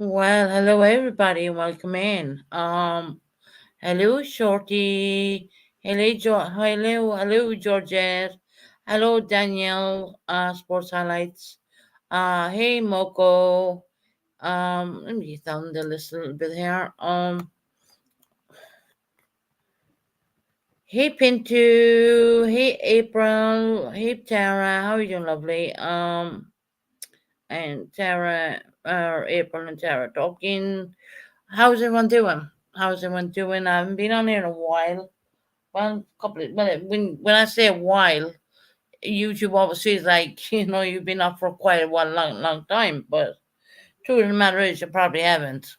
Well, hello everybody, welcome in. Hello Shorty, hello Georgette, hello Danielle, Sports Highlights. Hey Moko. Let me get down the list a little bit here. Hey Pinto, hey April, hey Tara, how are you doing, lovely? And Tara, April and Tara talking. How's everyone doing? How's everyone doing? I haven't been on here in a while. Well, couple of, well, when I say a while, YouTube obviously is like you've been up for quite a while, long time. But truth of the matter is, you probably haven't.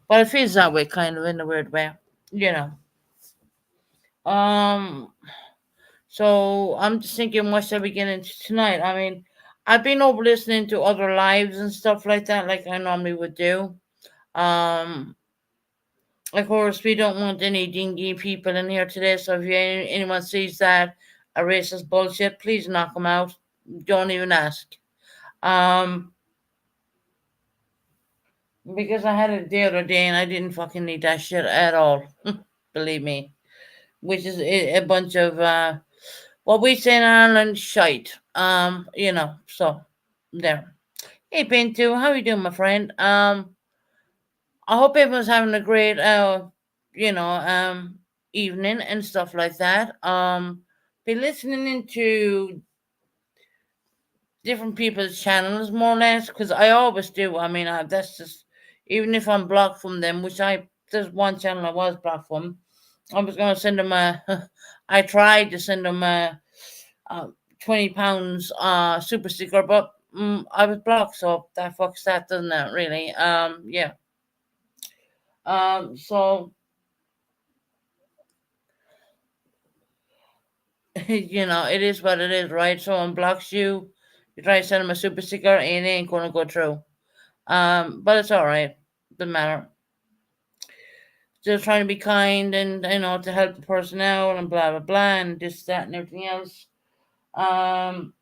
But it feels that way, kind of in a weird way, you know. Um. So I'm just thinking, what shall we get into tonight? I mean, I've been over listening to other lives and stuff like that, like I normally would do. Um, Of course, we don't want any dingy people in here today. So if anyone sees that a racist bullshit, please knock them out. Don't even ask. Um, because I had it the other day and I didn't fucking need that shit at all. Believe me. Which is a bunch of what we say in Ireland shite. So there. Hey Pinto, how you doing, my friend? I hope everyone's having a great you know, um evening and stuff like that. Be listening into different people's channels more or less because I always do. I mean, that's just even if I'm blocked from them, which there's one channel I was blocked from. I was gonna send them a. I tried to send them a £20 super sticker, but I was blocked, so that fucks that, doesn't it? Really? Yeah. So It is what it is, right? Someone blocks you, you try to send them a super sticker, and it ain't gonna go through. But it's all right. Doesn't matter. Just trying to be kind and to help the person out and blah blah blah and this that and everything else. Um,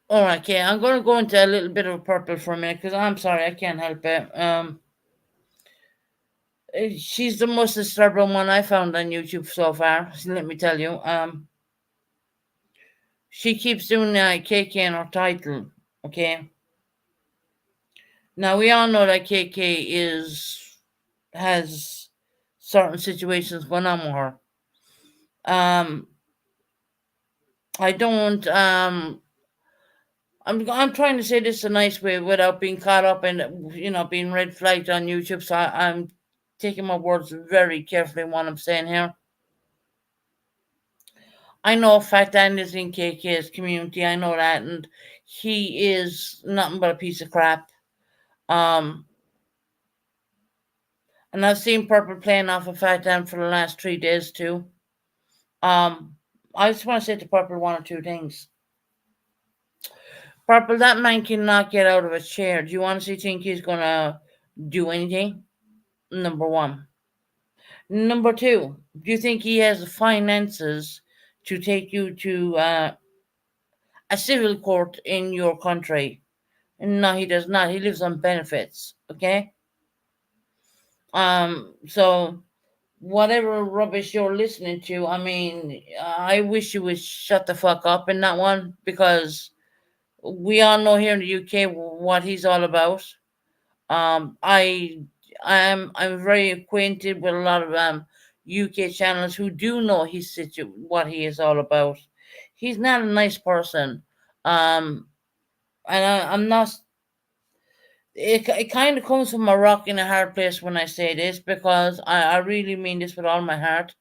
all right, okay. I'm gonna go into a little bit of purple for a minute because I'm sorry, I can't help it. She's the most disturbing one I found on YouTube so far. So let me tell you. She keeps doing KK in her title. Okay. Now we all know that KK has certain situations going on with her. Um, I don't. I'm trying to say this a nice way without being caught up in being red flagged on YouTube. So I'm taking my words very carefully in what I'm saying here. I know Fat Dan is in KK's community. I know that, and he is nothing but a piece of crap. Um, and I've seen Purple playing off of Fat Dan for the last 3 days too. Um, I just want to say to Purple one or two things. Purple, that man cannot get out of a chair. Do you honestly think he's gonna do anything? Number one. Number two, do you think he has the finances to take you to a civil court in your country? No, he does not. He lives on benefits. Okay. So whatever rubbish you're listening to, I mean, I wish you would shut the fuck up in that one because we all know here in the UK what he's all about. Um, I I'm very acquainted with a lot of UK channels who do know what he is all about. He's not a nice person. Um, and I'm not. It kind of comes from a rock in a hard place when I say this because I really mean this with all my heart.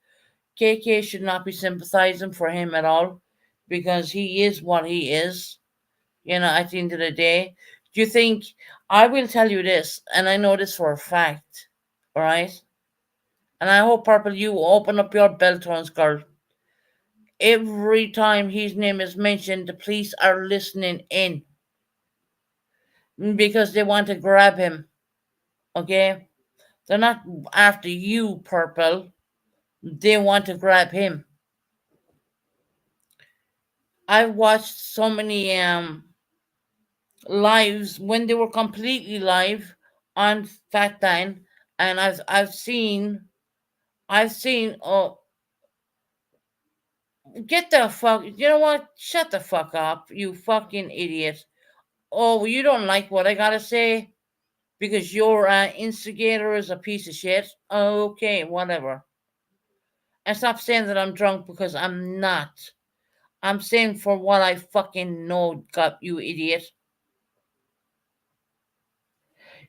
KK should not be sympathizing for him at all because he is what he is, at the end of the day. Do you think, I will tell you this, and I know this for a fact, all right? And I hope, Purple, you open up your bell tones, girl. Every time his name is mentioned, the police are listening in because they want to grab him, okay? They're not after you, Purple. They want to grab him. I've watched so many lives when they were completely live on Fat Dan, and I've seen get the fuck, you know what, shut the fuck up, you fucking idiot. Oh, you don't like what I gotta say because your instigator is a piece of shit. Okay, whatever. And stop saying that I'm drunk because I'm not. I'm saying for what I fucking know, God, you idiot.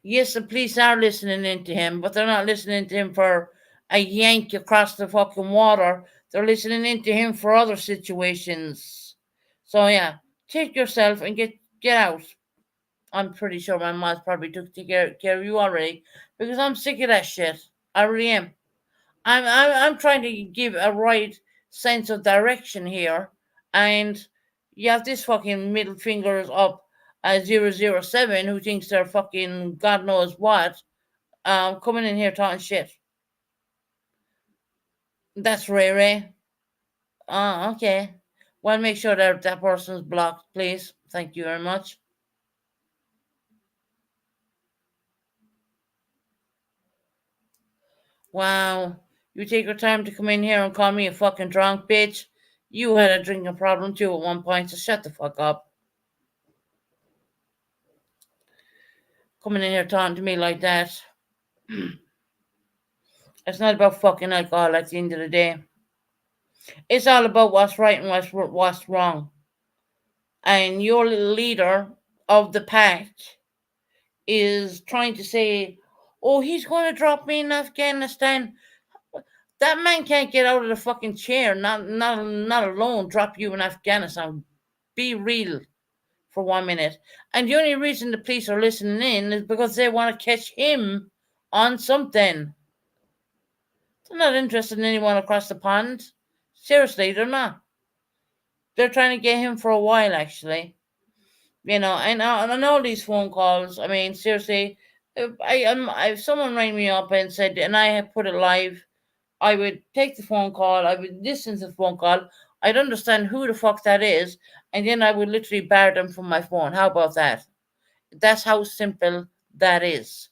Yes, the police are listening in to him, but they're not listening to him for a yank across the fucking water. They're listening in to him for other situations. So yeah, take yourself and get out. I'm pretty sure my mom's probably took care of you already because I'm sick of that shit. I really am. I'm trying to give a right sense of direction here, and you have this fucking middle fingers up 007 who thinks they're fucking God knows what, coming in here talking shit. That's Ray Ray. Okay. Well, make sure that person's blocked, please. Thank you very much. Wow. You take your time to come in here and call me a fucking drunk bitch. You had a drinking problem too at one point, so shut the fuck up. Coming in here talking to me like that. It's not about fucking alcohol at the end of the day. It's all about what's right and what's wrong. And your little leader of the pack is trying to say, "Oh, he's going to drop me in Afghanistan." That man can't get out of the fucking chair. Not alone drop you in Afghanistan. Be real for 1 minute. And the only reason the police are listening in is because they want to catch him on something. They're not interested in anyone across the pond. Seriously, they're not. They're trying to get him for a while, actually. And on all these phone calls, I mean, seriously, if someone rang me up and said, and I had put it live, I would take the phone call, I would listen to the phone call, I'd understand who the fuck that is, and then I would literally bar them from my phone. How about that? That's how simple that is.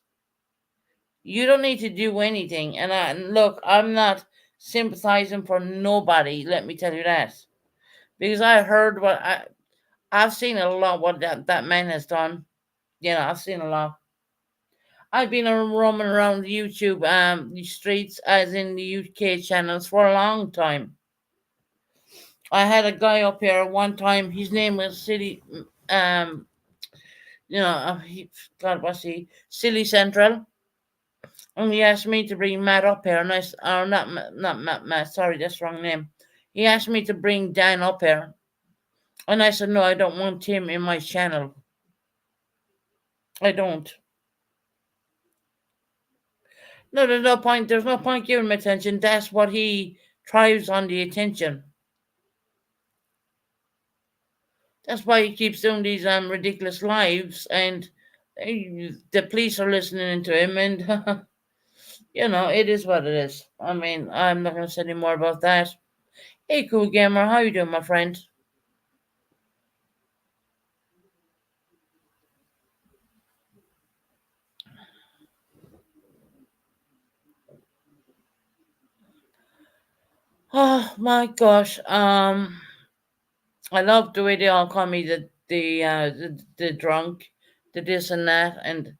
You don't need to do anything. And look, I'm not sympathizing for nobody. Let me tell you that, because I've seen a lot what that man has done. I've seen a lot. I've been roaming around the YouTube the streets, as in the UK channels, for a long time. I had a guy up here one time. His name was um, God, what's he? Silly Central. And he asked me to bring Matt up here, and not Matt. Sorry, that's the wrong name. He asked me to bring Dan up here, and I said no, I don't want him in my channel. I don't. No, there's no point. There's no point giving him attention. That's what he thrives on, the attention. That's why he keeps doing these ridiculous lives, and the police are listening to him, and it is what it is. I mean, I'm not going to say any more about that. Hey, cool gamer, how you doing, my friend? Oh my gosh. I love the way they all call me the drunk, the this and that, and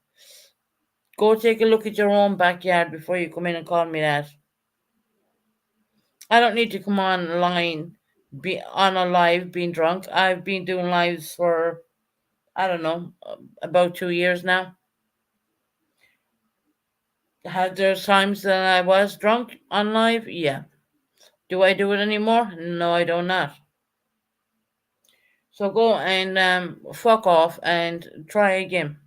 go take a look at your own backyard before you come in and call me that. I don't need to come online, be on a live being drunk. I've been doing lives for, I don't know, about 2 years now. Had there times that I was drunk on live? Yeah. Do I do it anymore? No, I do not. So go and fuck off and try again.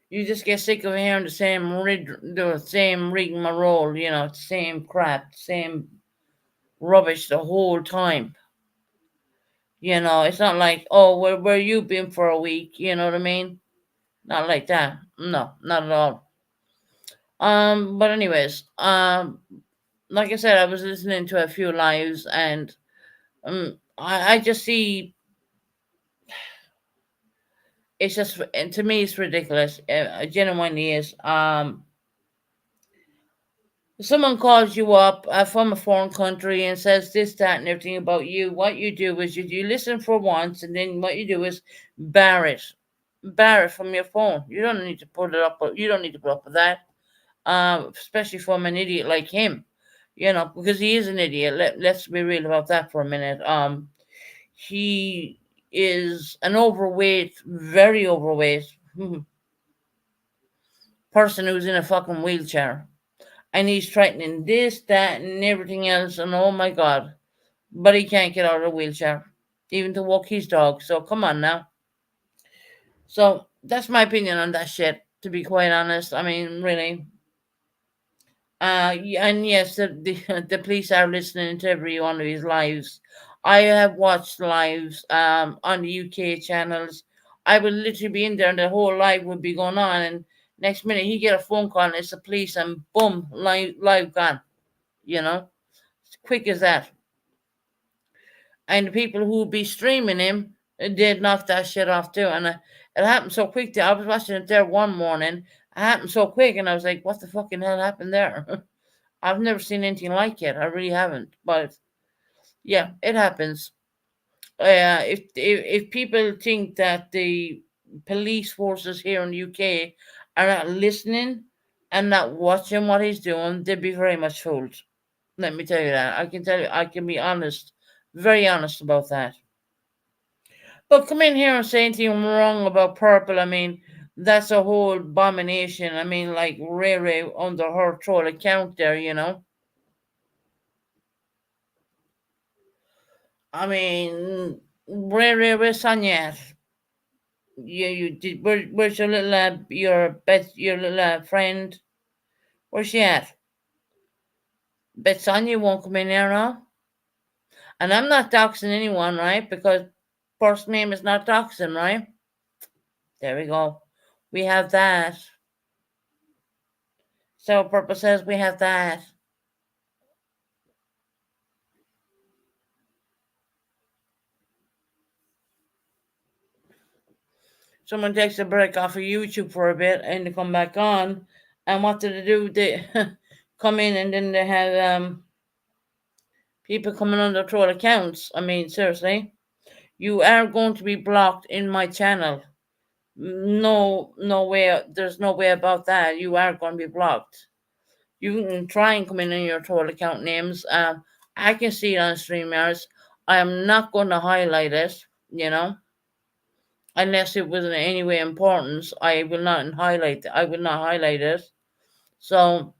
You just get sick of hearing the same rigmarole, same crap, same rubbish the whole time. It's not like, oh, where you been for a week? You know what I mean? Not like that. No, not at all. But anyways, like I said, I was listening to a few lives, and I just see it's just, and to me, it's ridiculous. It genuinely is. Someone calls you up from a foreign country and says this, that, and everything about you. What you do is you listen for once, and then what you do is bar it, bar it from your phone. You don't need to put it up. You don't need to put up with that. Especially from an idiot like him, because he is an idiot. Let's be real about that for a minute. He is an overweight, very overweight person who's in a fucking wheelchair, and he's threatening this, that, and everything else. And oh my god, but he can't get out of the wheelchair, even to walk his dog. So come on now. So that's my opinion on that shit. To be quite honest, I mean, really. And yes, the the police are listening to every one of his lives. I have watched lives on the UK channels. I would literally be in there, and the whole live would be going on, and next minute he get a phone call, and it's the police, and boom, live gone. You know, quick as that. And the people who would be streaming him, did knock that shit off too. And it happened so quick. I was watching it there one morning. It happened so quick, and I was like, "What the fucking hell happened there?" I've never seen anything like it. I really haven't. But yeah, it happens. If people think that the police forces here in the UK are not listening and not watching what he's doing, they'd be very much fooled. Let me tell you that. I can tell you. I can be honest, very honest about that. But come in here and say anything wrong about purple. I mean, that's a whole abomination. I mean, like Ray Ray under her troll account there. I mean, where's Sonia? You did. Where's your little your little friend? Where's she at? Bet Sonia won't come in here now. And I'm not doxing anyone, right? Because first name is not doxing, right? There we go. We have that. So purpose says we have that. Someone takes a break off of YouTube for a bit and they come back on. And what did they do? They come in and then they had people coming on their troll accounts. I mean, seriously. You are going to be blocked in my channel. No, no way. There's no way about that. You are going to be blocked. You can try and come in your troll account names. I can see it on StreamYards. I am not going to highlight it, you know, unless it was in any way important. I will not highlight. I will not highlight it. So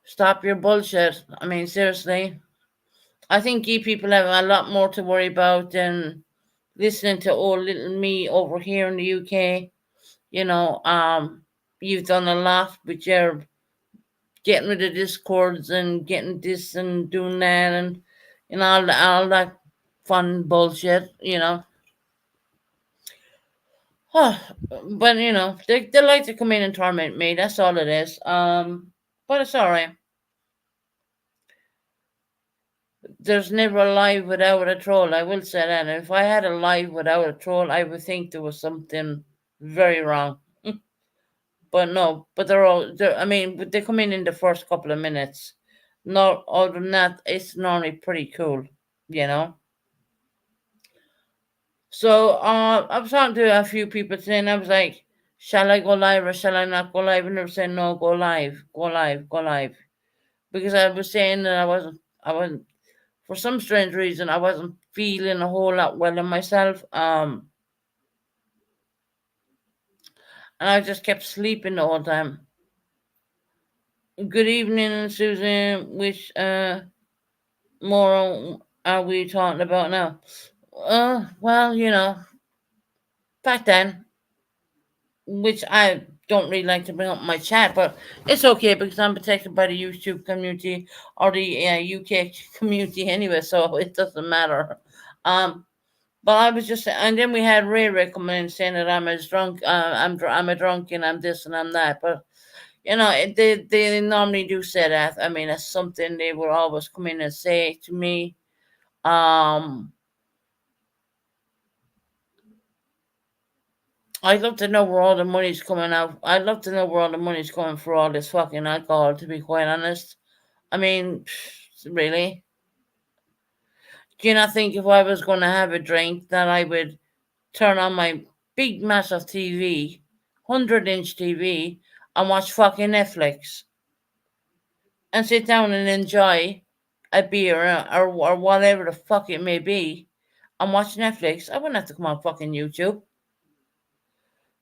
stop your bullshit. I mean, seriously. I think you people have a lot more to worry about than listening to old little me over here in the UK. You know, you've done a lot with your getting rid of discords and getting this and doing that and all that fun bullshit. But they like to come in and torment me. That's all it is. But it's all right. There's never a live without a troll. I will say that. And if I had a live without a troll, I would think there was something very wrong. But no, but I mean, but they come in the first couple of minutes. Not other than that, it's normally pretty cool, you know. So I was talking to a few people today, and I was like, "Shall I go live or shall I not go live?" And they were saying, "No, go live, go live, go live," because I was saying that I wasn't, for some strange reason, I wasn't feeling a whole lot well in myself. And I just kept sleeping the whole time. Good evening, Susan. Which moral are we talking about now? Well, back then, which I don't really like to bring up in my chat, but it's okay because I'm protected by the YouTube community or the UK community anyway, so it doesn't matter. Um, but I was just, and then we had Ray coming in saying that I'm as drunk, I'm a drunk and I'm this and I'm that, but they normally do say that. I mean, that's something they will always come in and say to me. Um, I'd love to know where all the money's coming out. I'd love to know where all the money's coming for all this fucking alcohol, to be quite honest. I mean, really? Do you not think if I was going to have a drink that I would turn on my big, massive TV, 100-inch TV, and watch fucking Netflix and sit down and enjoy a beer or whatever the fuck it may be and watch Netflix? I wouldn't have to come on fucking YouTube.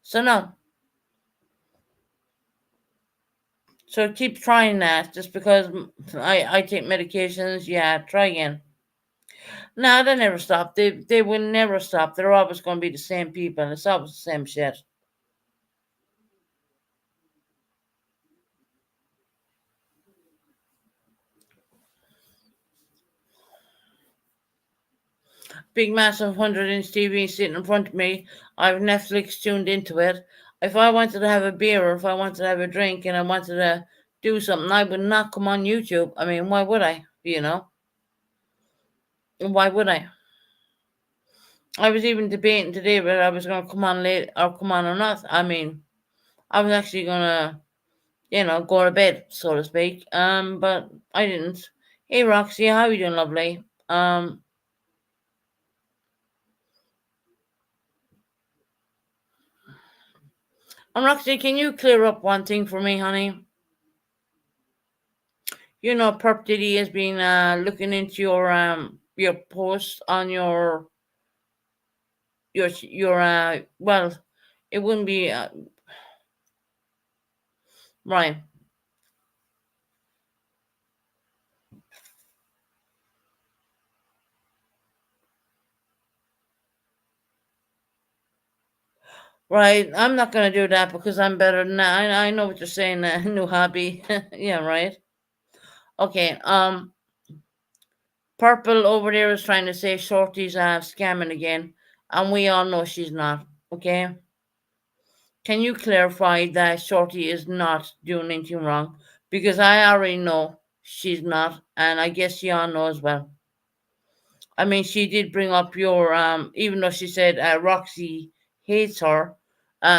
So, no. So keep trying that. Just because I take medications, yeah, try again. No, they never stop. They will never stop. They're always going to be the same people. It's always the same shit. Big massive 100-inch TV sitting in front of me. I have Netflix tuned into it. If I wanted to have a beer or if I wanted to have a drink and I wanted to do something, I would not come on YouTube. I mean, why would I? Why would I? I was even debating today whether I was going to come on late or come on or not. I mean, I was actually going to, go to bed, so to speak. But I didn't. Hey, Roxy, how are you doing, lovely? And Roxy, can you clear up one thing for me, honey? Perp Diddy has been looking into your post on your well, it wouldn't be right. Right. I'm not gonna do that because I'm better than that. I know what you're saying. New hobby. Yeah. Right. Okay. Purple over there is trying to say Shorty's scamming again, and we all know she's not. Okay. Can you clarify that Shorty is not doing anything wrong? Because I already know she's not, and I guess y'all know as well. I mean, she did bring up your even though she said Roxy hates her,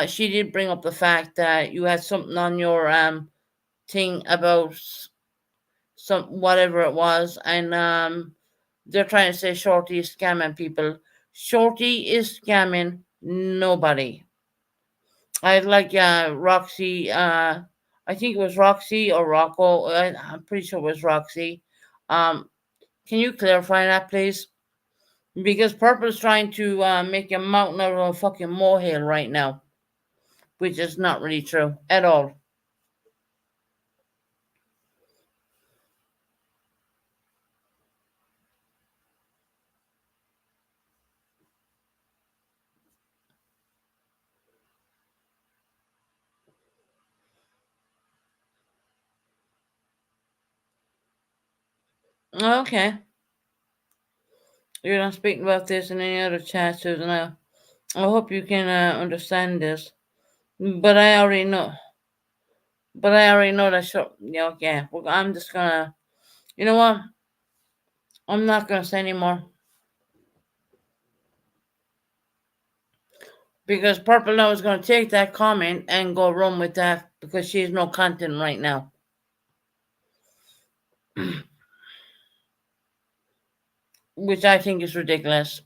she did bring up the fact that you had something on your thing about some whatever it was, and they're trying to say Shorty is scamming people. Shorty is scamming nobody. I like Roxy. I think it was Roxy or Rocco. I'm pretty sure it was Roxy. Um, can you clarify that, please? Because Purple's trying to make a mountain out of a fucking molehill right now, which is not really true at all. Okay, you're not speaking about this in any other chat, Susan. I hope you can understand this. But I already know. But I already know that. Yeah, okay. Well, I'm just gonna. You know what? I'm not gonna say anymore because Purple now is gonna take that comment and go run with that because she has no content right now, which I think is ridiculous.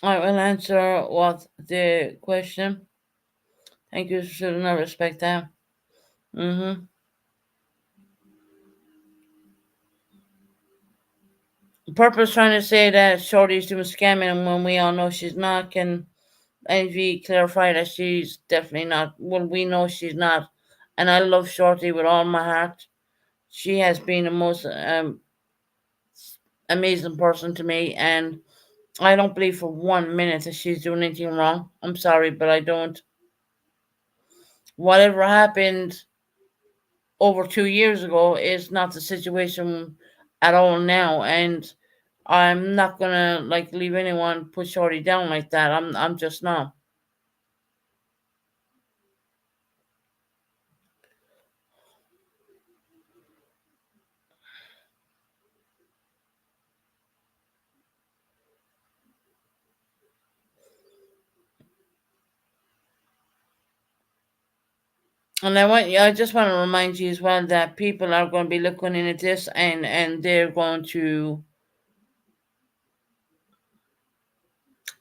I will answer what the question. Thank you, should not respect that. Mm-hmm. Purpose trying to say that Shorty's doing scamming and when we all know she's not. Can Envy clarify that she's definitely not? Well, we know she's not. And I love Shorty with all my heart. She has been the most amazing person to me, and I don't believe for 1 minute that she's doing anything wrong. I'm sorry, but I don't. Whatever happened over 2 years ago is not the situation at all now, and I'm not gonna like leave anyone put Shorty down like that. I'm just not. And I just want to remind you as well that people are going to be looking into this, and they're going to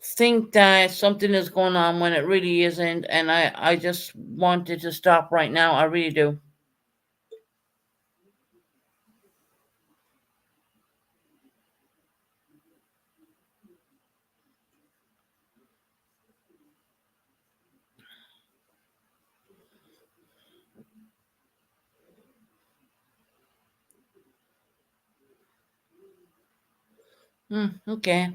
think that something is going on when it really isn't. And I just wanted to stop right now. I really do. Okay.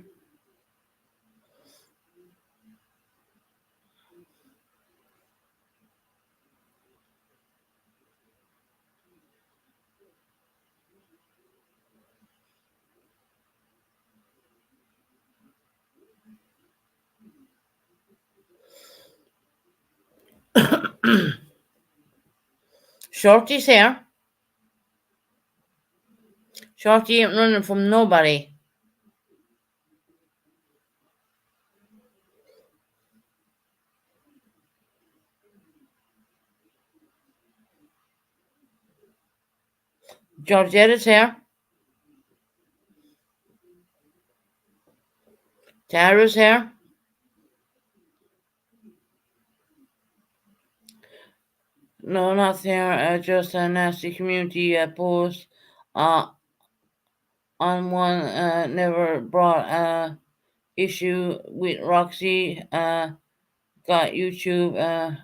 Shorty's here. Shorty ain't running from nobody. Georgetta's here. Tara's here. No, not here. Just a nasty community post uh, on one never brought. issue with Roxy. Got YouTube.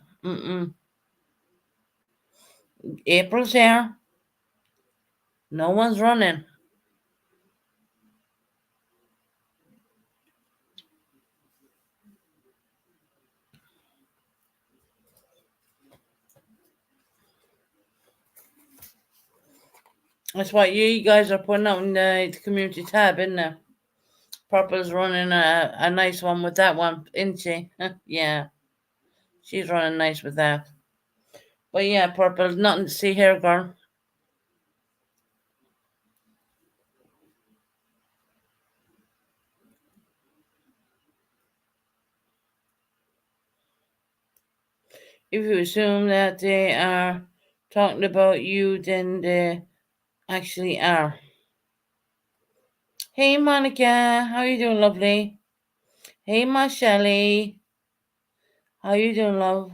April's here. No one's running. That's what you guys are putting out in the community tab, isn't it? Purple's running a nice one with that one, isn't she? Yeah, she's running nice with that. But yeah, Purple, nothing to see here, girl. If you assume that they are talking about you, then they actually are. Hey, Monica, how you doing, lovely? Hey, my Shelly, how you doing, love?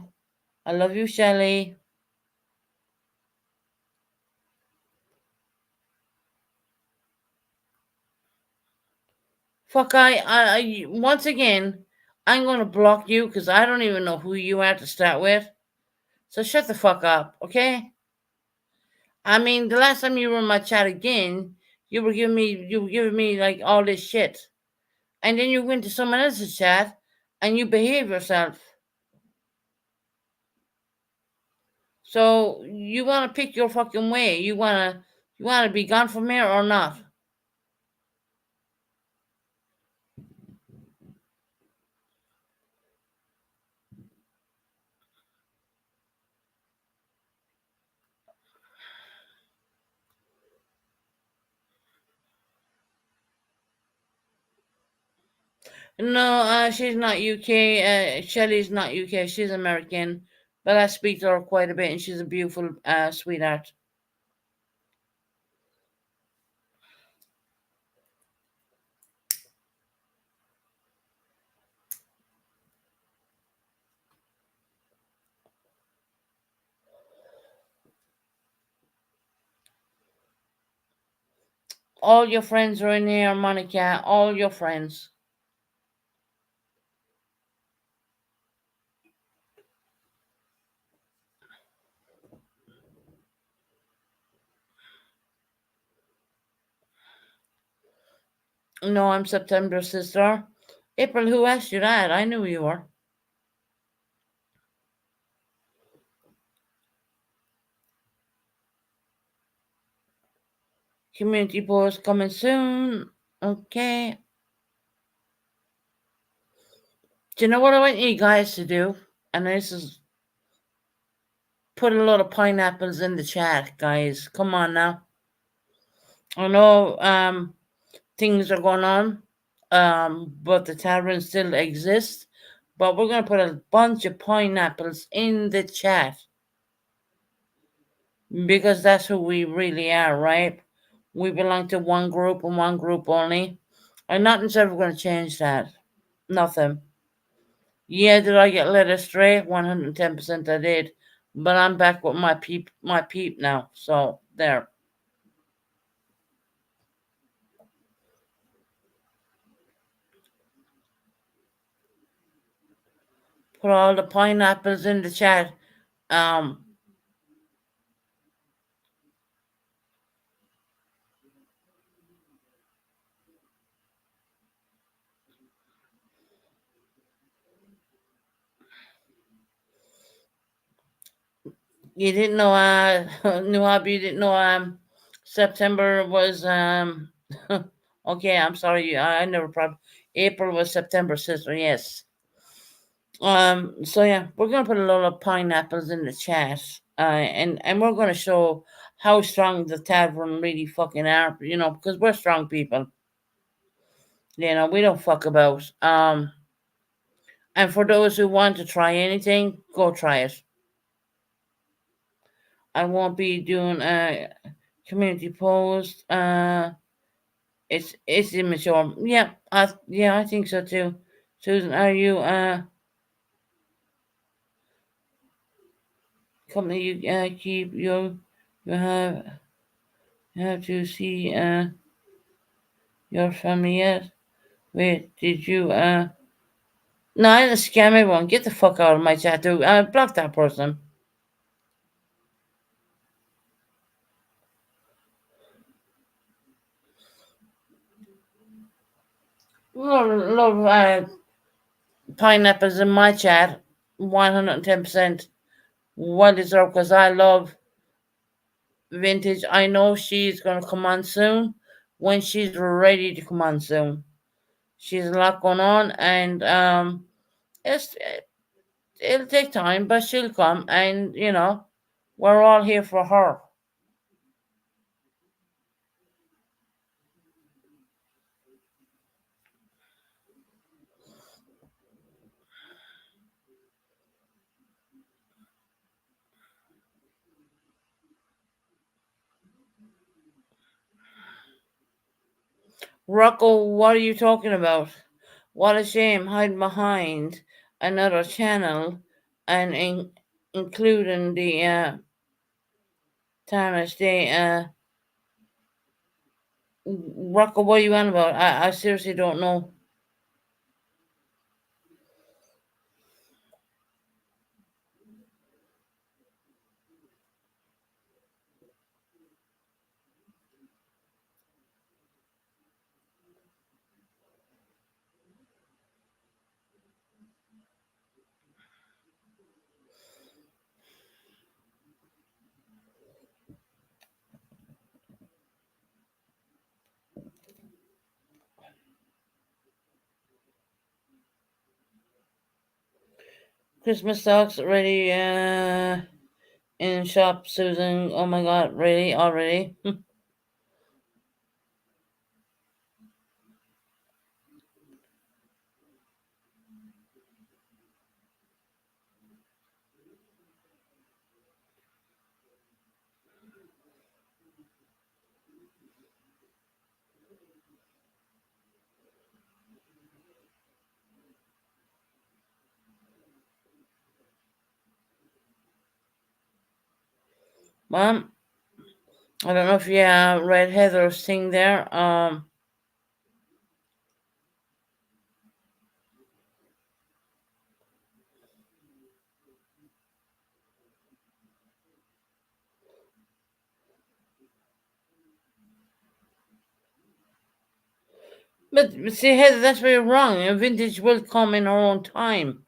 I love you, Shelly. Fuck, once again, I'm gonna block you because I don't even know who you are to start with. So shut the fuck up, okay? I mean, the last time you were in my chat again, you were giving me like all this shit, and then you went to someone else's chat and you behave yourself. So you want to pick your fucking way. You wanna be gone from here or not? No, she's not UK. Shelly's not UK. She's American, but I speak to her quite a bit, and she's a beautiful, sweetheart. All your friends are in here, Monica. All your friends. No, I'm September, sister. April, who asked you that? I knew you were. Community post coming soon. Okay. Do you know what I want you guys to do? And this is put a lot of pineapples in the chat, guys. Come on now. I know things are going on, but the tavern still exists. But we're gonna put a bunch of pineapples in the chat because that's who we really are, right? We belong to one group and one group only, and nothing's ever gonna change that. Nothing. Yeah, did I get led astray? 110% I did. But I'm back with my peep now. So there. Put all the pineapples in the chat. Um you didn't know New Hobby, you didn't know September was okay, I'm sorry, I never probably April was September, sister, yes. So yeah, we're gonna put a lot of pineapples in the chat, and we're gonna show how strong the tavern really fucking are, because we're strong people. We don't fuck about. And for those who want to try anything, go try it. I won't be doing a community post. It's immature. Yeah, I think so too. Susan, are you company you keep you have to see your family yet? Wait, did you no, I didn't scam everyone. Get the fuck out of my chat, dude. Block that person. Love pineapples in my chat. 110%. Well deserved because I love vintage. I know she's gonna come on soon when she's ready to come on soon. She's a lot going on, and it's it'll take time, but she'll come, and we're all here for her. Rocco, what are you talking about? What a shame, hiding behind another channel and including the Thomas Day. Rocco, what are you on about? I seriously don't know. Christmas socks ready in shop, Susan. Oh my god, really? Already? Mom, I don't know if you read Heather's thing there. But see, Heather, that's where you're wrong. Vintage will come in her own time.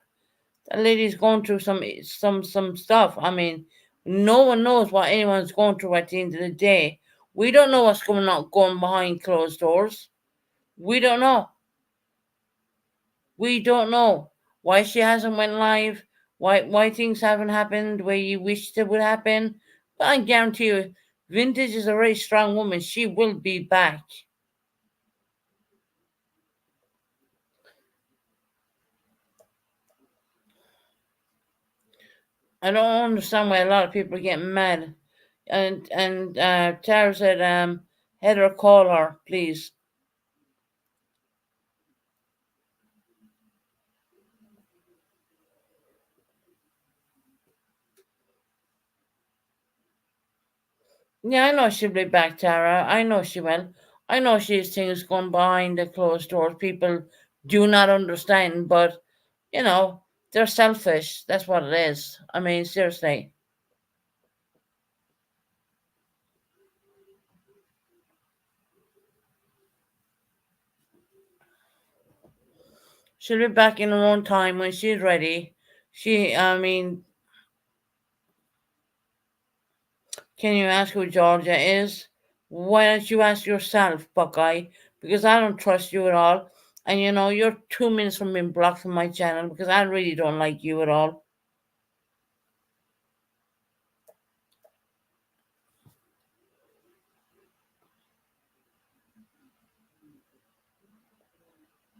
That lady's going through some stuff. I mean, no one knows what anyone's going through at the end of the day. We don't know what's going behind closed doors. We don't know. We don't know why she hasn't went live. Why things haven't happened the way you wished it would happen. But I guarantee you, Vintage is a very strong woman. She will be back. I don't understand why a lot of people are getting mad. And Tara said, Heather, call her, please. Yeah, I know she'll be back, Tara. I know she will. I know she has things going behind the closed doors. People do not understand, but they're selfish. That's what it is. I mean, seriously. She'll be back in her own time when she's ready. I mean, can you ask who Georgia is? Why don't you ask yourself, Buckeye? Because I don't trust you at all. And you're 2 minutes from being blocked from my channel because I really don't like you at all.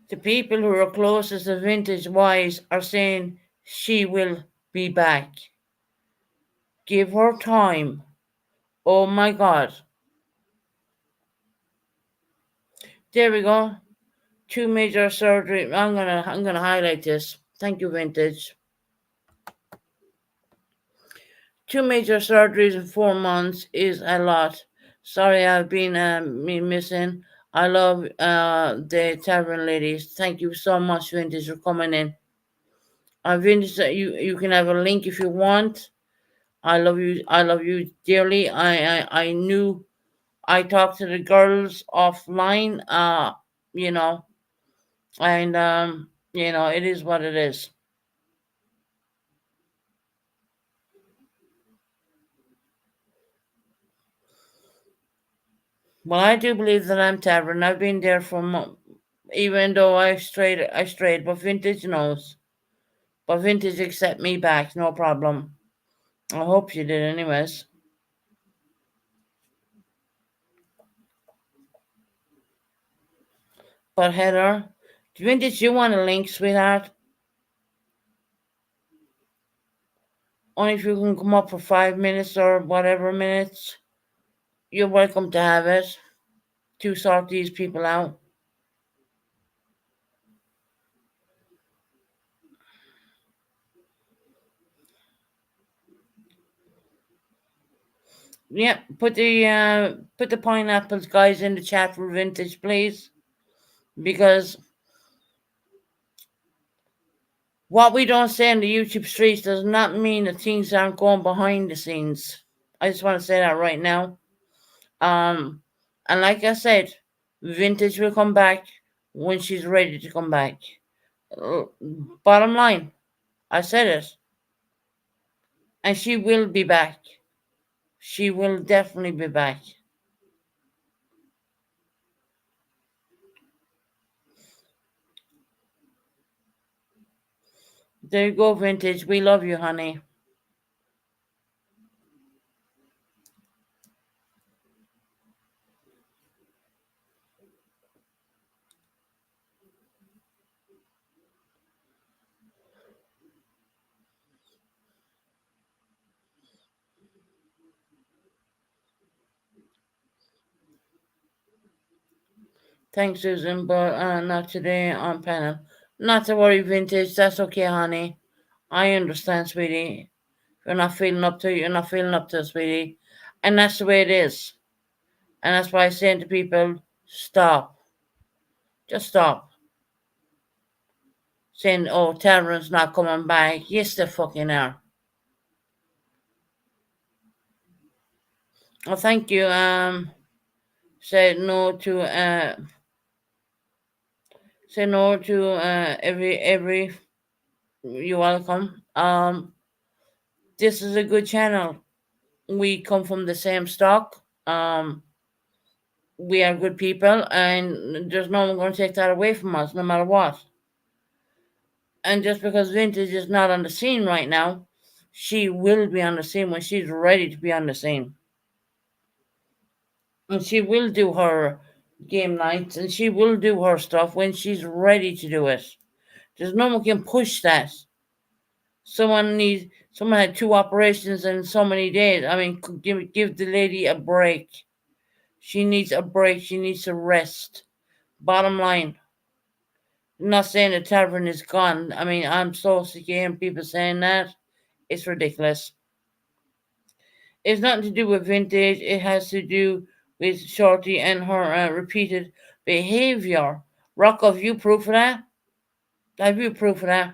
The people who are closest to Vintage Wise are saying she will be back. Give her time. Oh my God. There we go. Two major surgery. I'm gonna highlight this. Thank you, Vintage. Two major surgeries in 4 months is a lot. Sorry, I've been me missing. I love the tavern ladies. Thank you so much, Vintage, for coming in. Vintage, you can have a link if you want. I love you. I love you dearly. I knew I talked to the girls offline. You know, and it is what it is. Well, I do believe that I'm tavern. I've been there for even though I strayed, but Vintage knows. But Vintage accept me back, no problem. I hope she did, anyways. But Heather, Vintage, you want a link, sweetheart? Only if you can come up for 5 minutes or whatever minutes. You're welcome to have it to sort these people out. Yep, put the pineapples guys in the chat for Vintage, please, because what we don't say in the YouTube streets does not mean that things aren't going behind the scenes. I just want to say that right now. Um, and like I said, Vintage will come back when she's ready to come back. Uh, Bottom line, I said it, and she will be back. She will definitely be back. There you go, Vintage. We love you, honey. Thanks, Susan, but not today on panel. Not to worry, Vintage. That's okay, honey. I understand, sweetie. If you're not feeling up to it, you're not feeling up to it, sweetie. And that's the way it is. And that's why I'm saying to people, stop. Just stop. Saying, oh, Taryn's not coming back. Yes, they fucking are. Well, thank you. Say no to every. You're welcome. This is a good channel. We come from the same stock. We are good people, and there's no one going to take that away from us, no matter what. And just because Vintage is not on the scene right now, she will be on the scene when she's ready to be on the scene. And she will do her game nights and she will do her stuff when she's ready to do it. There's no one can push that. Someone had two operations in so many days. I mean, give the lady a break. She needs a break. She needs to rest. Bottom line. I'm not saying the tavern is gone. I mean, I'm so sick of hearing people saying that. It's ridiculous. It's nothing to do with Vintage. It has to do with Shorty and her repeated behavior. Rocco, have you proof of that? Have you proof of that?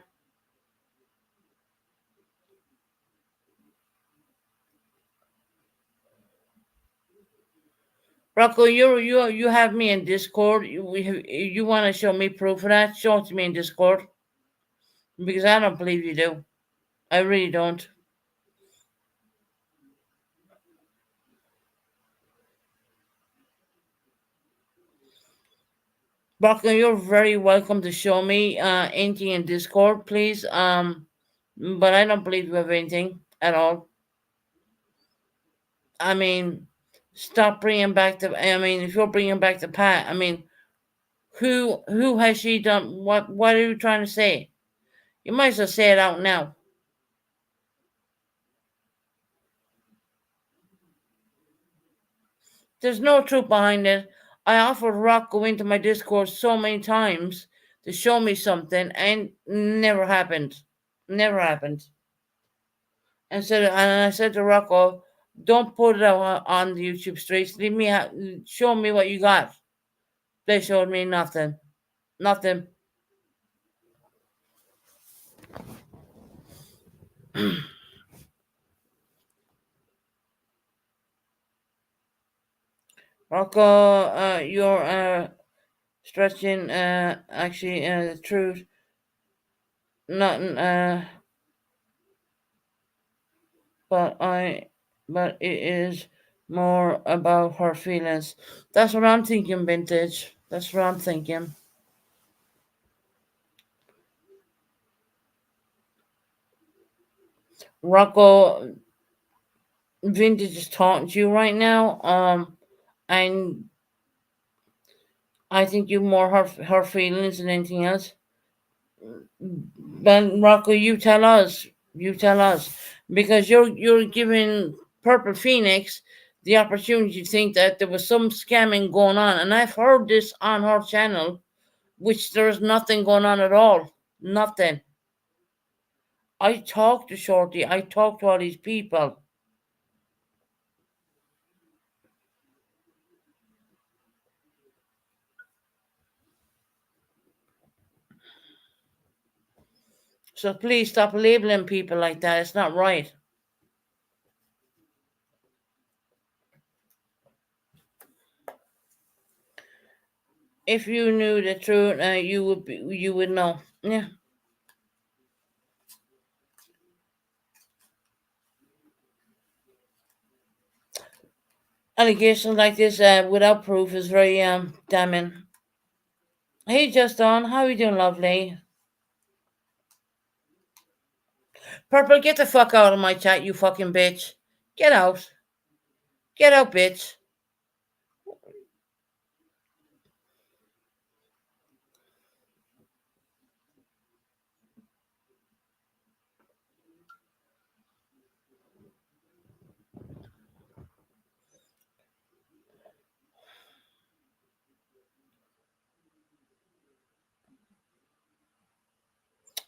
Rocco, you have me in Discord. You want to show me proof of that? Show it to me in Discord because I don't believe you do. I really don't. Rocco, you're very welcome to show me anything in Discord, please. But I don't believe you have anything at all. I mean, stop bringing back the. I mean, if you're bringing back the Pat, I mean, who has she done? What are you trying to say? You might as well say it out now. There's no truth behind it. I offered Rock go into my Discord so many times to show me something, and never happened. Never happened. And I said to Rocco, don't put it out on the YouTube streets. Show me what you got. They showed me nothing. Nothing. Rocco, you're stretching actually the truth. Nothing but I but it is more about her feelings. That's what I'm thinking, vintage. That's what I'm thinking. Rocco, vintage is talking to you right now. And I think you more her feelings than anything else. But Rocco, you tell us. You tell us because you're giving Purple Phoenix the opportunity to think that there was some scamming going on, and I've heard this on her channel, which there's nothing going on at all. Nothing. I talked to Shorty. I talked to all these people. So please stop labeling people like that. It's not right. If you knew the truth, you would know. Yeah. Allegations like this without proof is very damning. Hey Justin, how you doing, lovely? Purple, get the fuck out of my chat, you fucking bitch. Get out. Get out, bitch.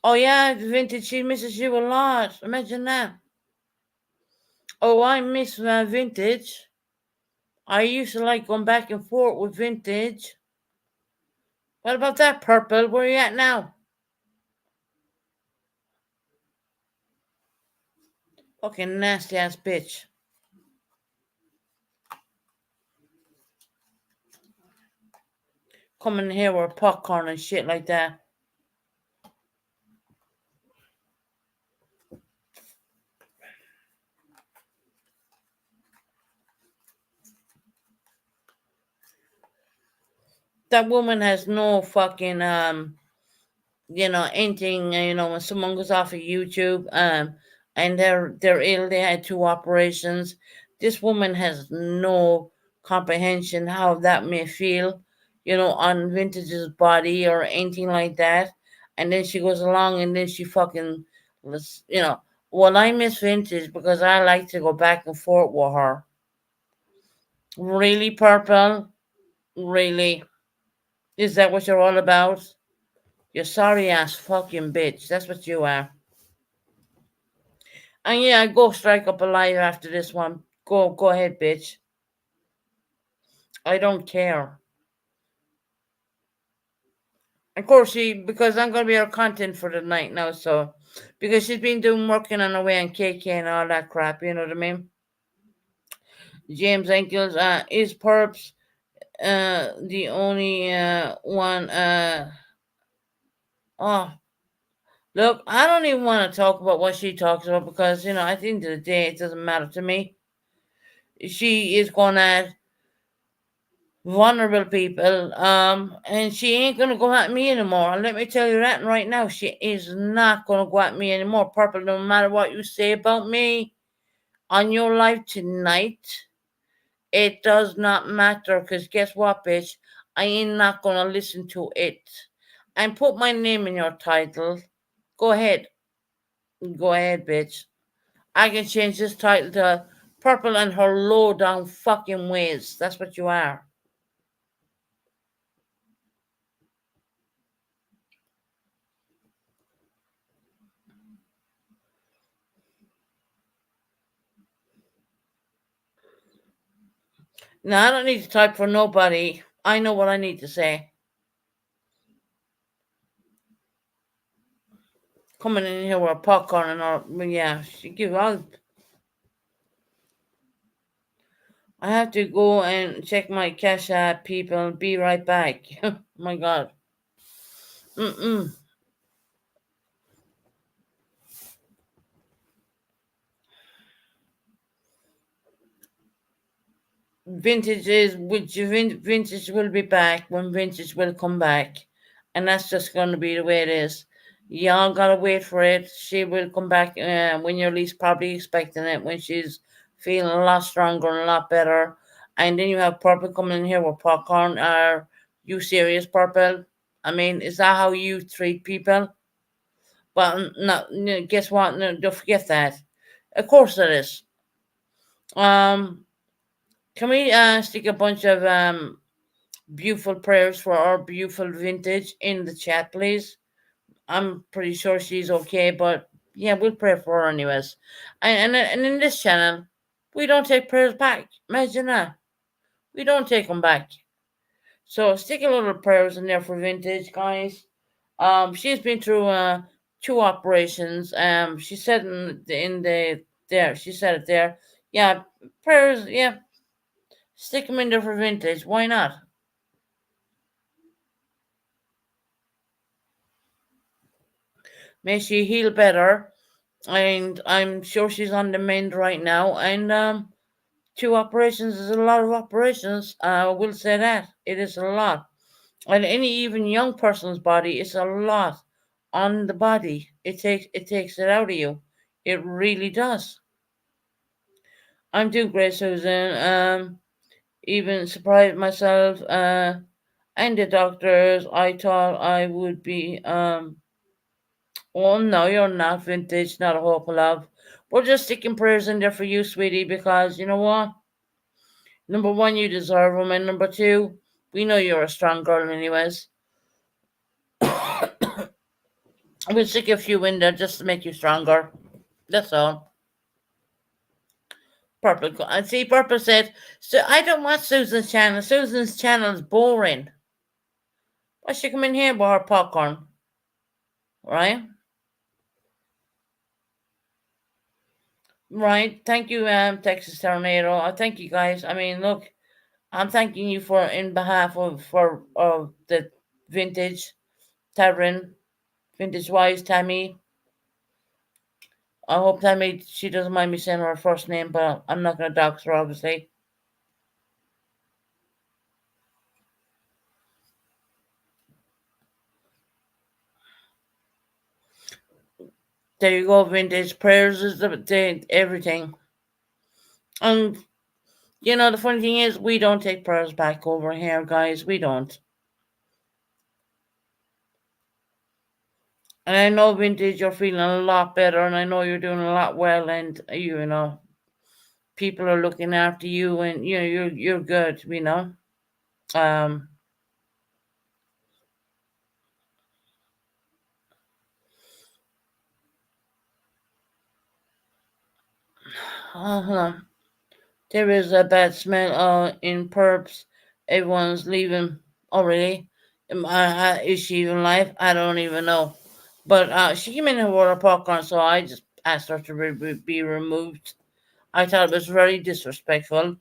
Oh yeah, Vintage, she misses you a lot. Imagine that. Oh, I miss Vintage. I used to like going back and forth with Vintage. What about that, Purple? Where you at now? Fucking nasty ass bitch. Coming here with popcorn and shit like that. That woman has no fucking anything, when someone goes off of YouTube, and they're ill, they had two operations. This woman has no comprehension how that may feel, on Vintage's body or anything like that. And then she goes along and then she fucking, well, I miss Vintage because I like to go back and forth with her. Really, Purple? Really? Is that what you're all about? You sorry ass fucking bitch. That's what you are. And yeah, go strike up a live after this one. Go ahead, bitch. I don't care. Of course, because I'm gonna be her content for the night now. So, because she's been doing working on her way on KK and all that crap. You know what I mean? James Ankles is perps the only one. Oh, look, I don't even want to talk about what she talks about because at the end of the day, it doesn't matter to me. She is going at vulnerable people, and she ain't gonna go at me anymore. Let me tell you that right now. She is not gonna go at me anymore. Purple, no matter what you say about me on your life tonight, it does not matter. Cause guess what, bitch? I ain't not gonna listen to it. And put my name in your title. Go ahead. Go ahead, bitch. I can change this title to Purple and her low down fucking ways. That's what you are. No, I don't need to type for nobody. I know what I need to say. Coming in here with popcorn and all. Well, yeah, she give out. I have to go and check my cash app, people. Be right back. My God. Mm-mm. Vintage is which vintage will be back when vintage will come back, and that's just going to be the way it is. Y'all gotta wait for it. She will come back when you're least probably expecting it, when she's feeling a lot stronger and a lot better. And then you have Purple coming in here with popcorn. Are you serious, Purple? I mean, is that how you treat people? Well, no, no, guess what? No, don't forget that. Of course it is. Um, can we stick a bunch of beautiful prayers for our beautiful vintage in the chat, please? I'm pretty sure she's okay, but yeah, we'll pray for her anyways. And in this channel, we don't take prayers back. Imagine that. We don't take them back. So stick a little prayers in there for vintage, guys. She's been through two operations. She said in the there. She said it there. Yeah, prayers. Yeah, stick them in there for vintage. Why not? May she heal better, and I'm sure she's on the mend right now. And two operations is a lot of operations. I will say that it is a lot, and any even young person's body is a lot on the body. It takes it out of you. It really does. I'm doing great, Susan. Even surprised myself. And the doctors. I thought I would be. Oh no, you're not vintage. Not a hope of love. We're just sticking prayers in there for you, sweetie, because you know what? Number one, you deserve them, and number two, we know you're a strong girl, anyways. We'll stick a few in there just to make you stronger. That's all. Purple. And see, Purple said, so I don't watch Susan's channel. Susan's channel is boring. Why she come in here with her popcorn? Right? Right. Thank you, Texas Tornado. Thank you guys. I mean, look, I'm thanking you for in behalf of the vintage Tavern, vintage wise Tammy. I hope Tammy she doesn't mind me saying her first name, but I'm not gonna dox her obviously. There you go, vintage prayers is everything. And the funny thing is, we don't take prayers back over here, guys. We don't. And I know, vintage, you're feeling a lot better, and I know you're doing a lot well, and people are looking after you, and you're good. Um. Uh-huh. There is a bad smell in perps. Everyone's leaving already. Is she even alive? I don't even know. But she came in and water popcorn, so I just asked her to be removed. I thought it was very disrespectful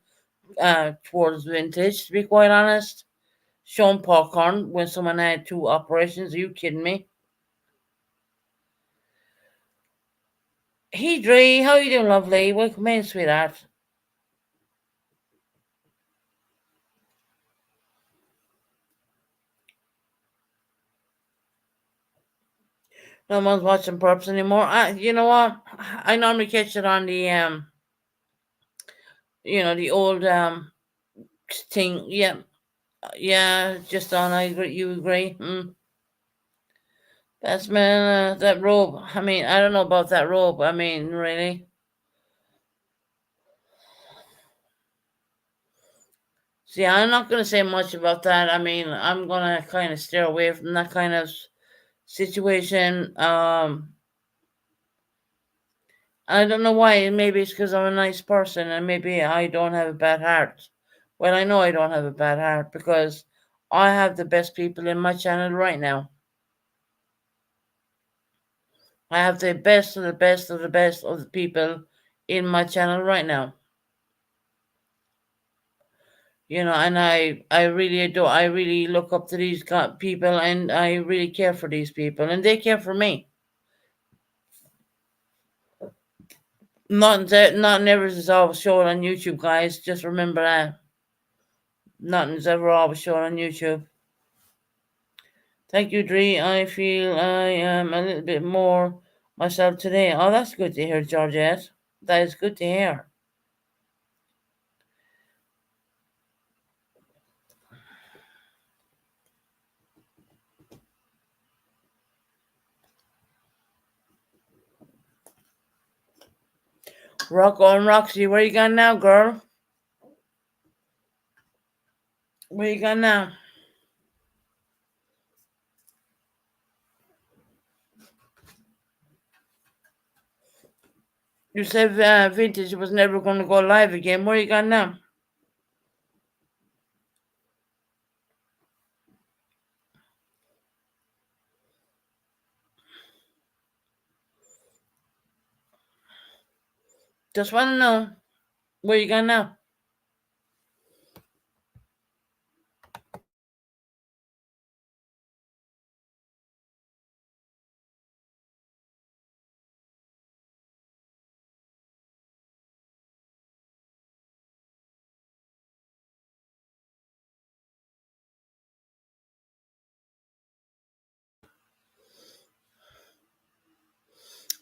towards vintage, to be quite honest. Showing popcorn when someone had two operations. Are you kidding me? Hey Dre, how you doing, lovely? Welcome in, sweetheart. No one's watching perps anymore. You know what? I normally catch it on the old thing. Yeah, yeah. Just on. I agree. You agree? That's man. That robe. I mean, I don't know about that robe. I mean, really. See, I'm not gonna say much about that. I mean, I'm gonna kind of steer away from that kind of situation. I don't know why. Maybe it's because I'm a nice person, and maybe I don't have a bad heart. Well, I know I don't have a bad heart because I have the best people in my channel right now. I have the best of the best of the best of the people in my channel right now. And I really adore, I really look up to these people, and I really care for these people, and they care for me. Nothing ever is always shown on YouTube, guys. Just remember that. Nothing's ever always shown on YouTube. Thank you, Dree. I feel I am a little bit more myself today. Oh, that's good to hear, Georgette. That is good to hear. Rocco and Roxy, where you going now, girl? Where you going now? You said Vintage was never going to go live again. Where you going now? Just want to know. Where you going now?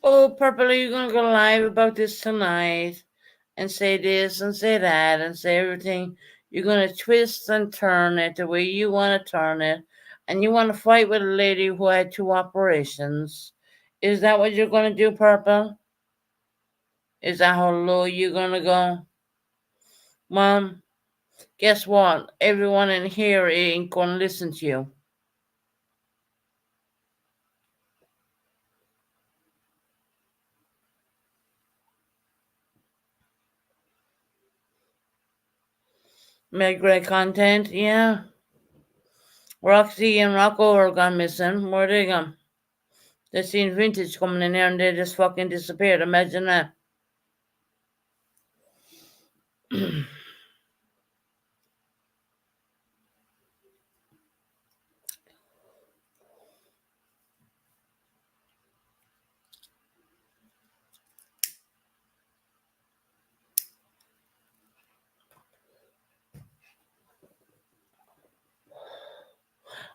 Oh, Purple, are you going to go live about this tonight? And say this and say that and say everything. You're going to twist and turn it the way you want to turn it. And you want to fight with a lady who had 2 operations. Is that what you're going to do, Purple? Is that how low you're going to go? Mom, guess what? Everyone in here ain't going to listen to you. Make great content, yeah. Roxy and Rocco are gone missing. Where they gone? They seen Vintage coming in there and they just fucking disappeared. Imagine that.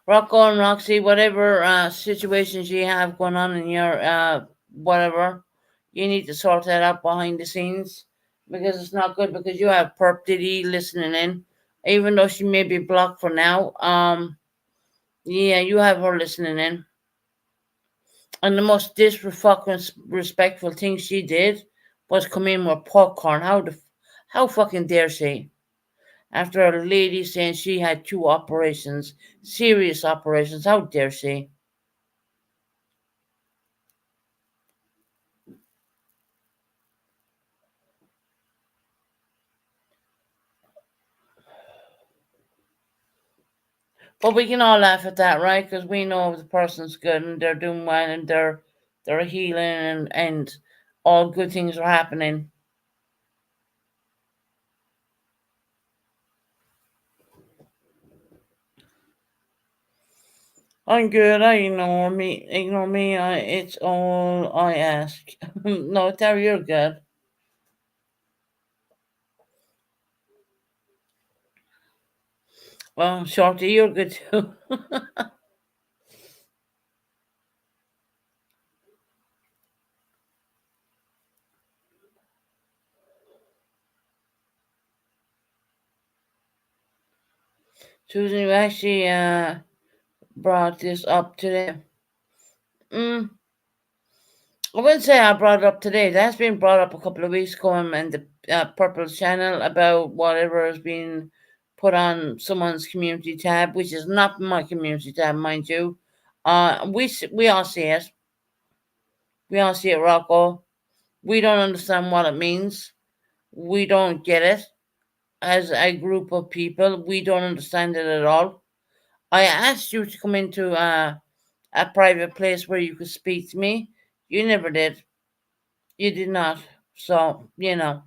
Rocco and Roxy, whatever situations you have going on in your whatever, you need to sort that out behind the scenes, because it's not good, because you have Perp Diddy listening in, even though she may be blocked for now. Yeah, you have her listening in, and the most disrespectful thing she did was come in with popcorn. How fucking dare she? After a lady saying she had 2 operations, serious operations, how dare she? But we can all laugh at that, right? Because we know the person's good and they're doing well and they're healing, and all good things are happening. I'm good. Ignore me. It's all I ask. No, Terry, you're good. Well, Shorty, you're good too. Susan, you actually brought this up today. Mm, I wouldn't say I brought it up today. That's been brought up a couple of weeks ago in the Purple channel about whatever has been put on someone's community tab, which is not my community tab, mind you. We all see it. We all see it, Rocco. We don't understand what it means. We don't get it as a group of people. We don't understand it at all. I asked you to come into a private place where you could speak to me. You never did. You did not. So, do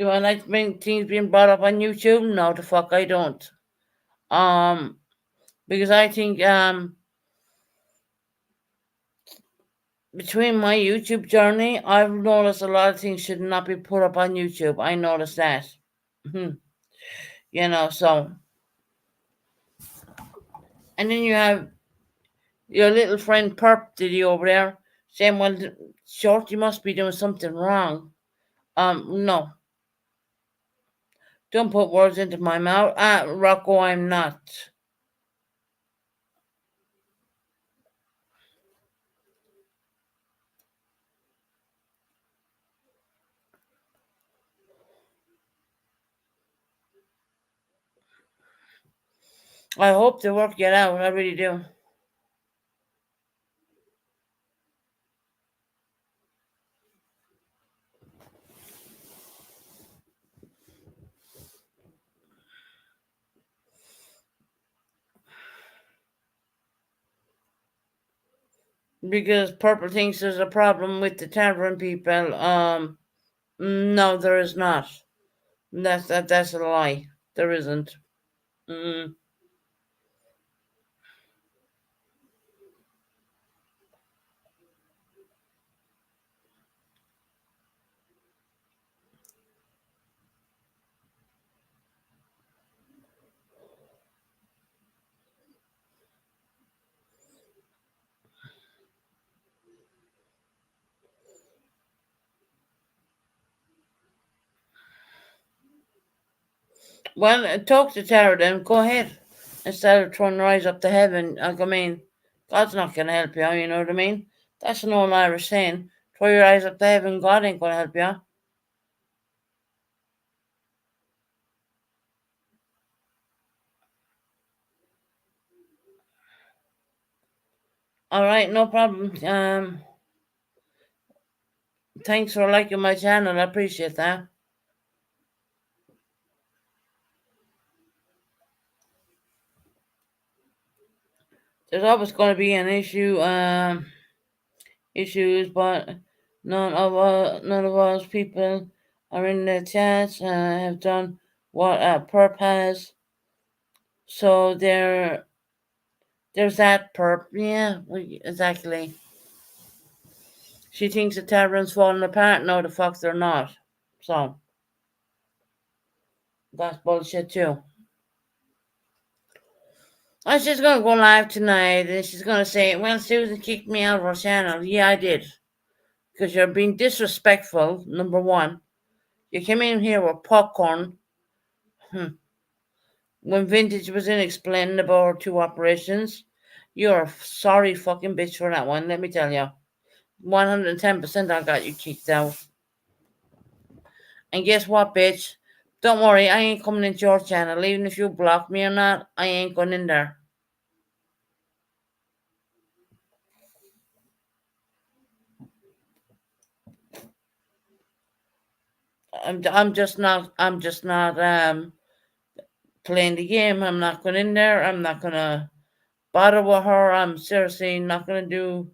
I like things being brought up on YouTube? No, the fuck I don't. Um, because I think between my YouTube journey, I've noticed a lot of things should not be put up on YouTube. I noticed that. Mhm. So and then you have your little friend Perp Diddy over there saying, "Well, short, you must be doing something wrong." No, don't put words into my mouth. Rocco, I'm not. I hope they work it out. I really do. Because Purple thinks there's a problem with the tavern people. No, there is not. That's a lie. There isn't. Mm. Well, talk to Tara then. Go ahead. Instead of trying to rise up to heaven, I mean, God's not going to help you. You know what I mean? That's an old Irish saying. Throw your eyes up to heaven, God ain't going to help you. All right, no problem. Thanks for liking my channel. I appreciate that. There's always going to be an issues, but none of us people are in the chat have done what Perp has. So there's that Perp. Yeah, exactly. She thinks the tavern's falling apart. No, the fuck they're not. So that's bullshit too. Oh, she's gonna go live tonight and she's gonna say, "Well, Susan kicked me out of her channel." Yeah, I did. Because you're being disrespectful, number one. You came in here with popcorn when Vintage was in explaining about her two operations. You're a sorry fucking bitch for that one, let me tell you. 110% I got you kicked out. And guess what, bitch? Don't worry, I ain't coming into your channel. Even if you block me or not, I ain't going in there. I'm just not playing the game. I'm not going in there. I'm not gonna bother with her. I'm seriously not gonna do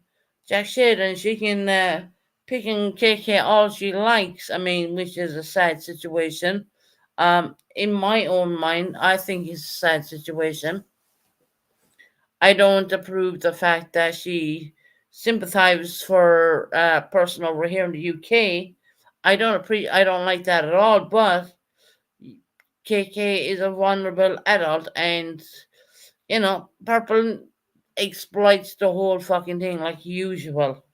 jack shit. And she can pick and KK all she likes. I mean, which is a sad situation. In my own mind, I think it's a sad situation. I don't approve the fact that she sympathizes for a person over here in the UK. I don't like that at all. But KK is a vulnerable adult, and Purple exploits the whole fucking thing like usual.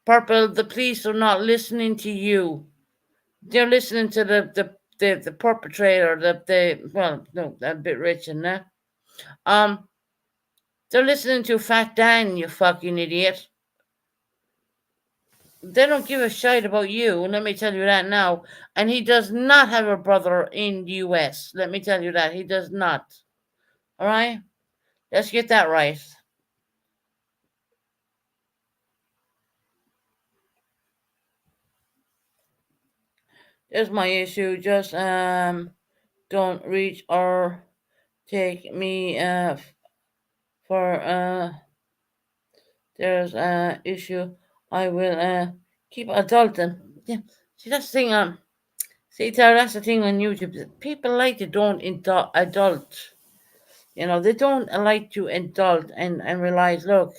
Purple, the police are not listening to you. They're listening to the perpetrator, the well, no, a bit rich in there. Um, they're listening to Fat Dan, you fucking idiot. They don't give a shit about you, let me tell you that now. And he does not have a brother in the US. Let me tell you that. He does not. Alright? Let's get that right. There's my issue. Just don't reach or take me for there's issue. I will keep adulting. Yeah. See that's the thing. See, Tara, that's the thing on YouTube. People like to don't adult. You know, they don't like to adult and realize, look,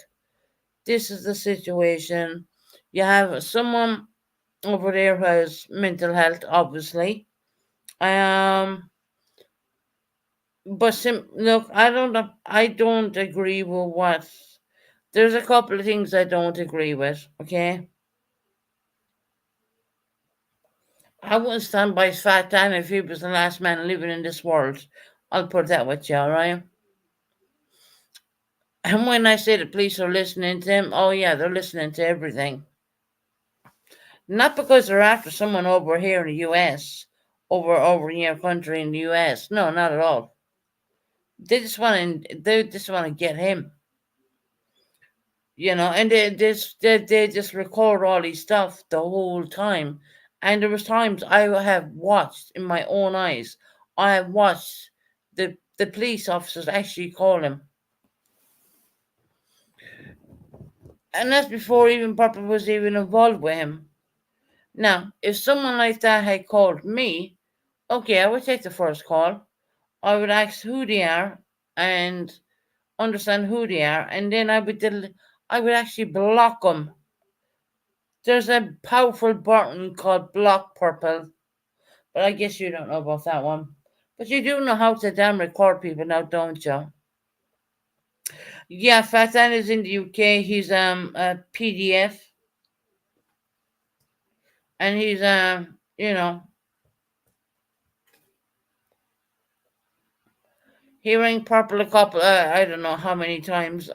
this is the situation. You have someone over there who has mental health, obviously. Um, but look, I don't agree with what. There's a couple of things I don't agree with. Okay, I wouldn't stand by Fat Dan if he was the last man living in this world. I'll put that with you, all right? And when I say the police are listening to him, oh yeah, they're listening to everything. Not because they're after someone over here in the US, over in your country in the US. No, not at all. They just want to get him. And they just record all these stuff the whole time. And there was times I have watched in my own eyes. I have watched the police officers actually call him. And that's before even Papa was even involved with him. Now, if someone like that had called me, okay, I would take the first call. I would ask who they are and understand who they are, and then I would actually block them. There's a powerful button called Block Purple, but I guess you don't know about that one. But you do know how to damn record people now, don't you? Yeah, Fatan is in the UK. He's a PDF, and he's you know he rang Purple a couple. I don't know how many times.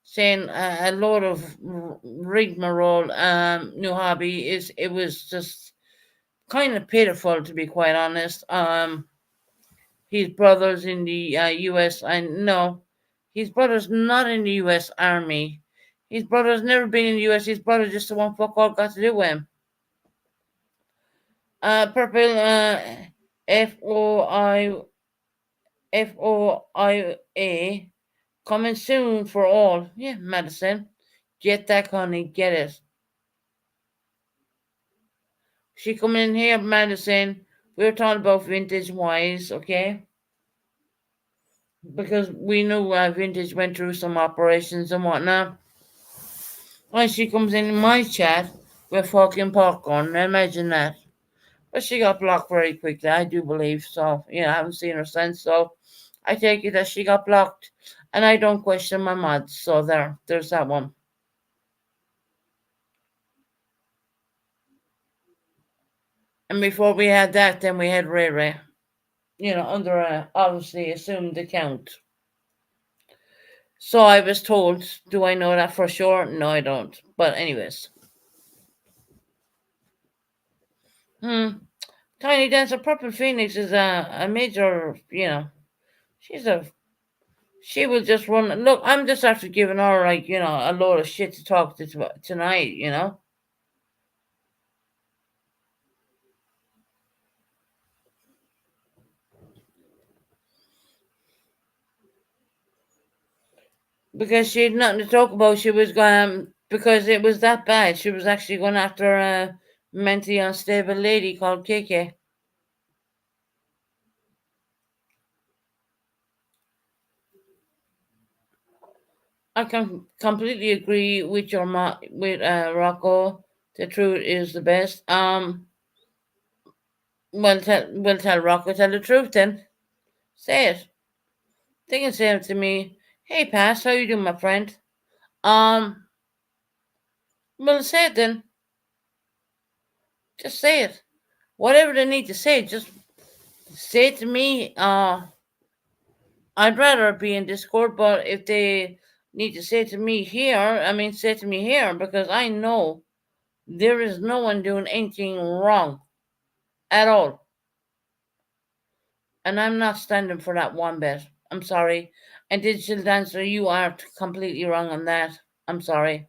Saying a load of rigmarole. New hobby is. It was just kind of pitiful, to be quite honest. His brother's in the U.S. I know his brother's not in the U.S. Army. His brother's never been in the U.S. His brother just the one fuck all got to do with him. Purple. FOIA coming soon for all. Yeah, Madison. Get that, honey. Get it. She coming in here, Madison. We were talking about vintage wise, okay? Because we knew vintage went through some operations and whatnot. And she comes in my chat with fucking popcorn. Imagine that. But she got blocked very quickly, I do believe. So, I haven't seen her since. So, I take it that she got blocked. And I don't question my mods. So, there's that one. And before we had that, then we had Ray Ray. Under a obviously assumed account. So I was told. Do I know that for sure? No, I don't. But anyways. Tiny Dancer Purple Phoenix is a major, she's she will just run. Look, I'm just after giving her, like, a load of shit to talk to tonight. Because she had nothing to talk about. She was going, because it was that bad. She was actually going after a mentally unstable lady called KK. I can completely agree with with Rocco. The truth is the best. Well, tell Rocco, tell the truth then. Say it. They can say it to me. Hey, Pass, how you doing, my friend? Um, well, say it then. Just say it. Whatever they need to say, just say it to me. I'd rather be in Discord, but if they need to say it to me here, I mean, say it to me here because I know there is no one doing anything wrong at all. And I'm not standing for that one bit. I'm sorry. And Digital Dancer, you are completely wrong on that. I'm sorry.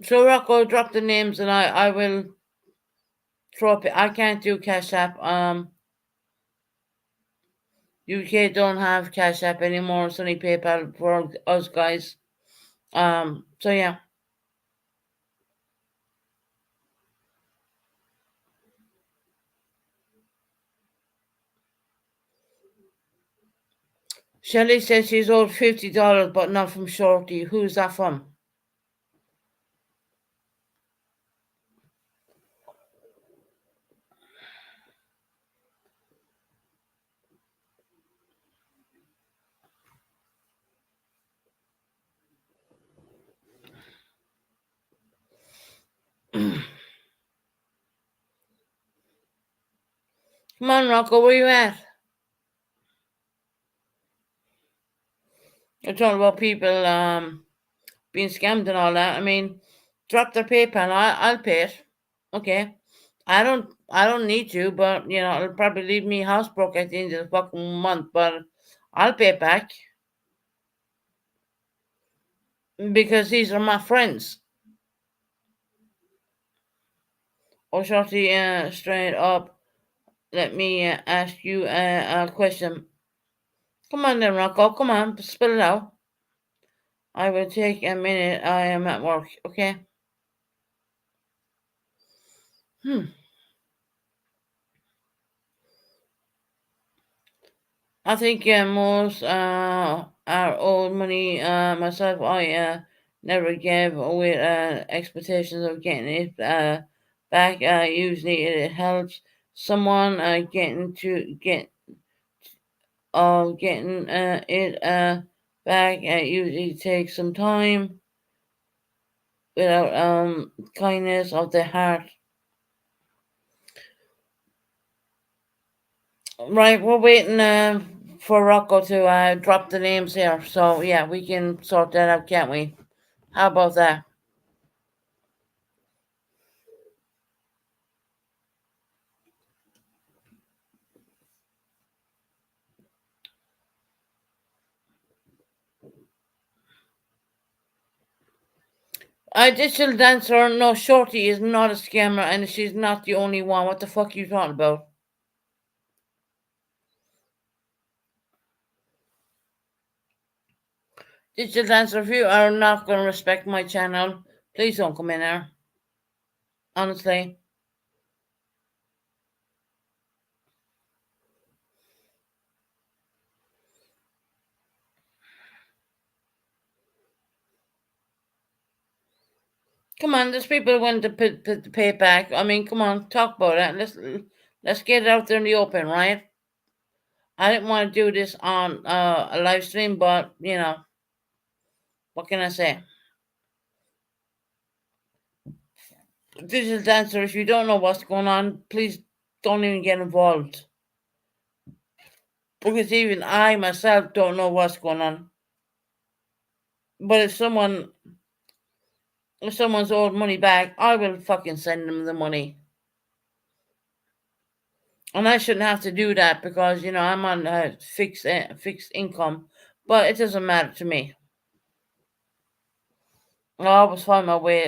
So Rocco, drop the names and I will throw up. I can't do Cash App. UK don't have Cash App anymore. It's only PayPal for us guys. So yeah. Shelley says she's owed $50, but not from Shorty. Who's that from? Come on, Rocco, where you at? You're talking about people being scammed and all that. I mean, drop their PayPal. I'll pay it. Okay. I don't need to, but it'll probably leave me housebroke at the end of the fucking month, but I'll pay it back because these are my friends. Or shortly, straight up, let me ask you a question. Come on then, Rocco. Come on, spill it out. I will take a minute. I am at work. Okay. Hmm. I think most our old money myself. I never gave with expectations of getting it back. Usually it helps someone getting it back. Usually takes some time without kindness of the heart. Right, we're waiting for Rocco to drop the names here. So yeah, we can sort that out, can't we? How about that? A digital dancer, no, Shorty is not a scammer, and she's not the only one. What the fuck are you talking about? Digital dancer, if you are not going to respect my channel, please don't come in there. Honestly. Come on, there's people willing to put the pay back. I mean, come on, talk about it. Let's get it out there in the open, right? I didn't want to do this on a live stream, but what can I say? Digital dancer, if you don't know what's going on, please don't even get involved. Because even I myself don't know what's going on. But if someone's owed money back, I will fucking send them the money. And I shouldn't have to do that because I'm on a fixed income, but it doesn't matter to me. I always find my way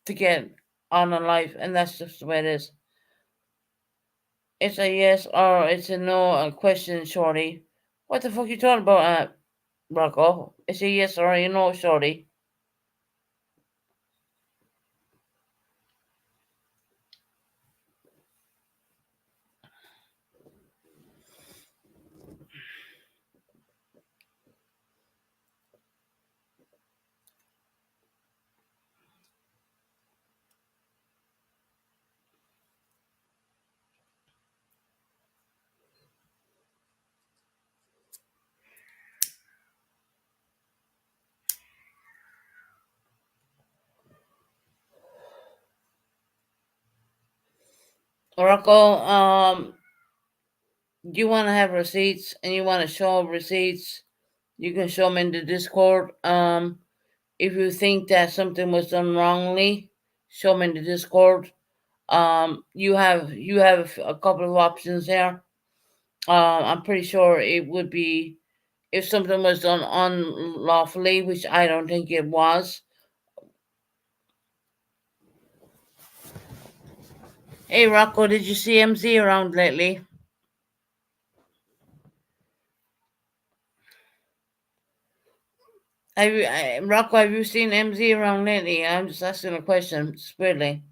to get on in life, and that's just the way it is. It's a yes or it's a no question, shorty. What the fuck you talking about, Rocco? It's a yes or a no, shorty. Rocco, you want to have receipts and you want to show receipts, you can show them in the Discord. If you think that something was done wrongly, show them in the Discord. You have a couple of options there. I'm pretty sure it would be if something was done unlawfully, which I don't think it was. Hey Rocco, did you see MZ around lately? Rocco, have you seen MZ around lately? I'm just asking a question, weirdly.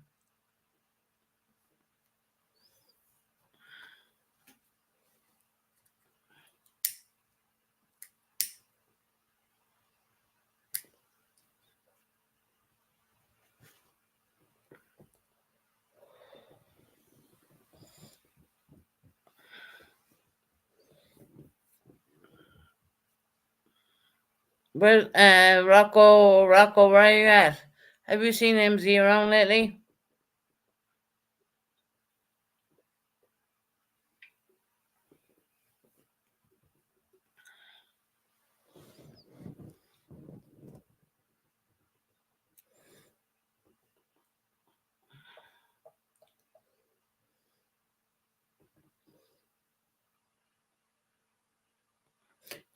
Where, Rocco, where are you at? Have you seen MZ around lately?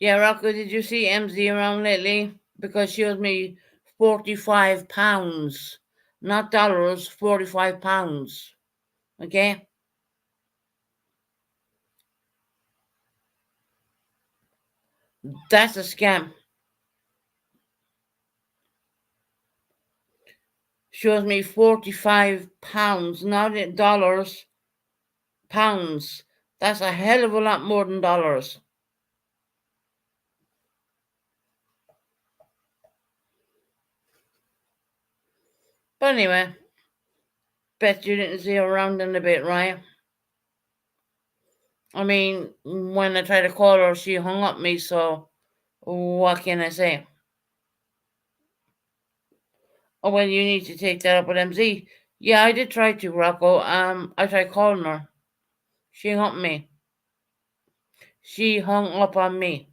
Yeah, Rocco, did you see MZ around lately? Because she owes me £45. Not dollars, £45. Okay? That's a scam. She owes me £45, not in dollars, pounds. That's a hell of a lot more than dollars. But anyway, bet you didn't see her around in a bit, right? I mean, when I tried to call her, she hung up me, so what can I say? Oh, well, you need to take that up with MZ. Yeah, I did try to, Rocco. I tried calling her. She hung up me. She hung up on me.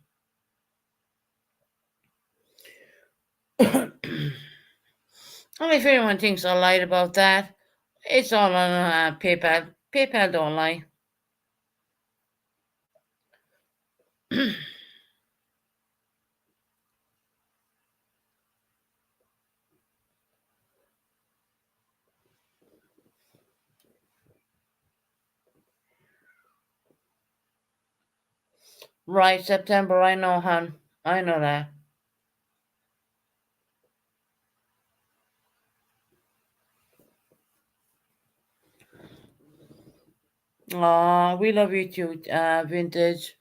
And if anyone thinks I lied about that, it's all on PayPal. PayPal don't lie. Right, September, I know, hon. I know that. Aw, we love you too, Vintage.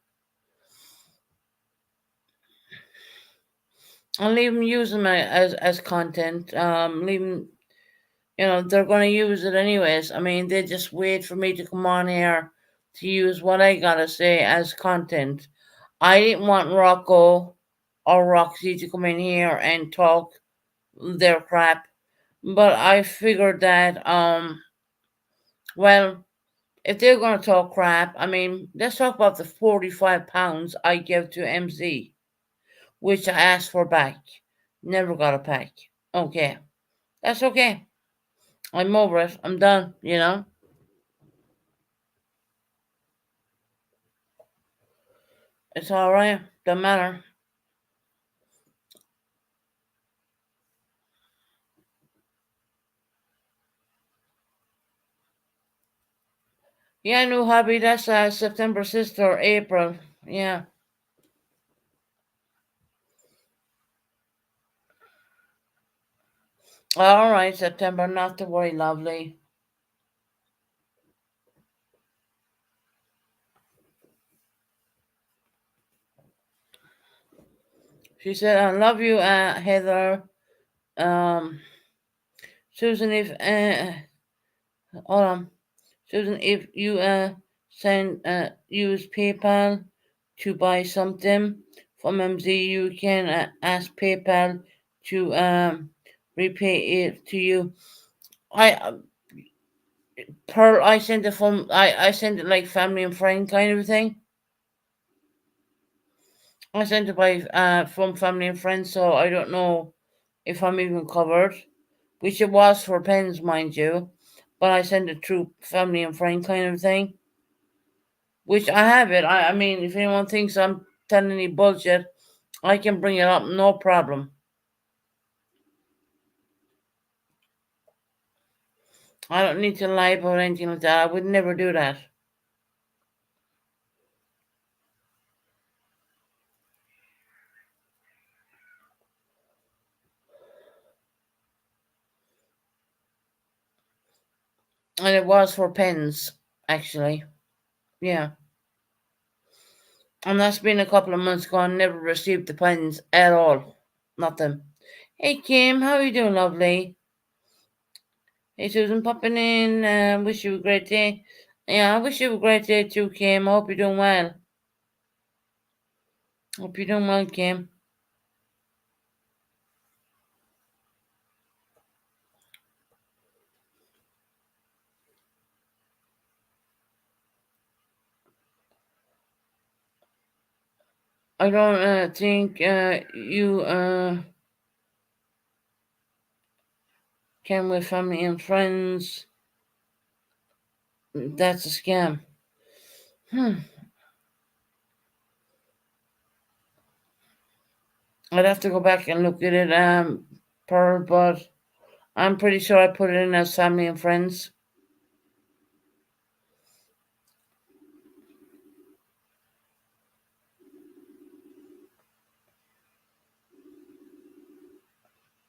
And leave them use them as content. Leave them, they're going to use it anyways. I mean, they just wait for me to come on here to use what I gotta say as content. I didn't want Rocco or Roxy to come in here and talk their crap, but I figured that, well, if they're going to talk crap, I mean, let's talk about the £45 I gave to MZ, which I asked for back. Never got it back. Okay, that's okay. I'm over it. I'm done. It's all right. Don't matter. Yeah, new hobby. That's September sister, April. Yeah. All right, September. Not to worry, lovely. She said, "I love you, Heather." Um, Susan, if hold on. Susan, if you send use PayPal to buy something from MZ, you can ask PayPal to repay it to you. I Pearl, I sent it from I sent it like family and friend kind of thing. I sent it by from family and friends, so I don't know if I'm even covered. Which it was for pens, mind you, but I sent it through family and friend kind of thing. Which I have it. I mean, if anyone thinks I'm telling any bullshit, I can bring it up, no problem. I don't need to lie about anything like that. I would never do that. And it was for pens, actually. Yeah. And that's been a couple of months ago. I never received the pens at all. Nothing. Hey Kim, how are you doing, lovely? Hey Susan, popping in. Wish you a great day. Yeah, I wish you a great day too, Kim. I hope you're doing well. Hope you're doing well, Kim. I don't think you can with family and friends. That's a scam. Hmm. I'd have to go back and look at it, Pearl, but I'm pretty sure I put it in as family and friends.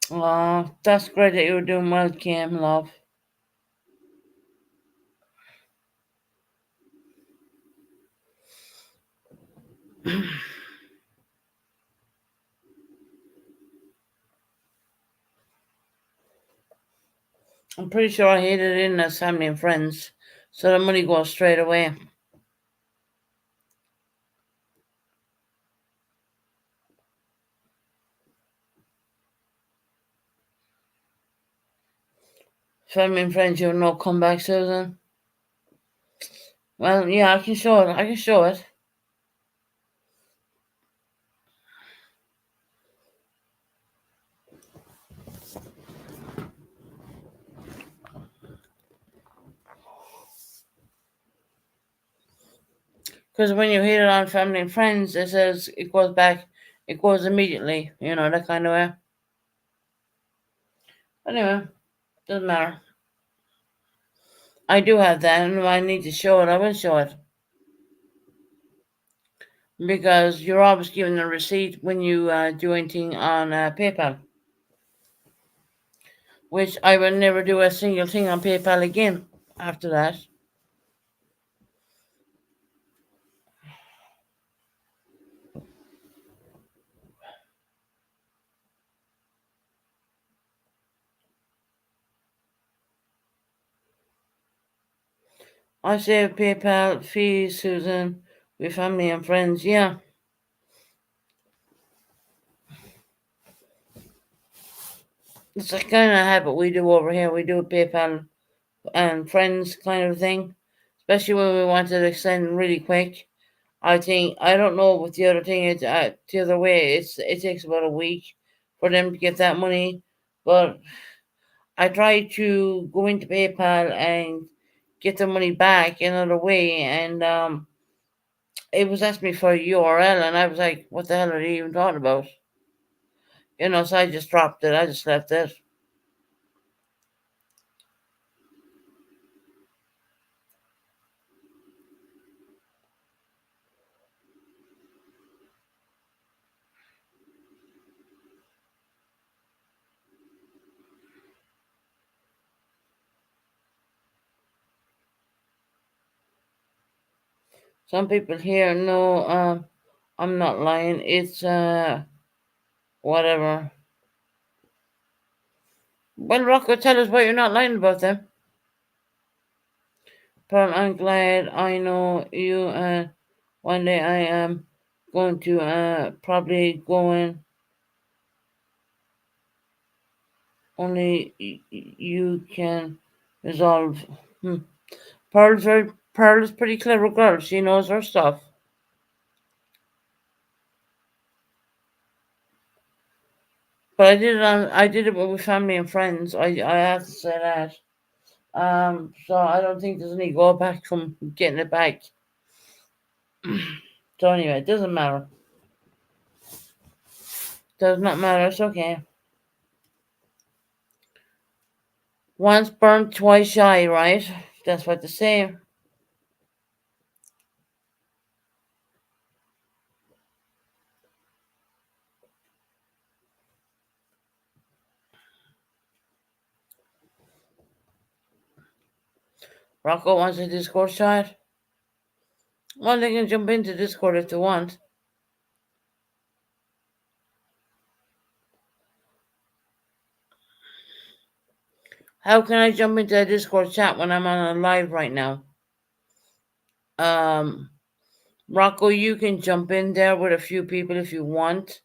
That's great that you're doing well, Kim, love. I'm pretty sure I hid it in as family and friends, so the money goes straight away. Family and friends, you have no comeback, Susan. Well, yeah, I can show it. I can show it. Because when you hit it on family and friends, it says it goes back, it goes immediately, that kind of way. Anyway, doesn't matter. I do have that, and if I need to show it, I will show it. Because you're always given a receipt when you do anything on PayPal, which I will never do a single thing on PayPal again after that. I save PayPal fees, Susan, with family and friends. Yeah, it's a kind of habit we do over here. We do PayPal and friends kind of thing, especially when we want to send really quick. I don't know what the other thing is. The other way, it takes about a week for them to get that money, but I try to go into PayPal and get the money back another way, and it was asking me for a URL, and I was like, "What the hell are you even talking about?" So I just dropped it. I just left it. Some people here know I'm not lying. It's whatever. Well, Rocco, tell us why you're not lying about them. Pearl, I'm glad I know you. One day I am going to probably go in. Only you can resolve. Hmm. Pearl is pretty clever girl. She knows her stuff. But I did it with family and friends. I have to say that. So I don't think there's any go back from getting it back. So anyway, it doesn't matter. Does not matter. It's okay. Once burnt, twice shy, right? That's what they say. Rocco wants a Discord chat. Well, they can jump into Discord if they want. How can I jump into a Discord chat when I'm on a live right now? Um, Rocco, you can jump in there with a few people if you want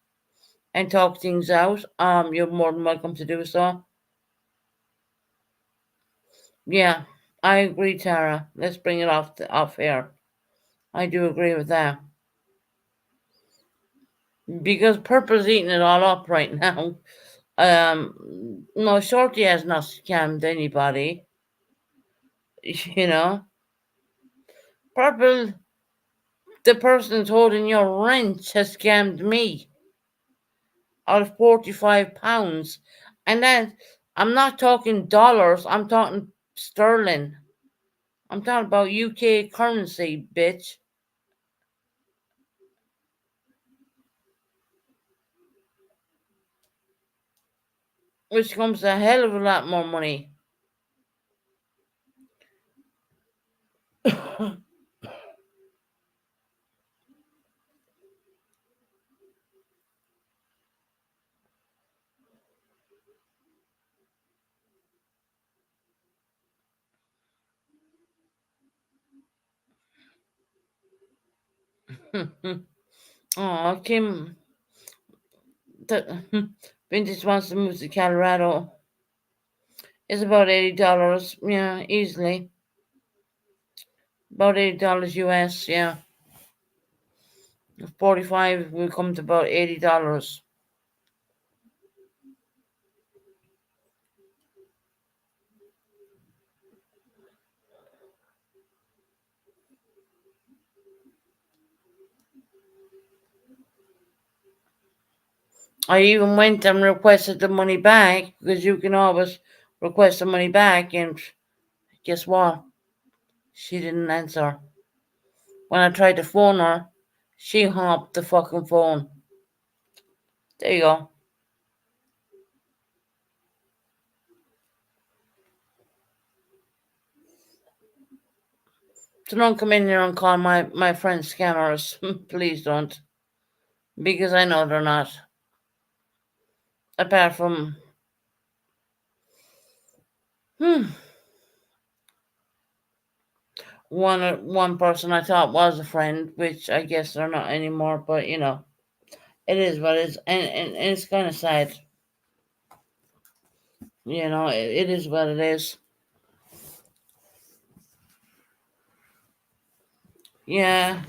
and talk things out. You're more than welcome to do so. Yeah, I agree, Tara. Let's bring it off air. I do agree with that because Purple's eating it all up right now. No, Shorty has not scammed anybody. You know, Purple, the person holding your wrench, has scammed me out of £45, and then I'm not talking dollars. I'm talking sterling. I'm talking about UK currency, bitch. Which comes a hell of a lot more money. Oh, Kim, the Vintage wants to move to Colorado. It's about $80. Yeah, easily. About $80 US. Yeah, 45 will come to about $80. I even went and requested the money back because you can always request the money back, and guess what? She didn't answer. When I tried to phone her, she hung up the fucking phone. There you go. So don't come in here and call my friends scammers. Please don't. Because I know they're not. Apart from hmm, one person I thought was a friend, which I guess they're not anymore, but it is what it is. And it's kind of sad. It is what it is. Yeah.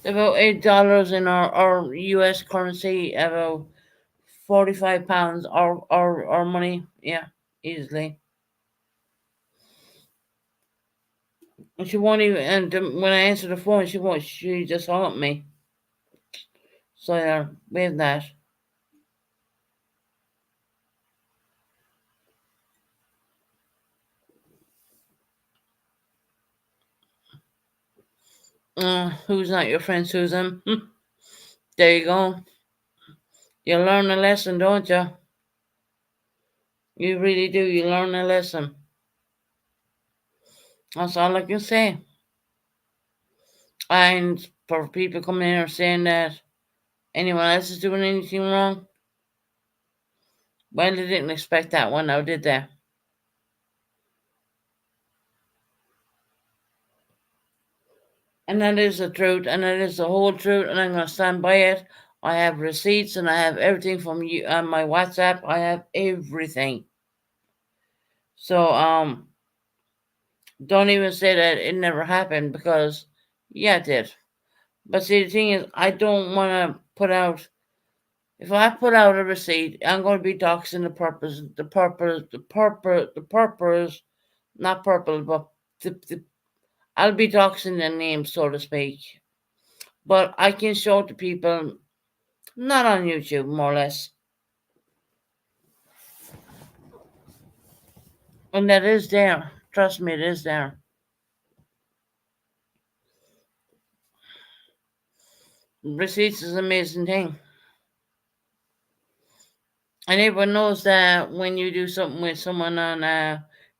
About $8 in our US currency, about £45 our money. Yeah, easily. And she won't even. And when I answer the phone, she won't. She just hung up me. So yeah, we have that. Who's not your friend, Susan? There you go. You learn a lesson, don't you? You really do. You learn a lesson. That's all I can say. And for people coming here saying that anyone else is doing anything wrong, well, they didn't expect that one now, did they? And that is the truth, and that is the whole truth, and I'm going to stand by it. I have receipts, and I have everything from you on my WhatsApp. I have everything. So don't even say that it never happened because yeah, it did. But see, the thing is, I don't want to put out. If I put out a receipt, I'm going to be doxing the purpose, not purple, but I'll be doxing the name, so to speak. But I can show it to people, not on YouTube, more or less. And that is there. Trust me, it is there. Receipts is an amazing thing. And everyone knows that when you do something with someone on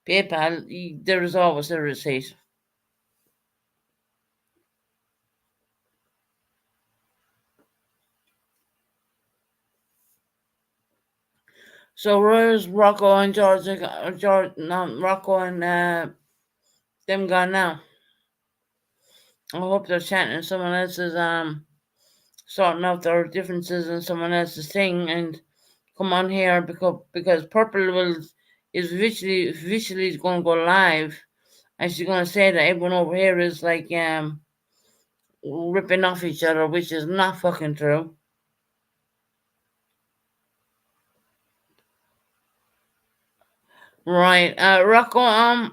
PayPal, there is always a receipt. So where's Rocco and George, no, Rocco and them gone now? I hope they're chatting. Someone else's sorting out their differences in someone else's thing and come on here because Purple is visually going to go live and she's going to say that everyone over here is like ripping off each other, which is not fucking true. Right, Rocco.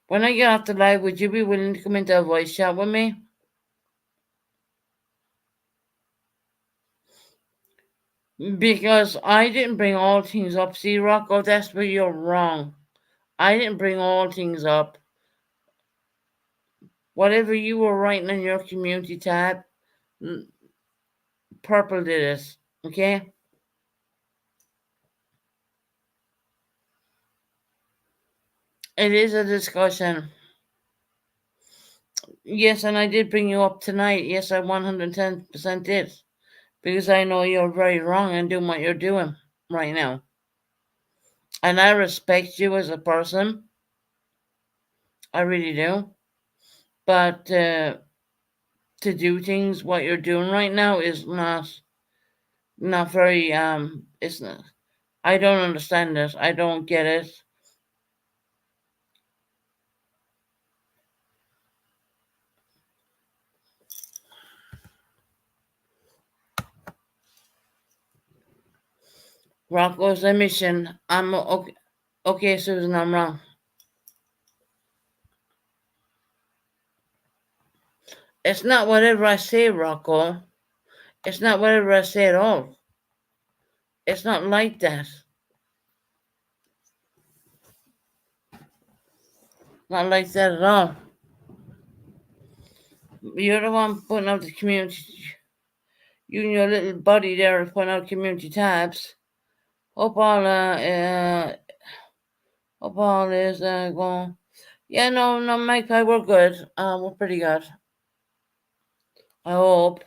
When I get off the live, would you be willing to come into a voice chat with me? Because I didn't bring all things up. See, Rocco, that's where you're wrong. I didn't bring all things up. Whatever you were writing in your community tab, Purple did it. Okay? It is a discussion. Yes, and I did bring you up tonight. Yes, I 110% did. Because I know you're very wrong in doing what you're doing right now. And I respect you as a person. I really do. But to do things what you're doing right now is not very it's not. I don't understand it. I don't get it. Rocco's emission. I'm okay. Okay, Susan, I'm wrong. It's not whatever I say, Rocco. It's not whatever I say at all. It's not like that. Not like that at all. You're the one putting out the community. You and your little buddy there are putting out community tabs. Hope all is going. Yeah, no, no, Mike, we're good. We're pretty good. I hope.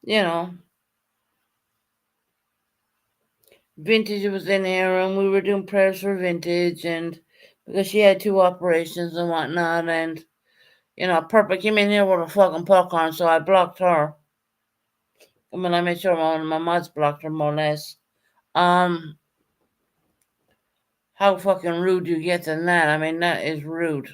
You know, Vintage was in here and we were doing prayers for Vintage and because she had two operations and whatnot and Purple came in here with a fucking popcorn, so I blocked her. I mean, I made sure one of my mods blocked her more or less. Um, how fucking rude you get than that? I mean, that is rude.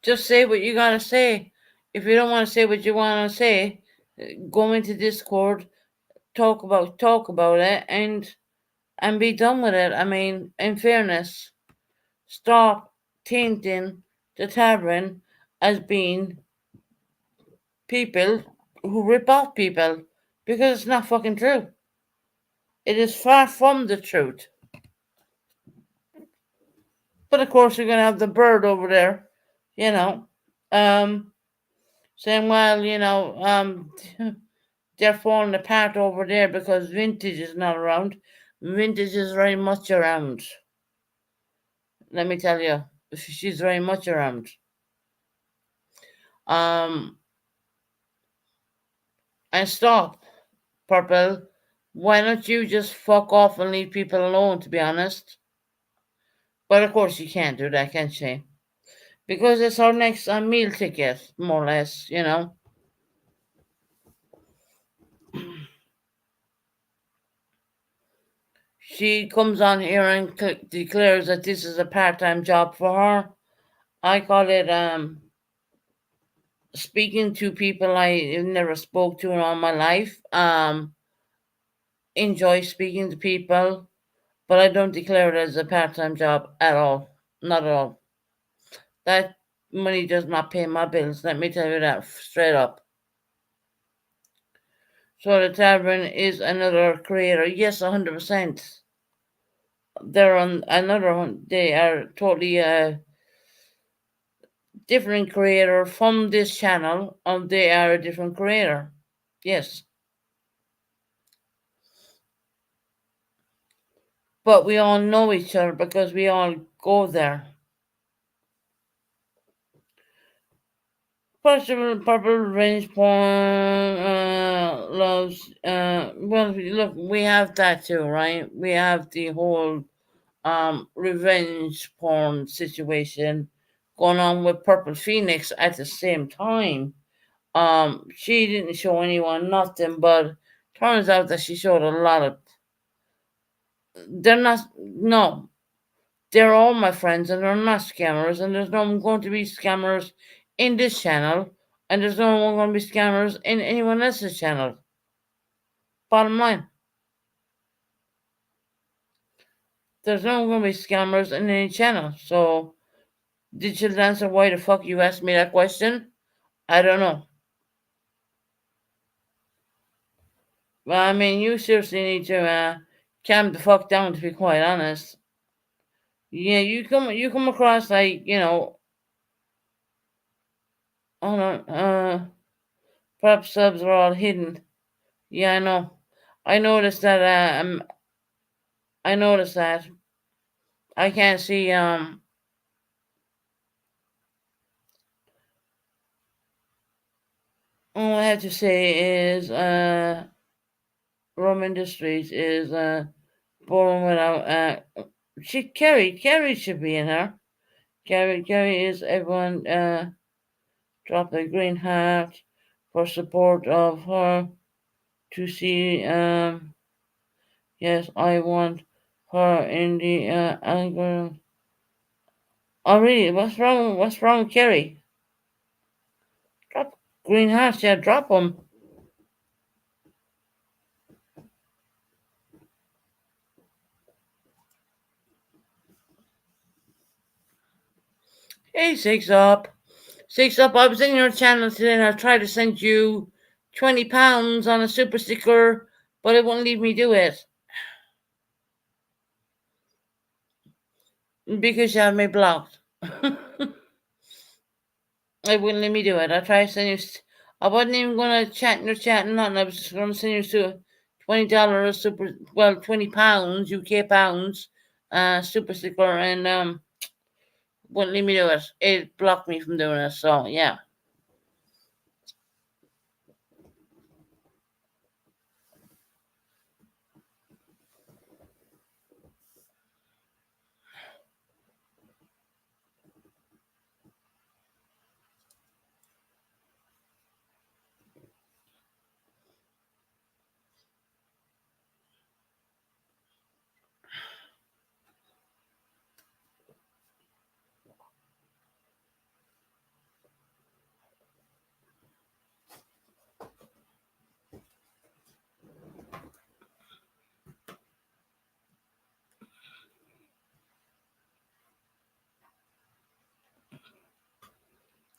Just say what you gotta say. If you don't want to say what you want to say, go into Discord, talk about it, and be done with it. I mean, in fairness, stop tainting the tavern as being people who rip off people because it's not fucking true. It is far from the truth. But of course, you're gonna have the bird over there, you know, um, saying, "Well, they're falling apart over there because vintage is not around. Vintage is very much around. Let me tell you, she's very much around. Um, and stop, Purple. Why don't you just fuck off and leave people alone? To be honest, but of course you can't do that, can she? Because it's our next meal ticket, more or less. She comes on here and declares that this is a part-time job for her. I call it speaking to people I never spoke to in all my life. Enjoy speaking to people, but I don't declare it as a part-time job at all. Not at all. That money does not pay my bills. Let me tell you that straight up. So the Tavern is another creator. Yes, 100%. They're on another one. They are totally different creator from this channel, and they are a different creator. Yes. But we all know each other because we all go there. Purple Range Porn loves. Well, look, we have that too, right? We have the whole revenge porn situation going on with Purple Phoenix at the same time. She didn't show anyone nothing, but turns out that she showed a lot of. They're not. No, they're all my friends, and they're not scammers. And there's no one going to be scammers in this channel, and there's no one going to be scammers in anyone else's channel. Bottom line, there's no one going to be scammers in any channel. So, did you answer why the fuck you asked me that question? I don't know. Well, I mean, you seriously need to calm the fuck down, to be quite honest. Yeah, you come across like, hold on, perhaps subs are all hidden. Yeah, I know. I noticed that. I noticed that. I can't see. All I have to say is Rome Industries is born without. Carrie should be in her. Carrie is everyone. Drop a green heart for support of her to see. Yes, I want her in the algorithm. Oh, really? What's wrong? What's wrong, with Kerry? Drop green hearts. Yeah, drop them. Hey, Six Up. Six Up. I was in your channel today and I tried to send you £20 on a super sticker, but it won't leave me do it because you have me blocked. It wouldn't let me do it. I tried to send you. I wasn't even gonna chat in your chat and nothing. I was just gonna send you to $20 super. Well, £20 UK pounds, super sticker, and wouldn't let me do it. It blocked me from doing it. So yeah.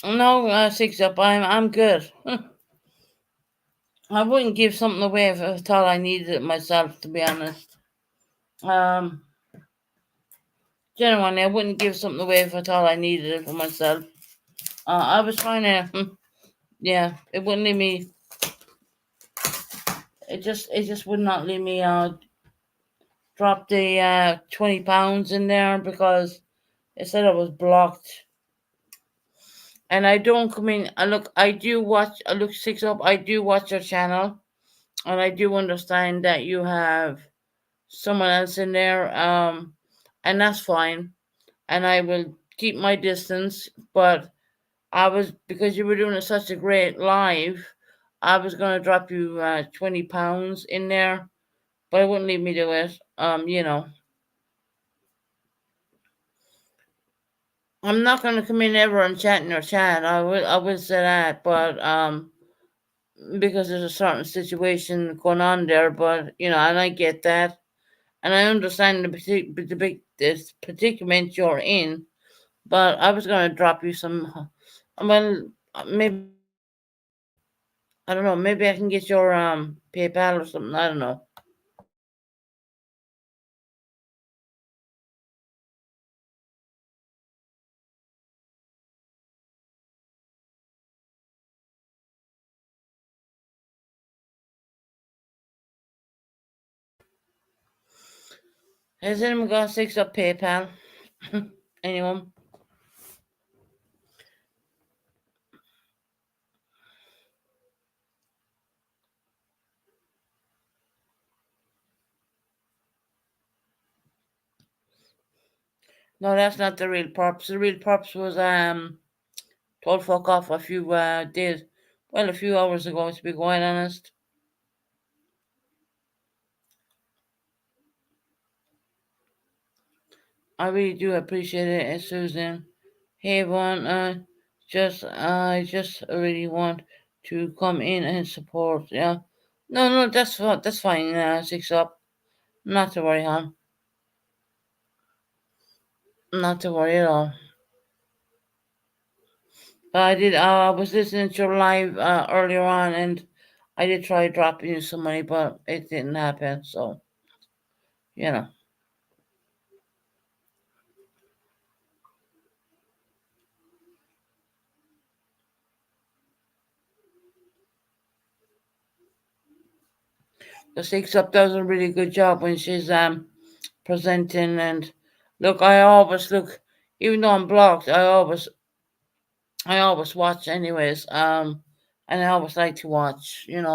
No, Six Up. I'm good. I wouldn't give something away if I thought I needed it myself. To be honest, um, genuinely, I wouldn't give something away if I thought I needed it for myself. I was trying to. Yeah, it wouldn't let me. It just would not let me drop the £20 in there because it said I was blocked. And I don't come in. I look. I do watch. I look Six Up. I do watch your channel, and I do understand that you have someone else in there. And that's fine. And I will keep my distance. But I was, because you were doing such a great live, I was gonna drop you £20 in there but it wouldn't leave me do it. I'm not gonna come in ever and chat in your chat. I will say that, but because there's a certain situation going on there, but and I get that, and I understand this predicament you're in. But I was gonna drop you some. Well, maybe I don't know. Maybe I can get your PayPal or something. I don't know. Has anyone got six up PayPal? Anyone? No, that's not the real purpose. The real purpose was told fuck off a few days, well, a few hours ago, to be quite honest. I really do appreciate it, Susan. Hey, everyone. I just really want to come in and support. Yeah. No, no, that's fine. That's fine. Six up. Not to worry, hon. Not to worry at all. I did. I was listening to your live earlier on, and I did try dropping you some money, but it didn't happen. So you know, the six up does a really good job when she's presenting. And look, I always look, even though I'm blocked, I always watch anyways. And I always like to watch. And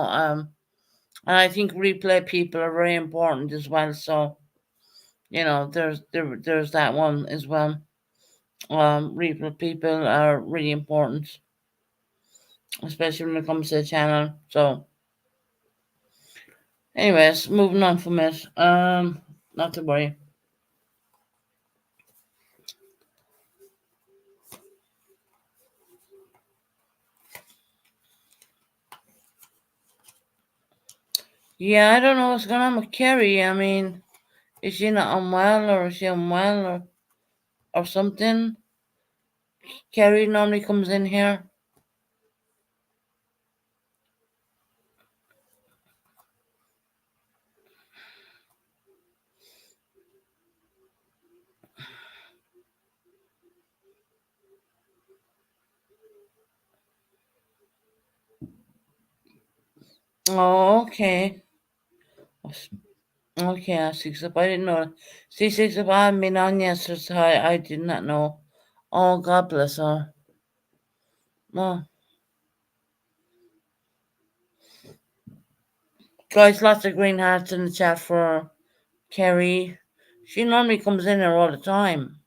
I think replay people are very important as well. So there's that one as well. Replay people are really important, especially when it comes to the channel. So, anyways, moving on from it. Not to worry. Yeah, I don't know what's going on with Carrie. I mean, is she not unwell, or is she unwell, or something? Carrie normally comes in here. Oh, okay. Okay, six up. I didn't know. See, six up. I haven't been on yesterday, so I did not know. Oh, God bless her. Oh, guys, lots of green hearts in the chat for Carrie. She normally comes in here all the time.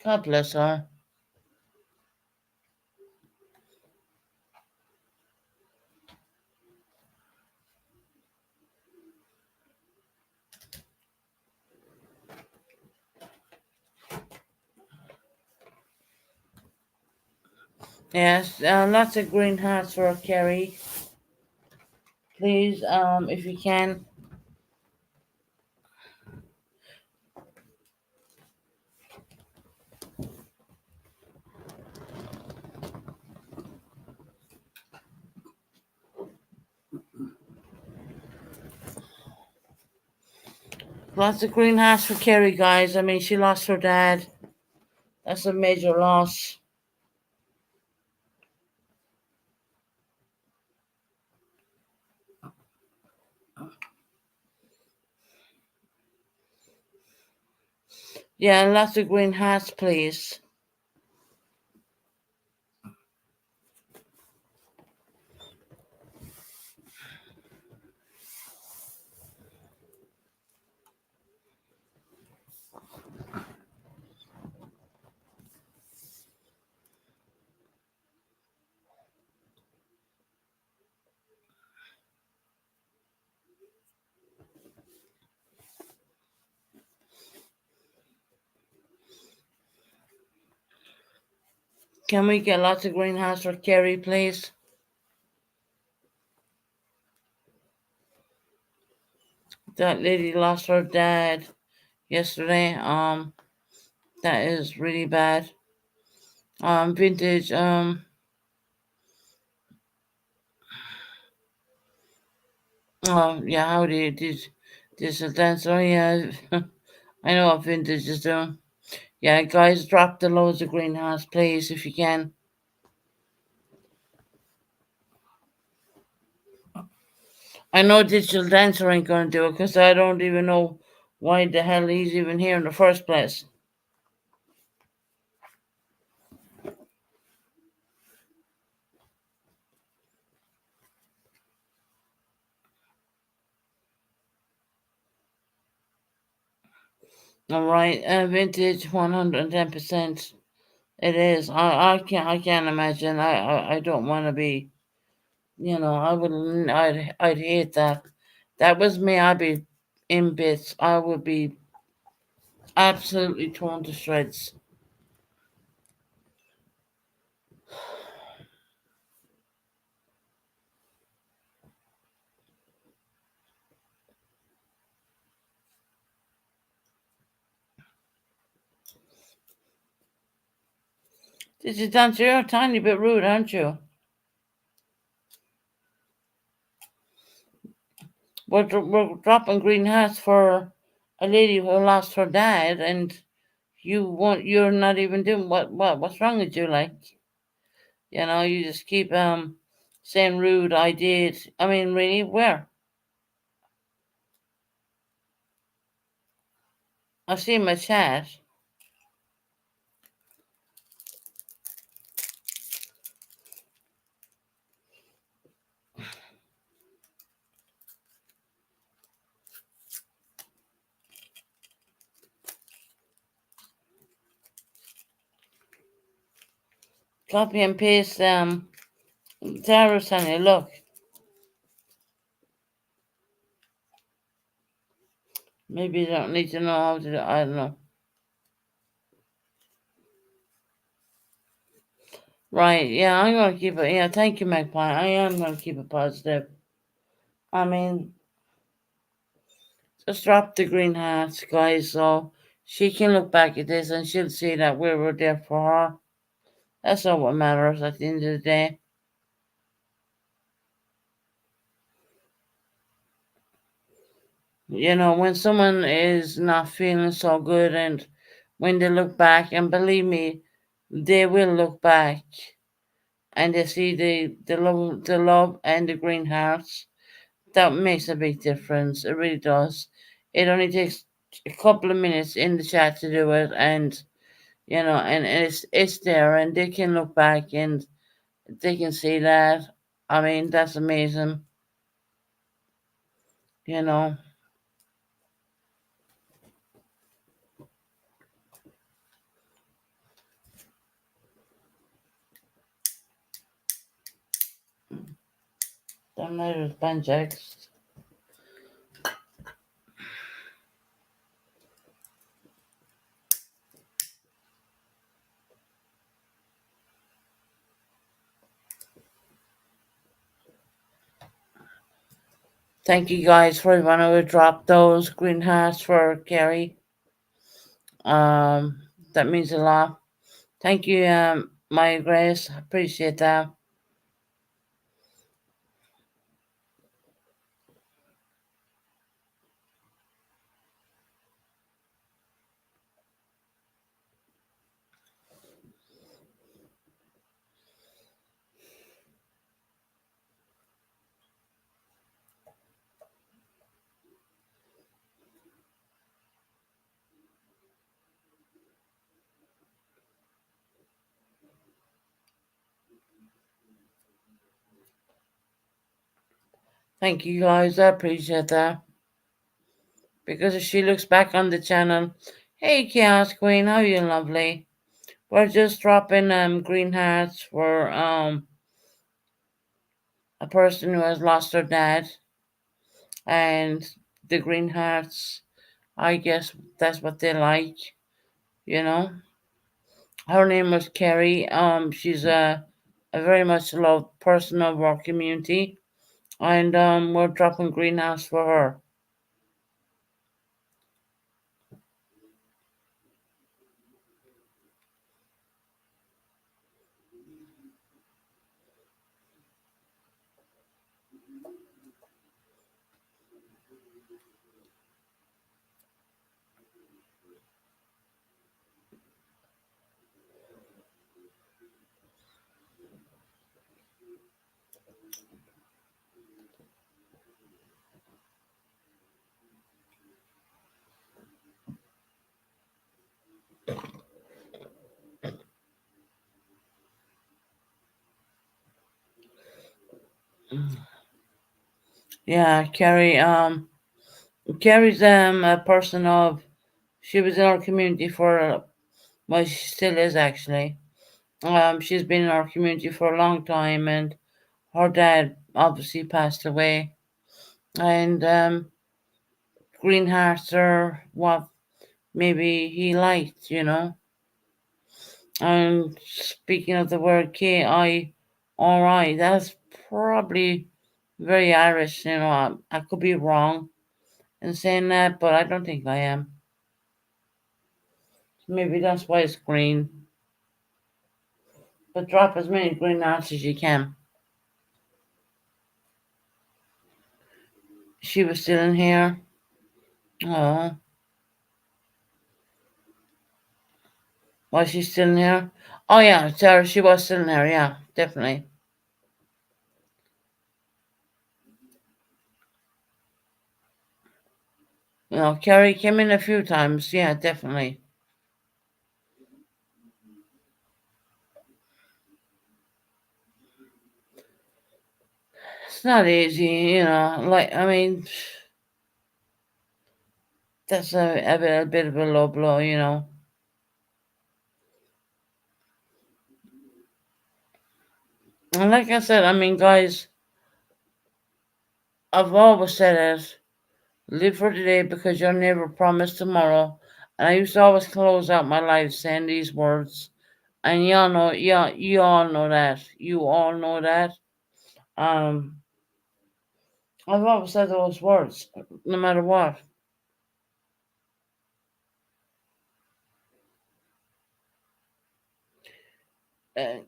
God bless her. Yes, lots of green hearts for Carrie. Please, if you can. Lots of green hearts for Carrie, guys. I mean, she lost her dad. That's a major loss. Yeah, lots of green hearts, please. Can we get lots of green hearts for Kerry, please? That lady lost her dad yesterday. That is really bad. Vintage. Oh yeah. How do you did this a dancer? Yeah. I know what vintage is doing. Yeah, guys, drop the loads of green hearts, please, if you can. I know Digital Dancer ain't gonna do it because I don't even know why the hell he's even here in the first place. All right, vintage 110%. It is. I can't imagine. I don't want to be. I wouldn't. I'd hate that. That was me. I'd be in bits. I would be absolutely torn to shreds. Digital Dancer, you're a tiny bit rude, aren't you? We're dropping green hearts for a lady who lost her dad, and you're not even doing what's wrong with you? Like, you just keep saying rude. I did. I mean, really, where? I see my chat. Copy and paste Tara's on you. Look, maybe you don't need to know how to do. I don't know. Right? Yeah, I'm gonna keep it. Yeah, thank you, Magpie. I am gonna keep it positive. I mean, just drop the green hearts, guys, so she can look back at this and she'll see that we were there for her. That's all what matters at the end of the day. When someone is not feeling so good and when they look back, and believe me, they will look back and they see the love and the green hearts. That makes a big difference. It really does. It only takes a couple of minutes in the chat to do it, and it's there, and they can look back and they can see that. I mean, that's amazing. You know, don't know the Banjax. Thank you guys for everyone who dropped those green hearts for Gary. That means a lot. Thank you, my Grace. Appreciate that. Thank you guys. I appreciate that. Because if she looks back on the channel, hey Chaos Queen, how you lovely? We're just dropping green hearts for a person who has lost her dad, and the green hearts, I guess that's what they like, you know. Her name was Kerry. She's a very much loved person of our community, and we're dropping greenhouse for her. Yeah, Kerry. Kerry's a person of. She was in our community for. Well, she still is actually. She's been in our community for a long time, and her dad obviously passed away. And green hearts are what maybe he liked, you know. And speaking of the word Kiri, that's probably very Irish, you know. I could be wrong in saying that, but I don't think I am. Maybe that's why it's green. But drop as many green hearts as you can. She was still in here. Oh, was she still in here? Oh yeah, Sarah, she was still in here. Yeah, definitely. You know, Carrie came in a few times. Yeah, definitely. It's not easy, you know. Like, I mean, that's a bit of a low blow, you know. And like I said, I mean, guys, I've always said it. Live for today because you're never promised tomorrow. And I used to always close out my life saying these words. And y'all know, yeah, you all know that. You all know that. Um, I've always said those words, no matter what. Uh,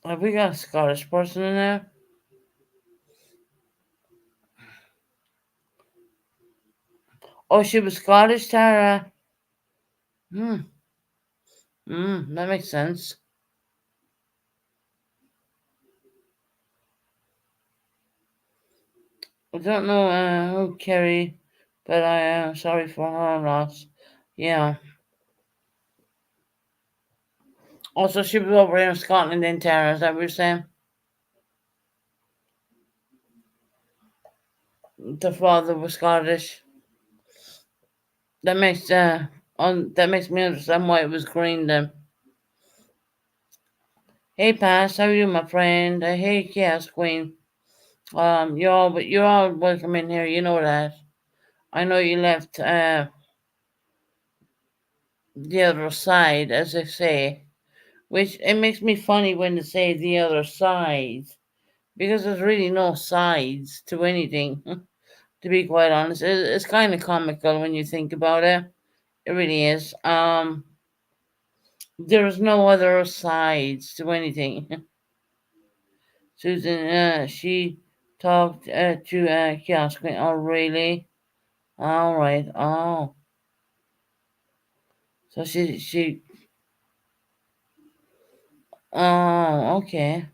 have we got a Scottish person in there? Oh, she was Scottish, Tara. Hmm. That makes sense. I don't know who Kerry, but I am sorry for her loss. Yeah. Also, she was over here in Scotland then, Tara. Is that what you're saying? The father was Scottish. That makes that makes me understand why it was green then. Hey, Pass, how are you, my friend? Hey, Chaos Queen. You're all welcome in here. You know that. I know you left the other side, as they say, which it makes me funny when they say the other side because there's really no sides to anything. To be quite honest, it's kind of comical when you think about it. It really is. There's no other sides to anything. Susan, she talked to Chaos Queen. Oh, really? All right. Oh, so she. Oh, okay.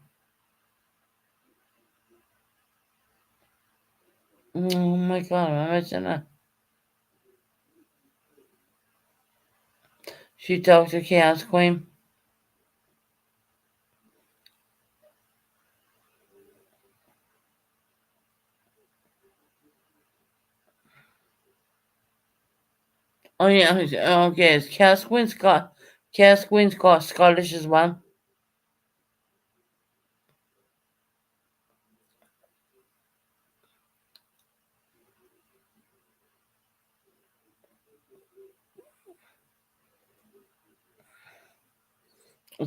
Oh my God, imagine that. She talked to Chaos Queen. Oh yeah, okay. It's Chaos Queen Chaos Queen's got Scottish as well.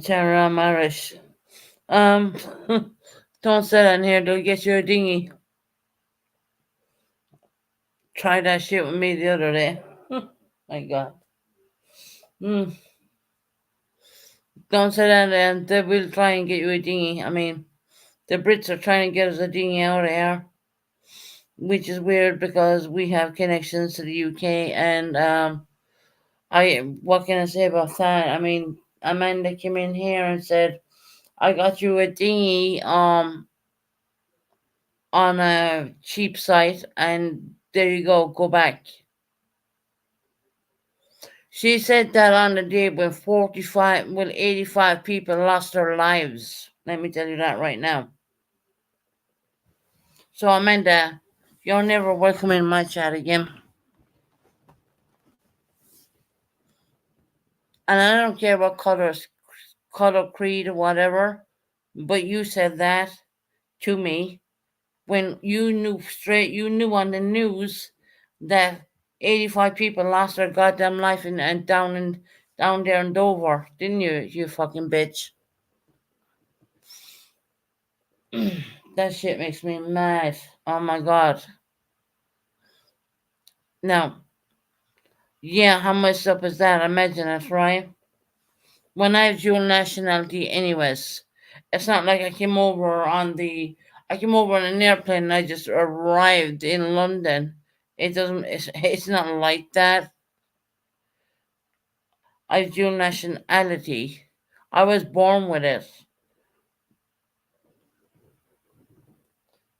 Tara Marish. Um, don't say that in here. Don't get you a dinghy. Tried that shit with me the other day. My God. Mm, don't say that, and they will try and get you a dinghy. I mean, the Brits are trying to get us a dinghy out of here, which is weird because we have connections to the UK. And what can I say about that? I mean, Amanda came in here and said, "I got you a dinghy on a cheap site, and there you go back." She said that on the day when 85 people lost their lives. Let me tell you that right now. So Amanda, you're never welcome in my chat again. And I don't care what color, creed, or whatever, but you said that to me when you knew on the news that 85 people lost their goddamn life and down there in Dover, didn't you? You fucking bitch. That shit makes me mad. Oh my God. Now, yeah, how messed up is that? Imagine that, right? When I have dual nationality, anyways, it's not like I came over on an airplane and I just arrived in London. It's not like that. I have dual nationality. I was born with it.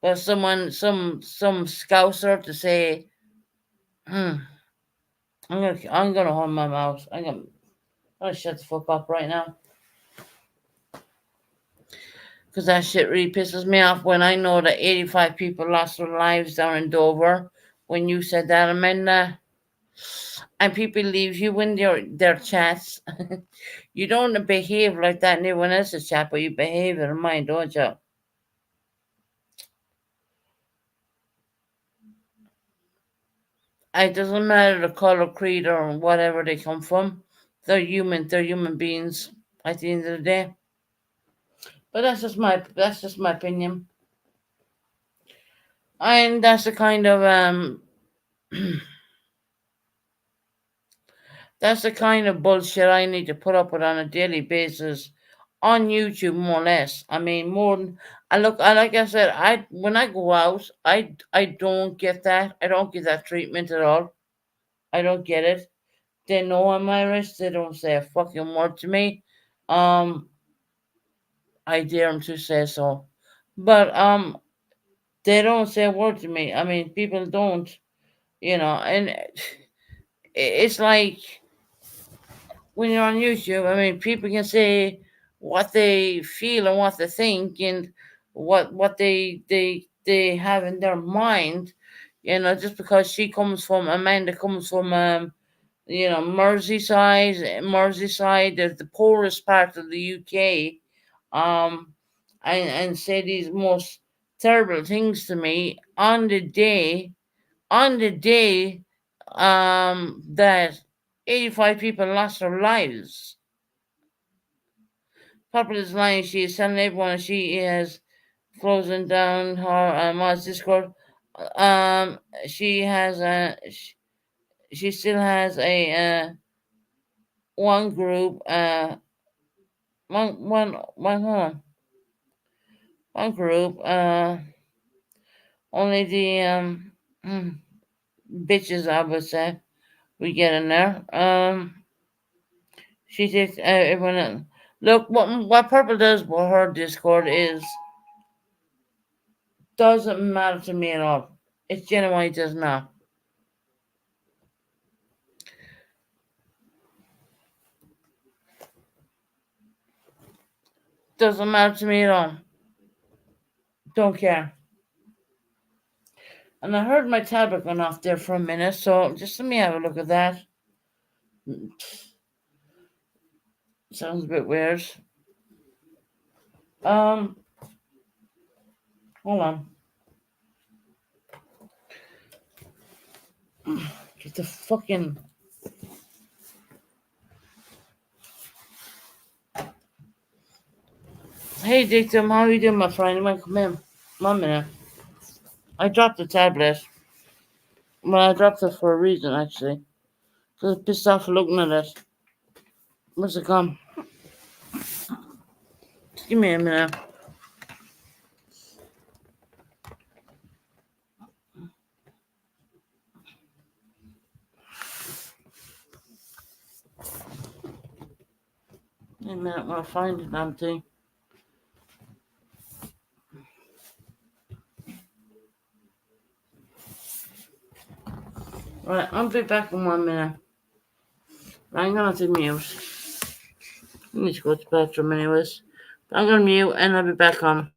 But some scouser to say, hmm, I'm gonna hold my mouth. I'm gonna shut the fuck up right now. Because that shit really pisses me off when I know that 85 people lost their lives down in Dover when you said that, Amanda. And people leave you in their chats. You don't behave like that in everyone else's chat, but you behave in mine, don't you? It doesn't matter the color, creed, or whatever they come from. They're human. They're human beings at the end of the day. But that's just my opinion. And that's the kind of that's the kind of bullshit I need to put up with on a daily basis on YouTube, more or less. I mean, more than like I said, I when I go out, I don't get that. I don't get that treatment at all. I don't get it. They know I'm Irish. They don't say a fucking word to me. Um, I dare them to say so, but they don't say a word to me. I mean, people don't, and it's like when you're on YouTube, I mean, people can say what they feel and what they think and what they have in their mind. Just because Amanda comes from Merseyside, the poorest part of the UK, um, and say these most terrible things to me on the day that 85 people lost their lives. Purple is lying. She is telling everyone she is closing down her Mods Discord. Um, she has she still has a one group hold on, one group only the bitches, I would say, we get in there. She takes everyone in. Look, what Purple does with her Discord is doesn't matter to me at all. It genuinely does not. Doesn't matter to me at all. Don't care. And I heard my tablet went off there for a minute, so just let me have a look at that. Sounds a bit weird. Um, Hold on. Get the fucking. Hey, Dictum, how you doing, my friend? You want to come in? 1 minute. I dropped the tablet. Well, I dropped it for a reason, actually. Because I'm pissed off looking at it. Where's it gone? Just give me a minute. Give me a minute when I find the damn thing. Right, I'll be back in 1 minute. I'm gonna have to mute. I need to go to the bathroom anyways. But I'm gonna mute and I'll be back on.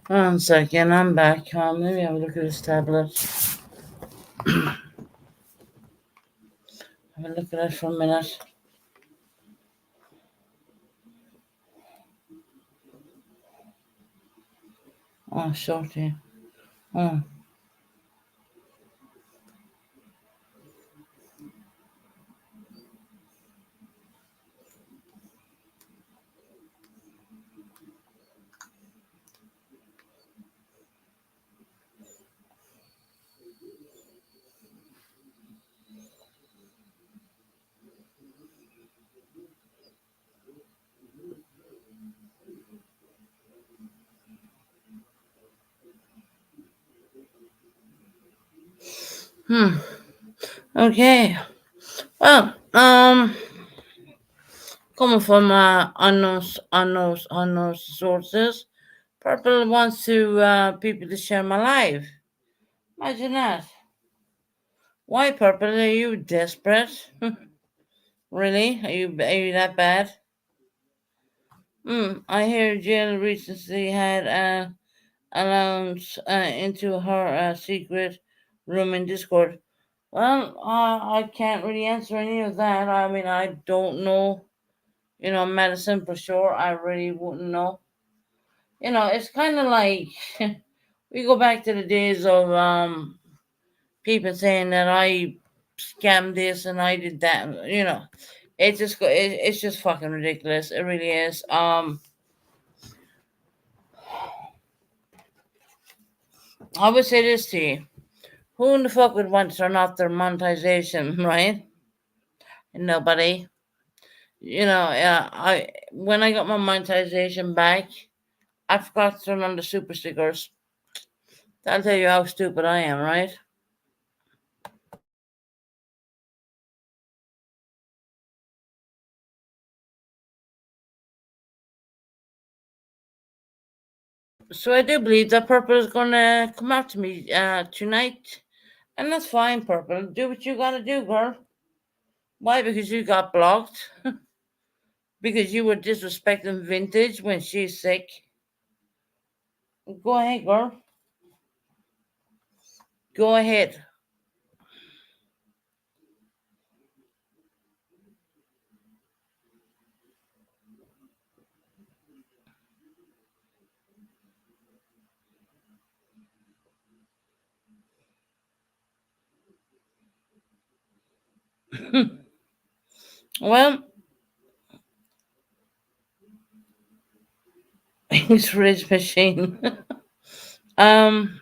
One second, I'm back. Let me have a look at this tablet. Have a look at it for a minute. Oh, shorty. Oh. Okay. Well, coming from unknown sources, Purple wants to people to share my life. Imagine that. Why, Purple? Are you desperate? Really? Are you that bad? I hear Jill recently had announced into her secret room in Discord. Well, I can't really answer any of that. I mean, I don't know. Medicine for sure. I really wouldn't know. It's kind of like we go back to the days of people saying that I scammed this and I did that. It's just fucking ridiculous. It really is. I would say this to you: who in the fuck would want to turn off their monetization, right? Nobody. I when I got my monetization back, I forgot to turn on the super stickers. That'll tell you how stupid I am, right? So I do believe that Purple is gonna come after me tonight, and that's fine. Purple, do what you gotta do, girl. Why? Because you got blocked. Because you were disrespecting Vintage when she's sick. Go ahead, girl. Go ahead. Well, it's fridge machine. um,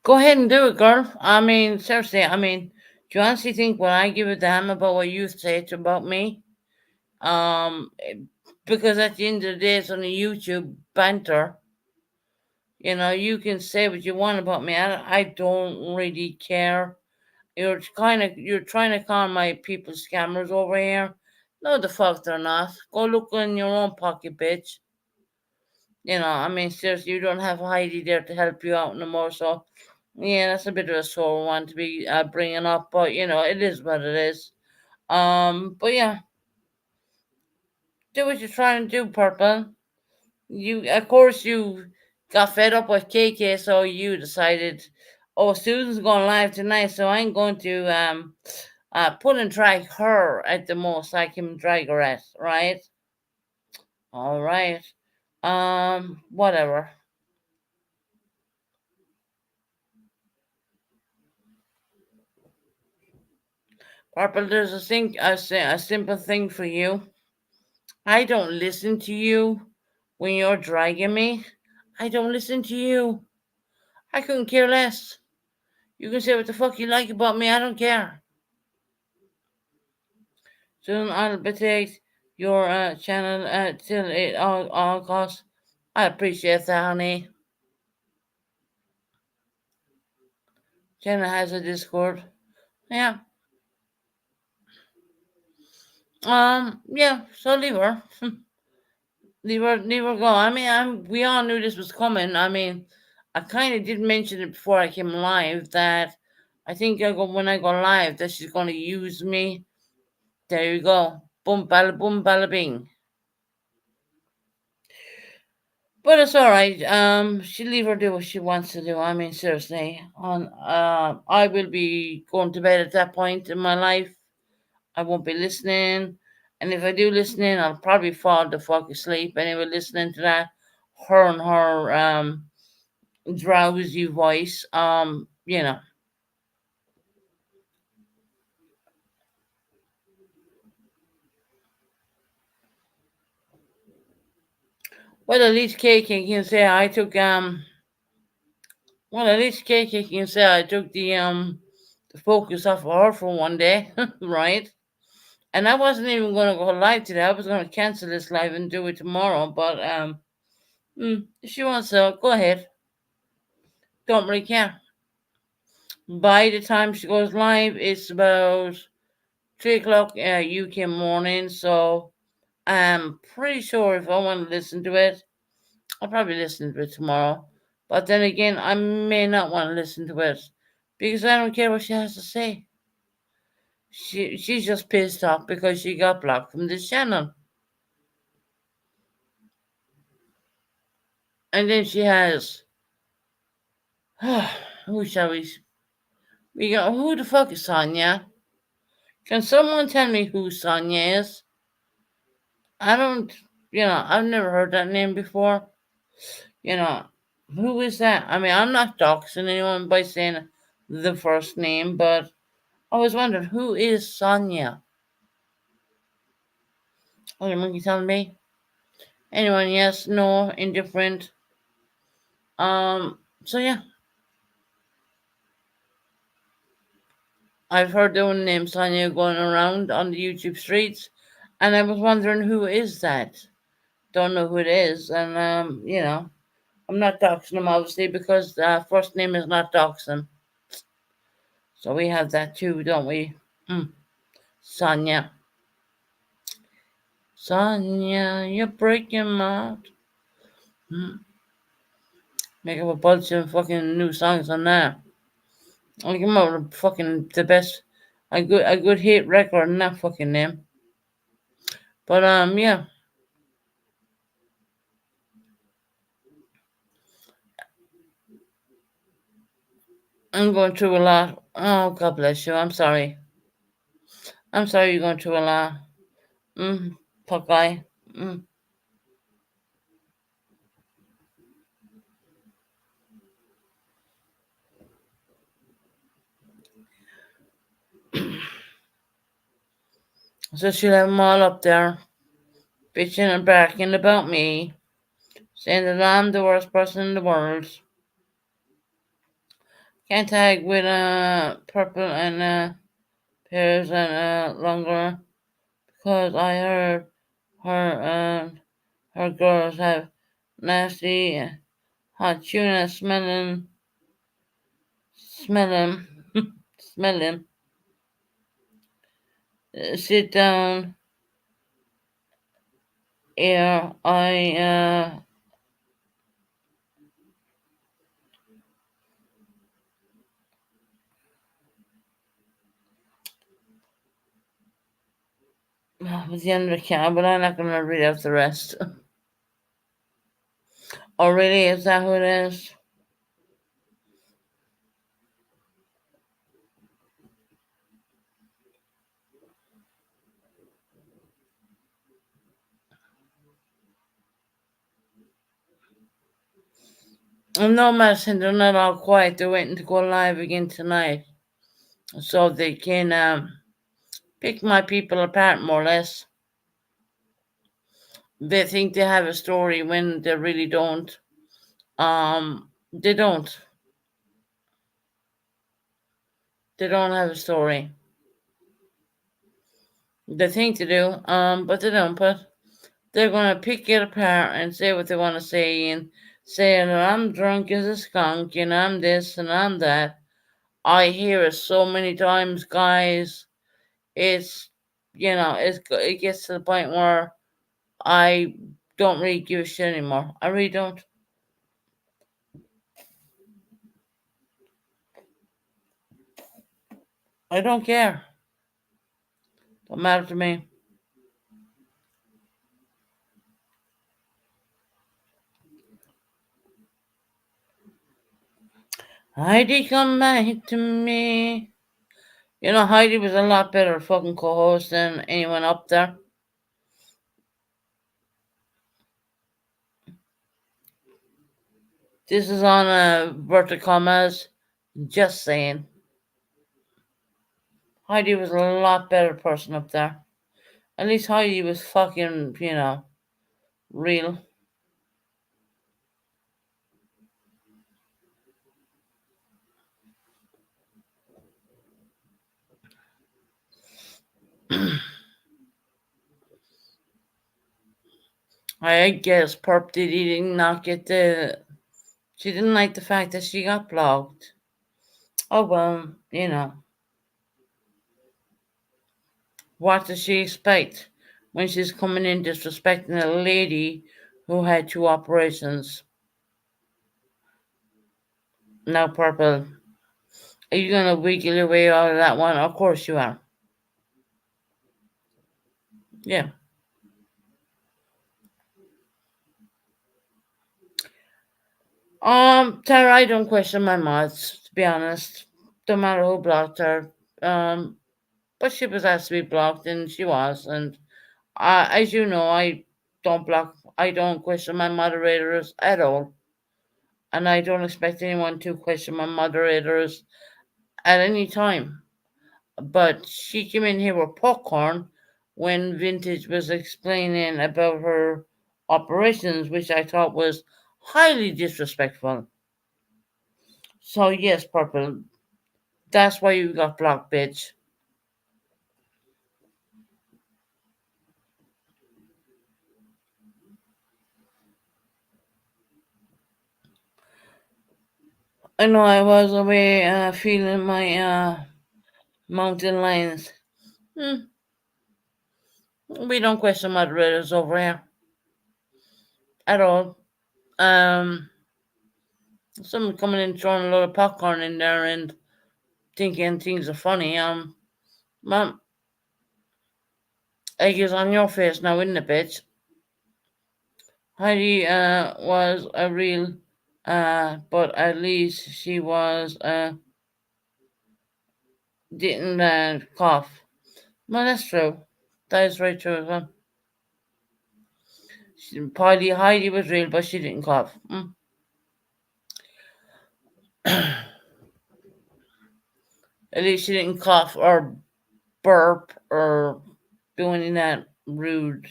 Go ahead and do it, girl. I mean, seriously. I mean, do you honestly think when I give a damn about what you say about me? Um, eh, because at the end of the day, it's on the YouTube banter. You can say what you want about me. I don't really care. You're trying to call my people scammers over here. No, the fuck they're not. Go look in your own pocket, bitch. I mean, seriously, you don't have Heidi there to help you out no more. So, yeah, that's a bit of a sore one to be bringing up, but it is what it is. But yeah, do what you're trying to do, Purple. Of course, you got fed up with KK, so you decided, oh, Susan's going live tonight, so I'm going to pull and drag her at the most I can drag her at, right? All right. Whatever. Purple, there's a simple thing for you. I don't listen to you when you're dragging me. I don't listen to you. I couldn't care less. You can say what the fuck you like about me. I don't care. Soon I'll betake your channel till it all costs. I appreciate that, honey. Jenna has a Discord. Yeah. Yeah. So leave her. Leave her go. I mean, we all knew this was coming. I mean, I kind of did mention it before I came live that I think when I go live that she's gonna use me. There you go. Boom bada bing. But it's all right. She leave her do what she wants to do. I mean, seriously. I will be going to bed at that point in my life. I won't be listening, and if I do listening, I'll probably fall the fuck asleep. Anyway, listening to that, her and her drowsy voice. Well, at least KK can say I took Well, at least KK can say I took the focus off of her for one day, right? And I wasn't even going to go live today. I was going to cancel this live and do it tomorrow. But if she wants to, go ahead. Don't really care. By the time she goes live, it's about 3 o'clock UK morning. So I'm pretty sure if I want to listen to it, I'll probably listen to it tomorrow. But then again, I may not want to listen to it because I don't care what she has to say. She's just pissed off because she got blocked from this channel. And then she has who shall we got who the fuck is Sonya? Can someone tell me who Sonya is? I don't I've never heard that name before. You know, who is that? I mean, I'm not doxing anyone by saying the first name, but I was wondering who is Sonya? Okay, monkey telling me. Anyone? Yes, no, indifferent. So yeah, I've heard the one name Sonya going around on the YouTube streets, and I was wondering who is that? Don't know who it is, and I'm not doxing him obviously because first name is not doxing. So we have that too, don't we? Mm. Sonya. Sonya, you're breaking my heart. Mm. Make up a bunch of fucking new songs on that. I'll come up with fucking the best, a good hit record in that fucking name. But yeah, I'm going through a lot. Oh, God bless you. I'm sorry. I'm sorry you're going through a lot. Mm, poor guy. Mm. So she'll have them all up there, bitching and barking about me, saying that I'm the worst person in the world. Can't tag with purple and pears and longer because I heard her girls have nasty hot tuna smelling, smelling. Sit down here. Was the end of the count, but I'm not going to read out the rest. Oh, really? Is that who it is? No, Madison, they're not all quiet. They're waiting to go live again tonight so they can pick my people apart more or less. They think they have a story when they really don't. They don't. They don't have a story. They think they do, but they don't. But they're gonna pick it apart and say what they want to say and say that I'm drunk as a skunk and I'm this and I'm that. I hear it so many times, guys. It's it gets to the point where I don't really give a shit anymore. I really don't. I don't care. Don't matter to me. Heidi, come back to me. You know, Heidi was a lot better fucking co-host than anyone up there. This is on Berta Commas. Just saying. Heidi was a lot better person up there. At least Heidi was fucking, real. I guess Perp did not get the. She didn't like the fact that she got blocked. Oh well, what does she expect when she's coming in disrespecting a lady who had two operations? Now, Purple, are you gonna wiggle your way out of that one? Of course you are. Yeah. Tara, I don't question my mods, to be honest. No matter who blocked her. Um, but she was asked to be blocked, and she was. And as you know, I don't question my moderators at all. And I don't expect anyone to question my moderators at any time. But she came in here with popcorn when Vintage was explaining about her operations, which I thought was highly disrespectful. So yes, Purple, that's why you got blocked, bitch. I know I was away feeling my mountain lions. Hmm, we don't question moderators over here at all. Um, Someone coming in throwing a lot of popcorn in there and thinking things are funny. Mom, egg is on your face now, isn't it, bitch? Heidi was a real, but at least she was. didn't cough. Well, that's true. That is right true as well. Probably Heidi was real, but she didn't cough. At least she didn't cough or burp or do any of that rude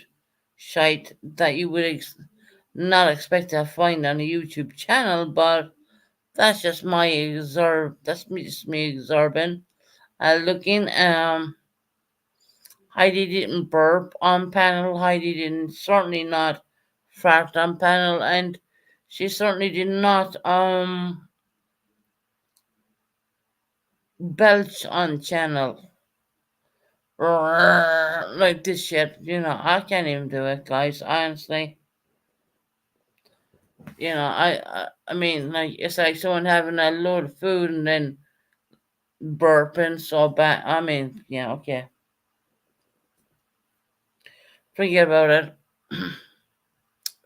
shite that you would not expect to find on a YouTube channel. But that's just my just me observing. Looking. Heidi didn't burp on panel. Heidi didn't certainly not fart on panel, and she certainly did not belch on channel like this shit. I can't even do it, guys. Honestly, I mean, like it's like someone having a load of food and then burping so bad. I mean, yeah, okay, forget about it.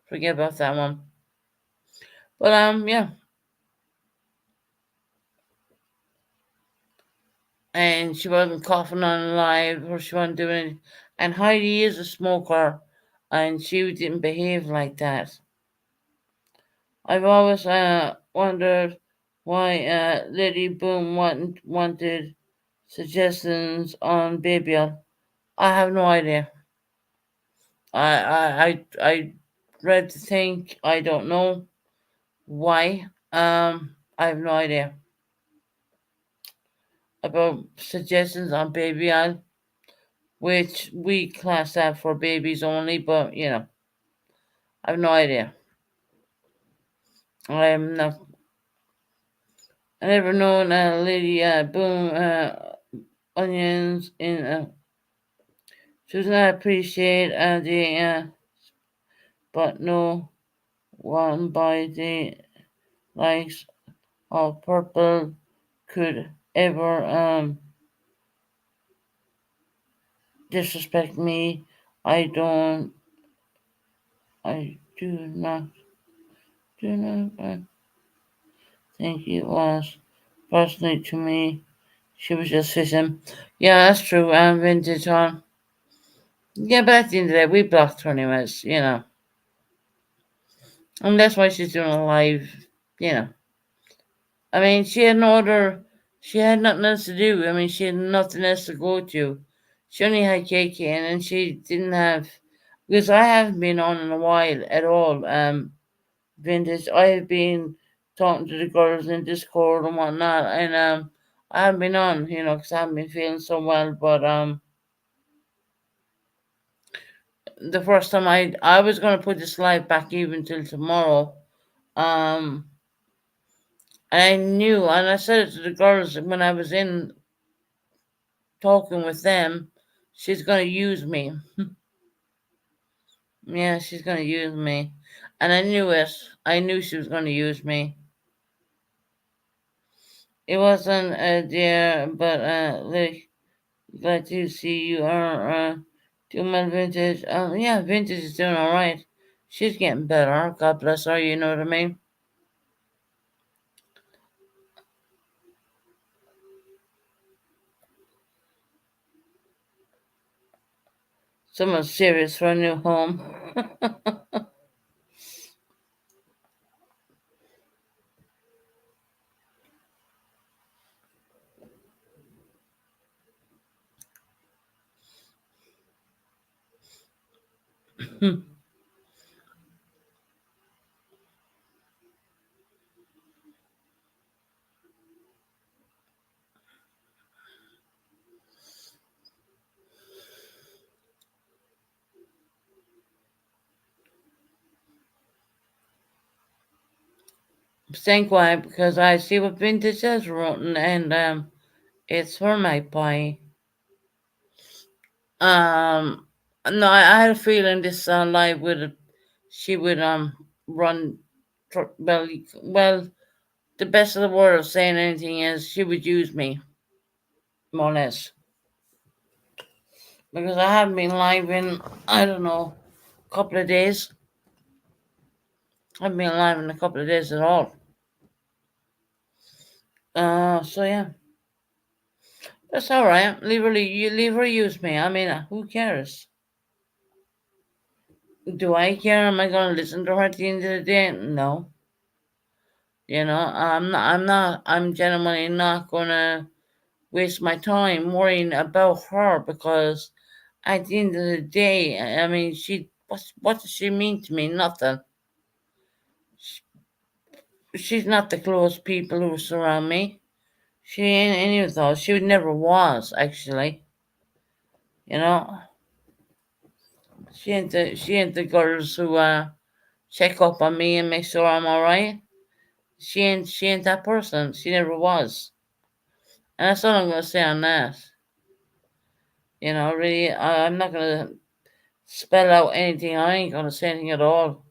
Forget about that one. But yeah. And she wasn't coughing on live or she wasn't doing it. And Heidi is a smoker and she didn't behave like that. I've always wondered why Lady Boom wanted suggestions on Baby. I have no idea. I read the thing. I don't know why. I have no idea about suggestions on Baby, which we class that for babies only, but I have no idea. I'm not. I never known Lady Boom onions in. Does not appreciate the but no one by the likes of purple could ever disrespect me. I don't. I do not think it was personally to me. She was just fishing. Yeah, that's true. Vintage on. Yeah, but at the end of the day, we blocked her anyways. And that's why she's doing a live, you know. I mean, she had nothing else to do. I mean, she had nothing else to go to. She only had KK and she didn't have, because I haven't been on in a while at all. Vintage. I have been talking to the girls in Discord and whatnot, and I haven't been on, because I haven't been feeling so well. But the first time I was gonna put this live back even till tomorrow. Um, and I knew, and I said it to the girls when I was in talking with them. She's gonna use me. Yeah, she's gonna use me, and I knew it. I knew she was gonna use me. It wasn't dear, but like glad to see you are doing my vintage. Yeah, vintage is doing all right. She's getting better. God bless her. You know what I mean. Someone's serious for a new home. Staying quiet because I see what vintage has written, and it's for my pie. Um, no, I had a feeling this live would she would run. Well, the best of the word of saying anything is she would use me more or less because I haven't been live in I don't know a couple of days. I haven't been live in a couple of days at all. So yeah, That's all right. You leave her use me. I mean, who cares? Do I care? Am I gonna listen to her at the end of the day? No. You know, I'm genuinely not gonna waste my time worrying about her because at the end of the day, I mean, what does she mean to me? Nothing. She's not the close people who surround me. She ain't any of those. She never was, actually. You know, she ain't the girls who check up on me and make sure I'm all right. She ain't that person. She never was. And that's all I'm gonna say on that. You know, really, I'm not gonna spell out anything. I ain't gonna say anything at all.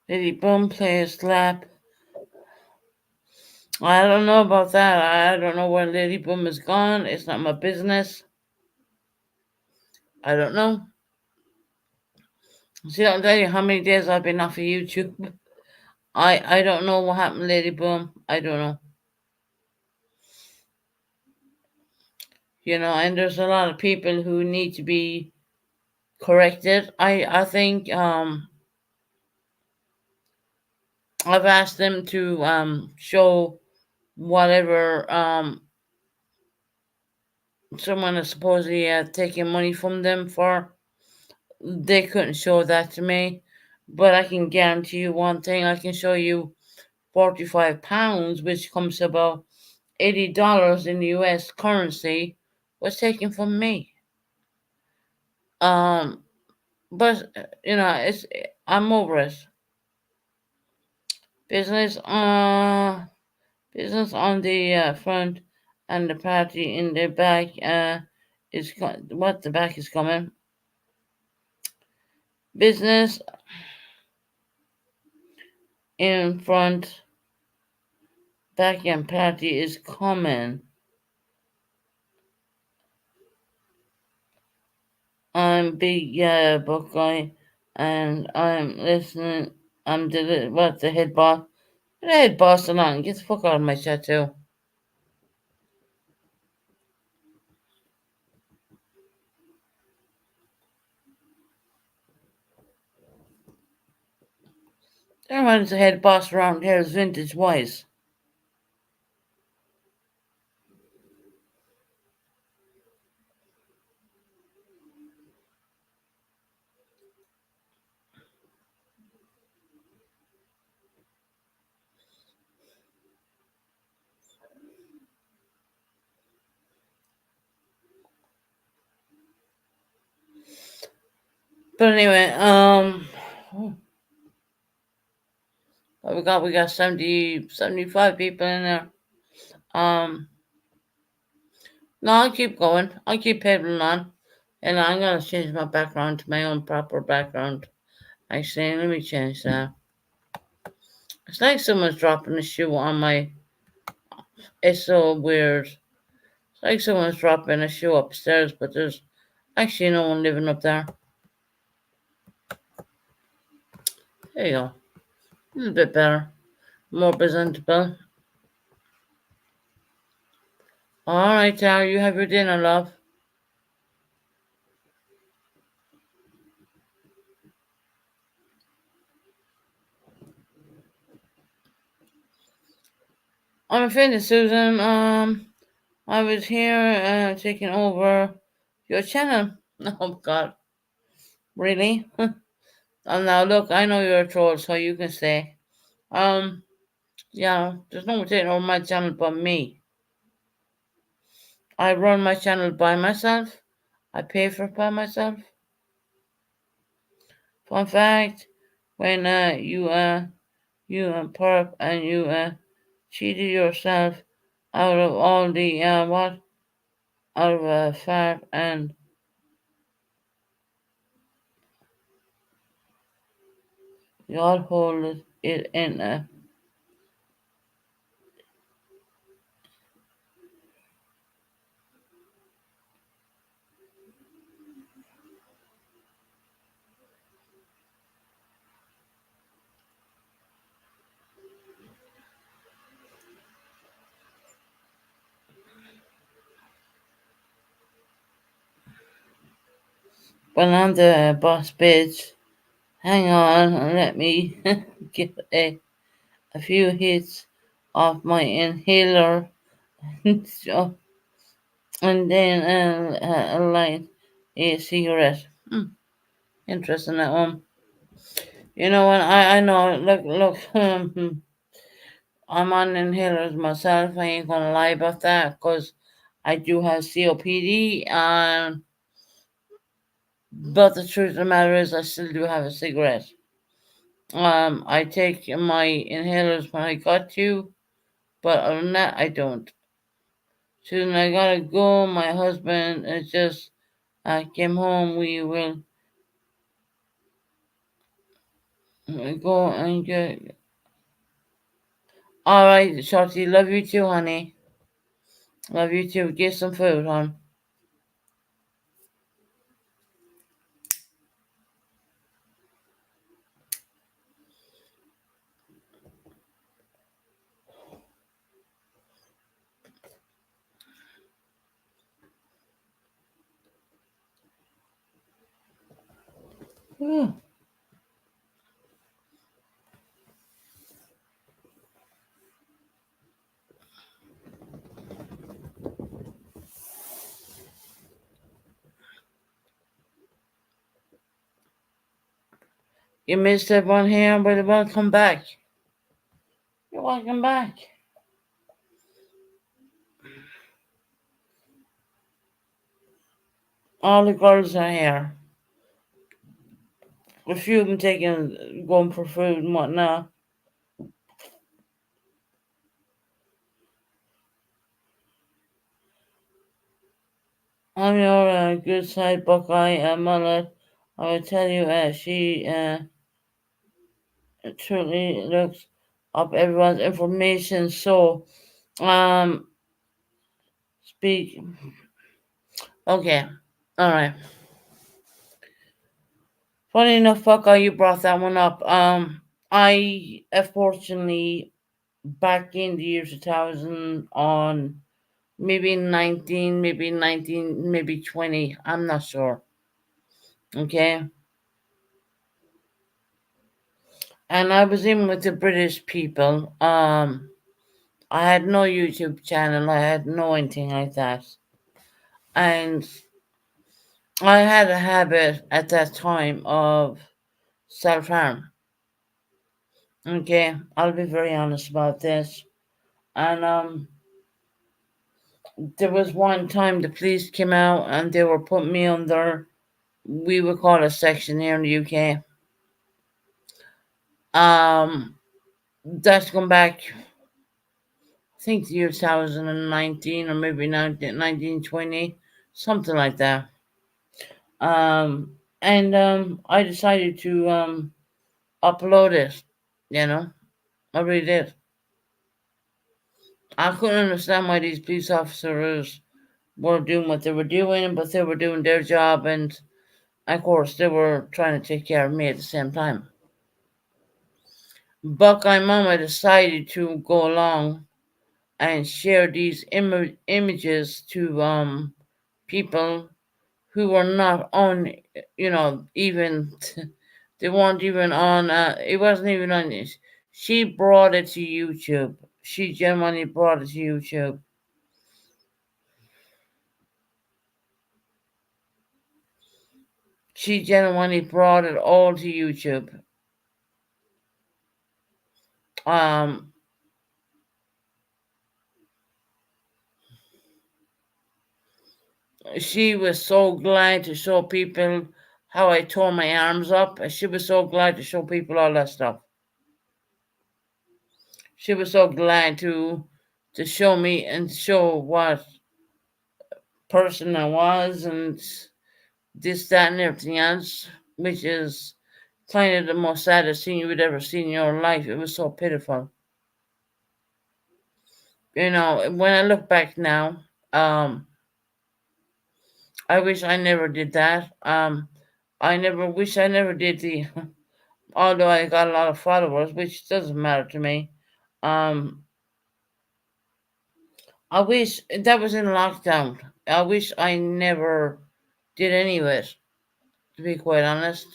Lady Boom plays slap. I don't know about that. I don't know where Lady Boom is gone. It's not my business. I don't know. See, I'll tell you how many days I've been off of YouTube. I don't know what happened, Lady Boom. I don't know. You know, and there's a lot of people who need to be corrected. I think I've asked them to show whatever someone is supposedly taking money from them for. They couldn't show that to me, but I can guarantee you one thing. I can show you £45, which comes to about $80 in the US currency, was taken from me. Um, but you know, it's I'm over it. Business, business on the front, and the party in the back. What the back is coming. Business in front, back, and party is coming. I'm Big Buckeye, and I'm listening. What the head boss? The head boss along. Get the fuck out of my chat too. Everyone's the head boss around here is vintage wise. But anyway, what we got 75 people in there. Um, no, I'll keep going. I'll keep pedaling on. And I'm gonna change my background to my own proper background. Actually, let me change that. It's like someone's dropping a shoe on my. It's so weird. It's like someone's dropping a shoe upstairs, but there's actually no one living up there. There you go. A little bit better. More presentable. Alright, Tara, you have your dinner, love. I'm offended, Susan. I was here taking over your channel. Oh, God. Really? And now, look, I know you're a troll, so you can say. Um, yeah, there's no one taking over my channel but me. I run my channel by myself. I pay for it by myself. Fun fact, when you perp and you cheated yourself out of all the what out of a fat and you all hold it in a Well, I'm the boss bitch. Hang on, and let me get a few hits of my inhaler, so, and then light a cigarette. Interesting that one. You know what? I know. Look. I'm on inhalers myself. I ain't gonna lie about that because I do have COPD. But the truth of the matter is, I still do have a cigarette. I take my inhalers when I got to, but other than that, I don't. Soon I gotta go. My husband is just came home. We will go and get. All right, Shorty. Love you too, honey. Love you too. Get some food, hon. You missed everyone here, but welcome back. You're welcome back. All the girls are here. A few of them going for food and whatnot. I'm your good side Buckeye Mullet. I will tell you, she truly looks up everyone's information. So, um, speak. Okay, all right. Funny enough, Buckeye, you brought that one up. I unfortunately back in the year 2000 on maybe 19, maybe 20. I'm not sure. Okay. And I was in with the British people. I had no YouTube channel. I had no anything like that. And I had a habit at that time of self harm. Okay. I'll be very honest about this. And there was one time the police came out and they were putting me under, we would call it a section here in the UK. That's gone back, I think the year 2019 or maybe 1920, something like that. And I decided to upload it. You know, I really did. I couldn't understand why these police officers were doing what they were doing, but they were doing their job, and of course they were trying to take care of me at the same time. Buckeye Mama decided to go along and share these images to people who were not on, even they weren't even on. It wasn't even on. She brought it to YouTube. She genuinely brought it to YouTube. She genuinely brought it all to YouTube. Um, she was so glad to show people how I tore my arms up. She was so glad to show people all that stuff. She was so glad to show me and show what person I was and this, that, and everything else, which is kind of the most saddest thing you would ever see in your life. It was so pitiful. When I look back now, I wish I never did that. I never did the, although I got a lot of followers, which doesn't matter to me. Um, I wish that was in lockdown. I wish I never did any of it. to be quite honest.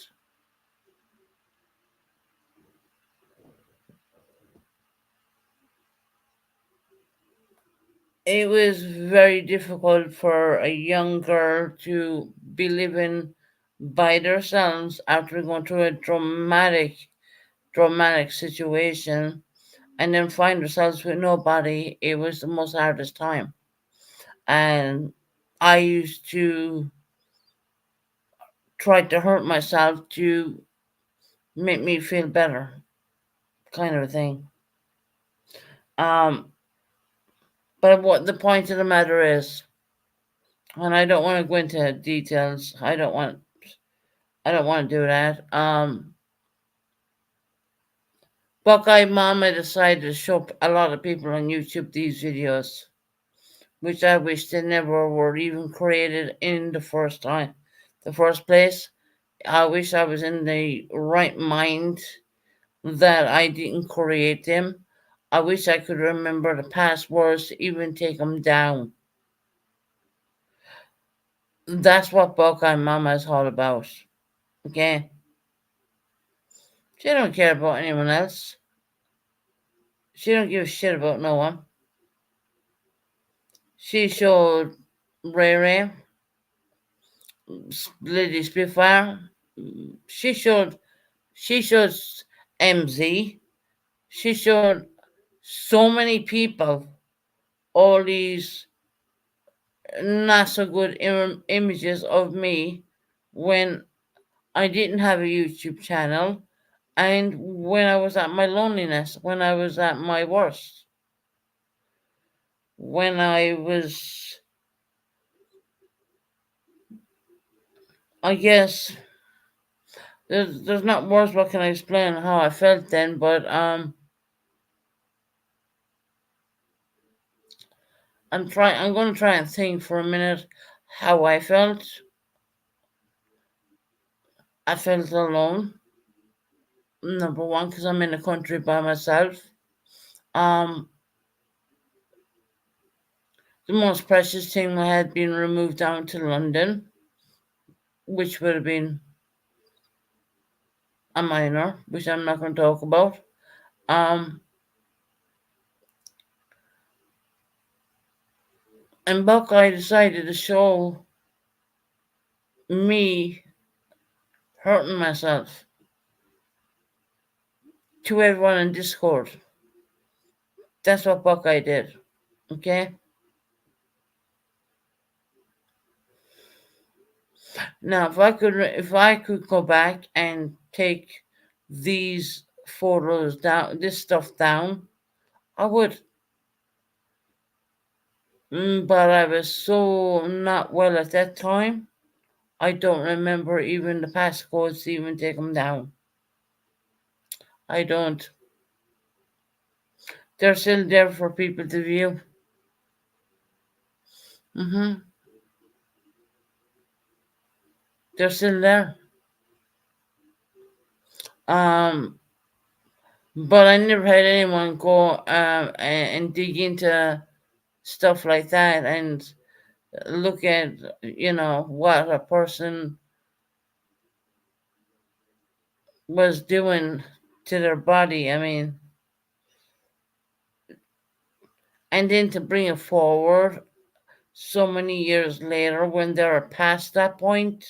It was very difficult for a young girl to be living by themselves after going through a dramatic situation and then find themselves with nobody. It was the most hardest time. And I used to try to hurt myself to make me feel better, kind of a thing. Um, but what the point of the matter is, and I don't want to go into details. I don't want to do that. Buckeye Mama decided to show a lot of people on YouTube these videos, which I wish they never were even created in the first place. I wish I was in the right mind that I didn't create them. I wish I could remember the passwords to even take them down. That's what Buckeye Mama is all about. Okay? She don't care about anyone else. She don't give a shit about no one. She showed Ray Ray, Lady Spitfire. She showed she showed MZ. She showed so many people all these not so good images of me when I didn't have a YouTube channel and when I was at my loneliness, when I was at my worst, when I was, I guess, there's not words what can I explain how I felt then, but I'm gonna try and think for a minute how I felt. I felt alone. Number one, because I'm in the country by myself. Um, the most precious thing I had been removed down to London, which would have been a minor, which I'm not going to talk about. Um, and Buckeye decided to show me hurting myself to everyone in Discord. That's what Buckeye did. Okay. Now, if I could go back and take these photos down, this stuff down, I would. But I was so not well at that time. I don't remember even the passcodes to even take them down. I don't. They're still there for people to view. hmm They're still there. Um, but I never had anyone go and dig into stuff like that and look at what a person was doing to their body. I mean, and then to bring it forward so many years later when they're past that point.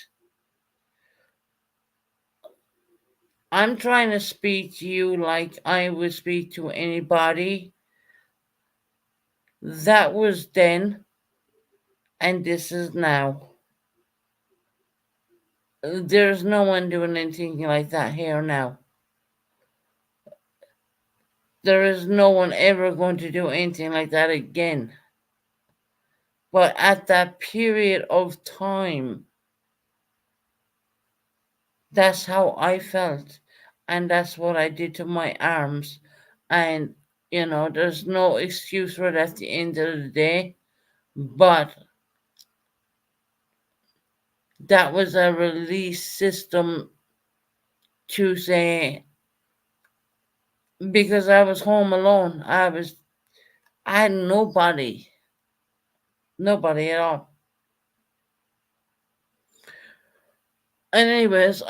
I'm trying to speak to you like I would speak to anybody. That was then, and this is now. There's no one doing anything like that here now. There is no one ever going to do anything like that again. But at that period of time, that's how I felt. And that's what I did to my arms. And, there's no excuse for it at the end of the day. But that was a release system to say, because I was home alone. I had nobody, nobody at all. And anyways,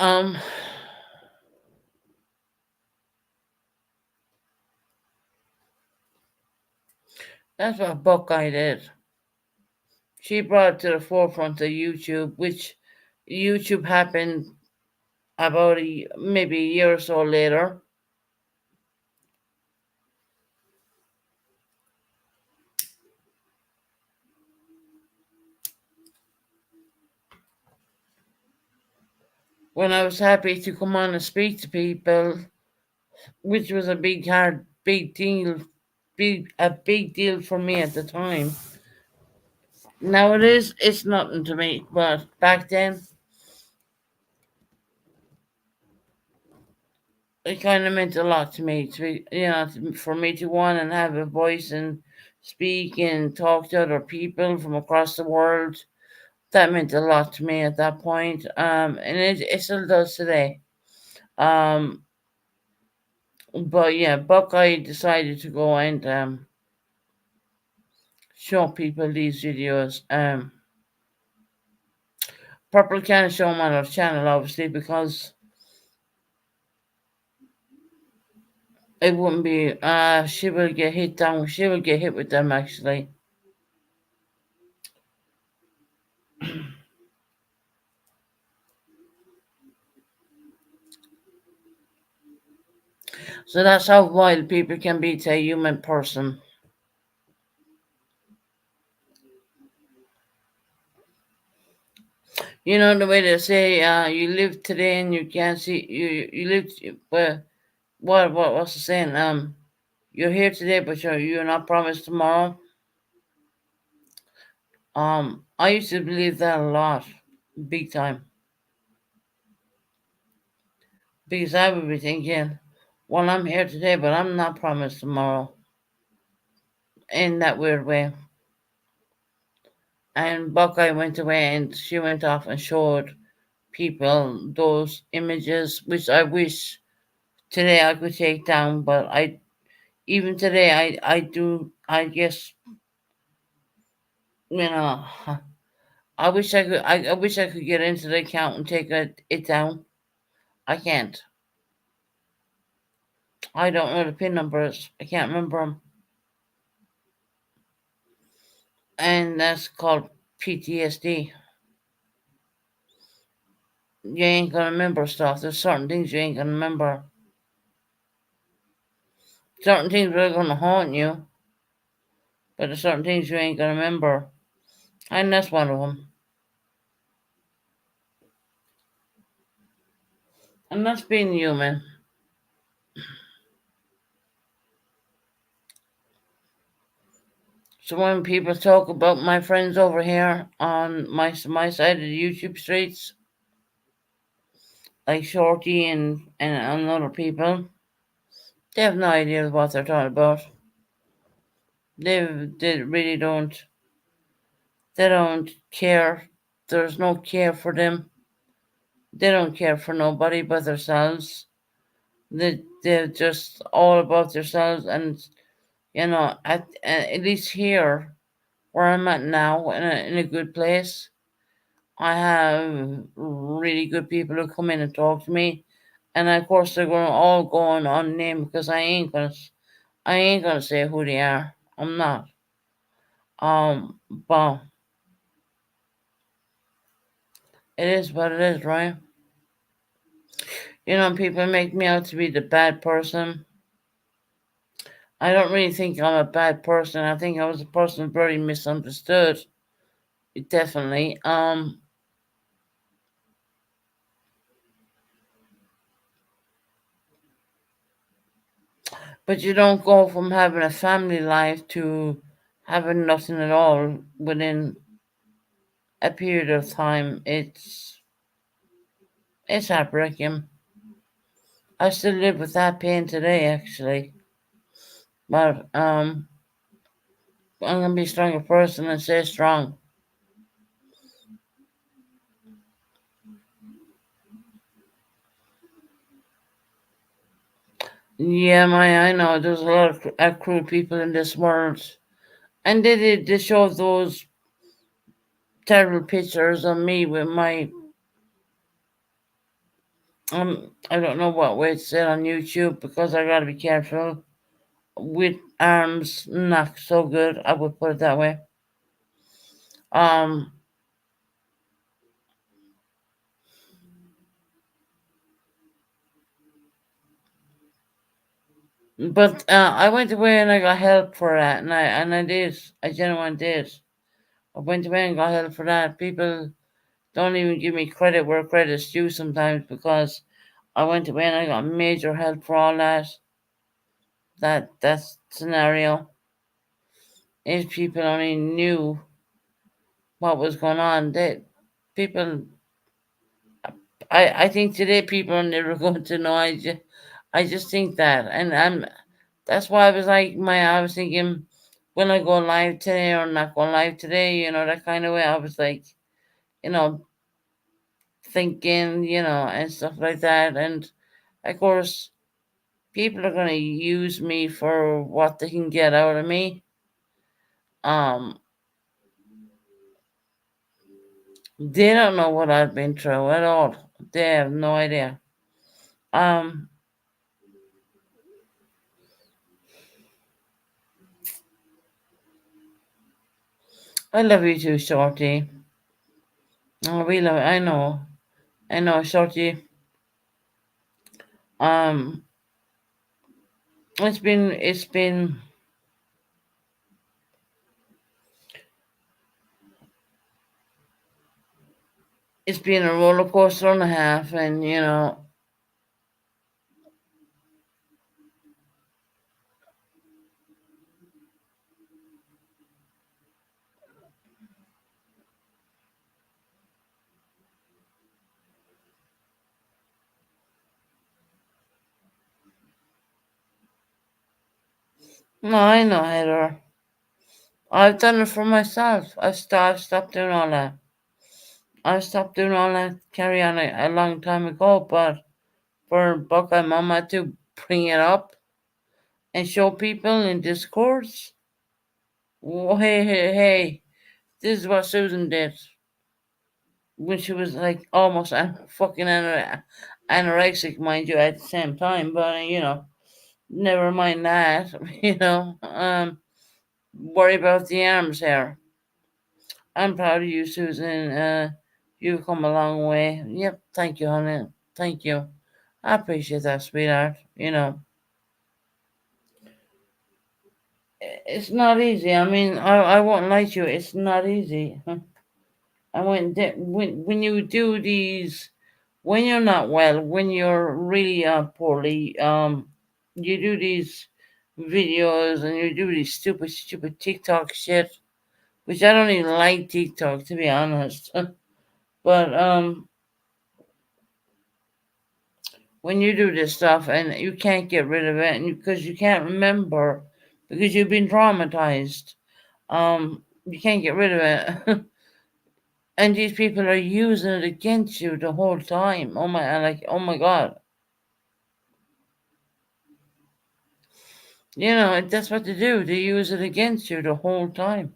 that's what Buckeye did. She brought it to the forefront of YouTube, which YouTube happened about maybe a year or so later. When I was happy to come on and speak to people, which was a big deal for me at the time. Now it's nothing to me, but back then it kind of meant a lot to me to be, for me to want and have a voice and speak and talk to other people from across the world. That meant a lot to me at that point, and it still does today. Um, but yeah, Buckeye decided to go and show people these videos. Purple can't show them on our channel, obviously, because it wouldn't be. She will get hit down. She will get hit with them actually. So that's how wild people can be to a human person. You know the way they say, you live today and you can't see you live. Well, what's the saying? You're here today, but you're not promised tomorrow. I used to believe that a lot, big time, because I would be thinking, well, I'm here today, but I'm not promised tomorrow. In that weird way. And Buckeye went away, and she went off and showed people those images, which I wish today I could take down, but even today I do I guess you know I wish I could get into the account and take it down. I can't. I don't know the pin numbers. I can't remember them, and that's called PTSD. You ain't gonna remember stuff. There's certain things you ain't gonna remember. Certain things are gonna haunt you, but there's certain things you ain't gonna remember, and that's one of them. And that's being human. So when people talk about my friends over here on my side of the YouTube streets, like Shorty and other people, they have no idea what they're talking about. They really don't. They don't care. There's no care for them. They don't care for nobody but themselves. They're just all about themselves, and at least here where I'm at now, in a good place. I have really good people who come in and talk to me, and of course they're going all going unnamed because I ain't gonna say who they are. I'm not. But it is what it is, right? People make me out to be the bad person. I don't really think I'm a bad person. I think I was a person very misunderstood. Definitely. But you don't go from having a family life to having nothing at all within a period of time. It's heartbreaking. I still live with that pain today, actually. But I'm gonna be a stronger person and stay strong. Yeah, I know there's a lot of cruel people in this world, and they show those terrible pictures of me with my I don't know what way it's said on YouTube because I gotta be careful with arms. Not so good. I would put it that way. Um, but I went away and I got help for that, and I did. I genuinely did. I went away and got help for that. People don't even give me credit where credit's due sometimes because I went away and I got major help for all that scenario. If people only knew what was going on, they people. I think today people are never going to know. I just think that, and that's why I was like I was thinking, will I go live today or not go live today? That kind of way. I was like, you know, thinking, and stuff like that. And of course, people are going to use me for what they can get out of me. Um, they don't know what I've been through at all. They have no idea. Um, I love you too, Shorty. We love. I know, Shorty. Um, it's been a roller coaster and a half, and no, I know, Heather. I've done it for myself. I've stopped doing all that. I stopped doing all that carry on a long time ago, but for Buckeye Mama to bring it up and show people in discourse, oh, hey, hey, hey, this is what Susan did when she was like almost fucking anorexic, mind you, at the same time. But never mind that. Worry about the arms here. I'm proud of you, Susan. You've come a long way. Yep, thank you, honey. Thank you. I appreciate that, sweetheart. It's not easy. I mean, I won't lie to you. It's not easy. When you do these, when you're not well, when you're really poorly, you do these videos and you do these stupid TikTok shit, which I don't even like TikTok to be honest. But when you do this stuff and you can't get rid of it, and because you can't remember, because you've been traumatized, you can't get rid of it. And these people are using it against you the whole time. Oh my god. That's what they do. They use it against you the whole time.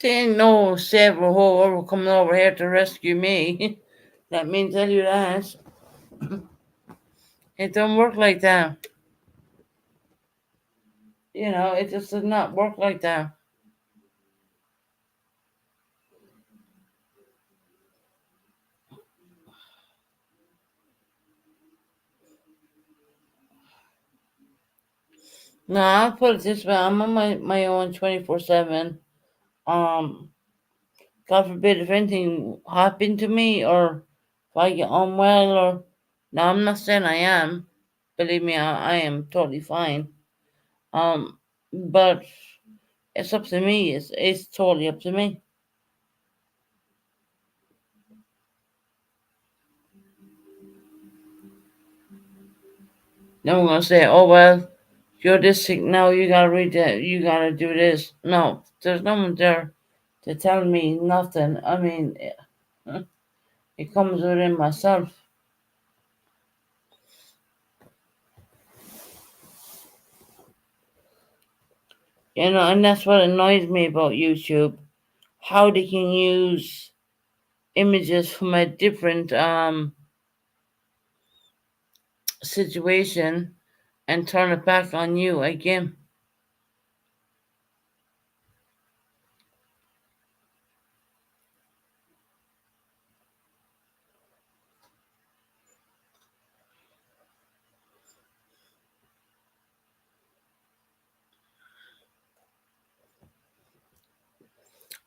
They ain't no saber whoever coming over here to rescue me. Let me tell you that. It don't work like that. It just does not work like that. No, I'll put it this way. I'm on my own 24/7. Um, God forbid if anything happened to me or if I get unwell or. No, I'm not saying I am. Believe me, I am totally fine. Um, but it's up to me. It's totally up to me. No one gonna say, "Oh well, you're this sick now. You gotta read that. You gotta do this." No, there's no one there to tell me nothing. I mean, it comes within myself. You know, and that's what annoys me about YouTube. How they can use images from a different situation and turn it back on you again.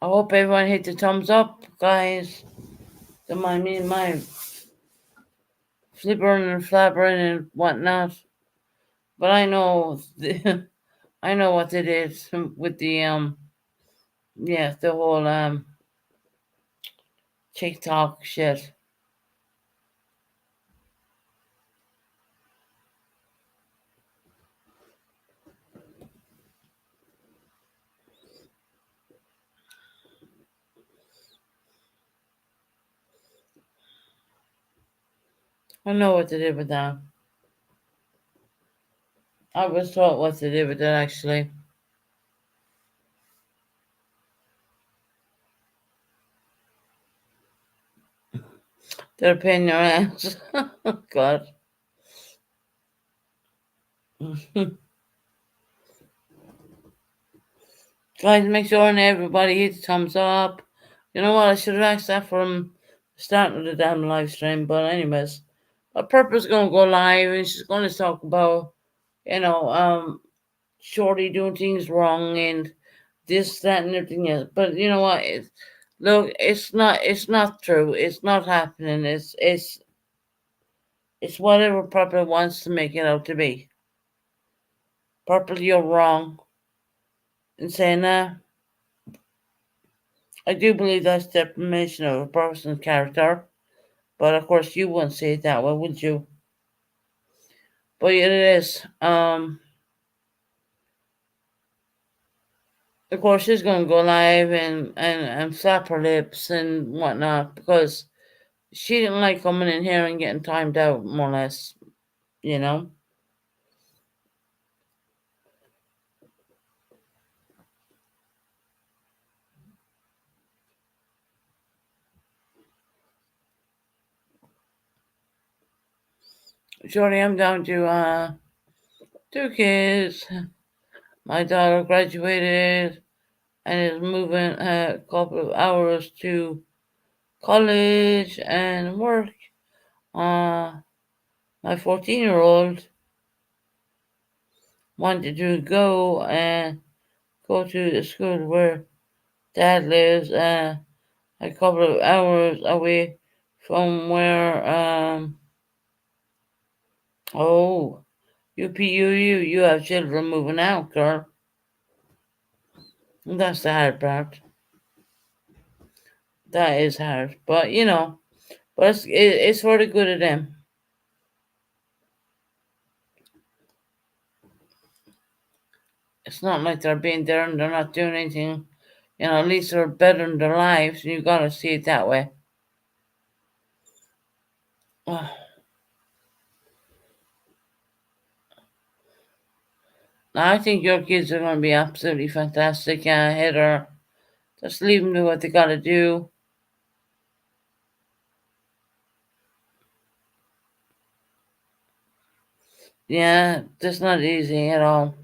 I hope everyone hit the thumbs up, guys. Don't mind me and my flippering and flabbering and whatnot. But I know, I know what it is with the yeah, the whole TikTok shit. I know what to do with that. I was taught what to do with that actually. They're a pain in your ass. God. Guys, make sure and everybody hit the thumbs up. You know what? I should have asked that from the start of the damn live stream. But anyways, Purple's gonna go live and she's gonna talk about, you know, Shorty doing things wrong and this, that, and everything else. But you know what? Look, it's not true. It's not happening. It's whatever Purple wants to make it out to be. Purple, you're wrong in saying that. I do believe that's defamation of a person's character, but of course you wouldn't say it that way, would you? But it is. Of course she's gonna go live and slap her lips and whatnot because she didn't like coming in here and getting timed out, more or less, you know. Shorty, I'm down to two kids. My daughter graduated and is moving a couple of hours to college and work. Uh, my 14-year-old wanted to go and go to the school where dad lives, a couple of hours away from where, oh, you have children moving out, girl. That's the hard part. That is hard. But, you know, but it's for the good of them. It's not like they're being there and they're not doing anything. You know, at least they're bettering their lives, and you gotta see it that way. Oh, I think your kids are gonna be absolutely fantastic, Heather. Just leave them do what they gotta do. Yeah, that's not easy at all.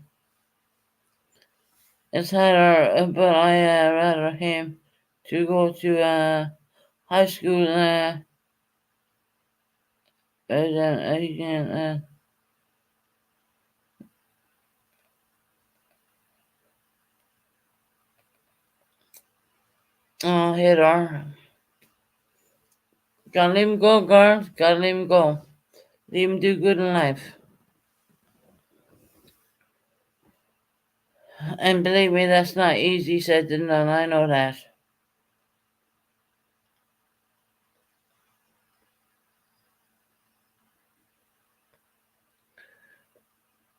It's harder, but I rather him to go to high school than again. Oh, Heather. Gotta let him go, girl. Gotta let him go. Let him do good in life. And believe me, that's not easy said than done. I know that.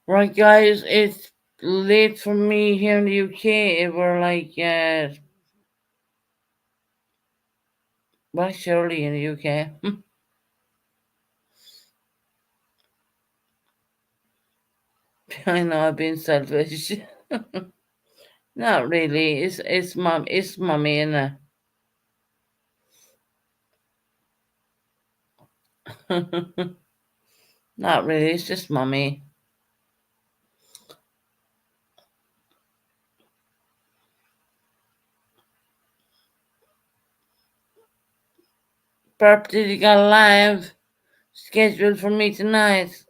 Right, guys, it's late for me here in the UK. We're like Well, surely in the UK. I know I've been selfish. Not really. It's mummy, innit? Not really. It's just mummy. Perp, did you got a live scheduled for me tonight?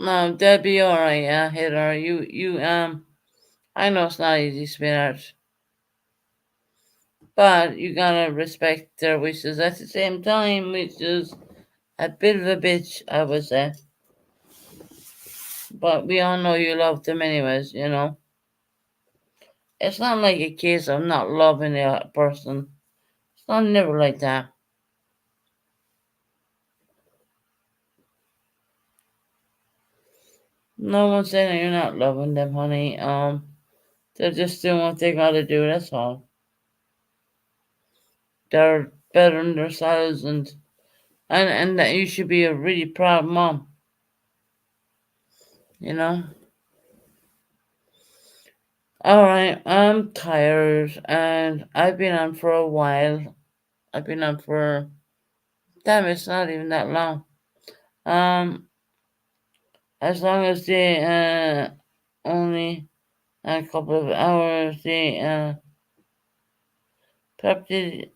No, that'd be alright, yeah, Heather. I know it's not easy, sweetheart. But you gotta respect their wishes at the same time, which is a bit of a bitch, I would say. But we all know you love them anyways, you know. It's not like a case of not loving a person. It's not never like that. No one's saying you're not loving them, honey. They're just doing what they gotta do, that's all. They're bettering themselves and that you should be a really proud mom, you know? Alright, I'm tired and I've been on for a while. I've been on for damn, it's not even that long. Um as long as they only a couple of hours they prepped it.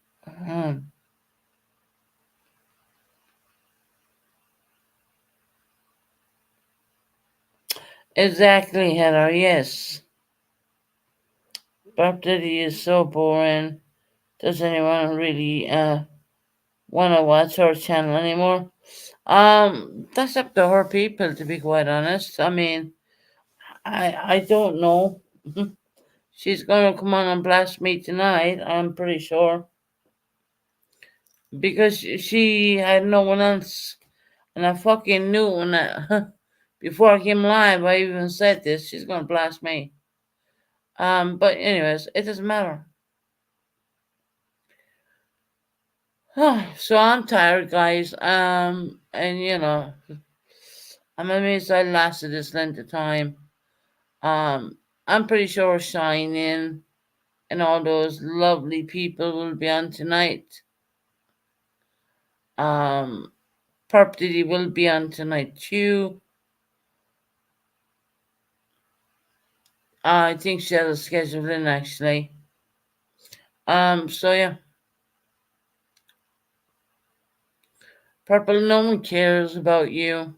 Exactly, Heather, yes. Prep Daddy is so boring. Does anyone really want to watch her channel anymore? That's up to her people, to be quite honest. I mean, I don't know. She's gonna come on and blast me tonight. I'm pretty sure because she had no one else, and I fucking knew when I, before I came live. I even said this. She's gonna blast me. But anyways, it doesn't matter. So I'm tired, guys. And I'm amazed I lasted this length of time. I'm pretty sure Shining and all those lovely people will be on tonight. Um, Perp Diddy will be on tonight too. I think she has a schedule in actually. So yeah, Purple, no one cares about you.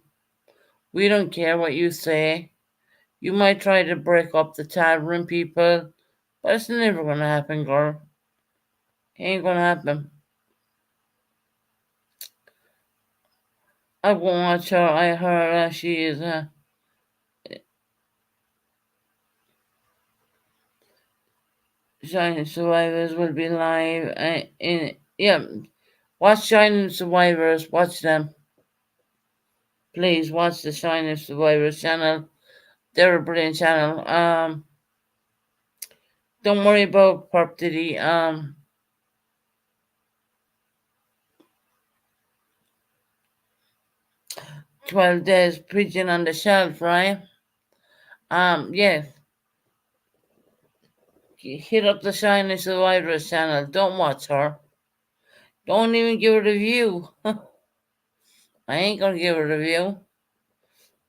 We don't care what you say. You might try to break up the chat room people, but it's never gonna happen, girl. Ain't gonna happen. I won't watch her. I heard she is Shining Survivors will be live. In yeah, watch Shining Survivors. Watch them, please. Watch the Shining Survivors channel. They're a brilliant channel. Don't worry about Pop Diddy. 12 days preaching on the shelf, right? Yeah. Hit up the Shining Survivors channel. Don't watch her. Don't even give her a view. I ain't gonna give her a view.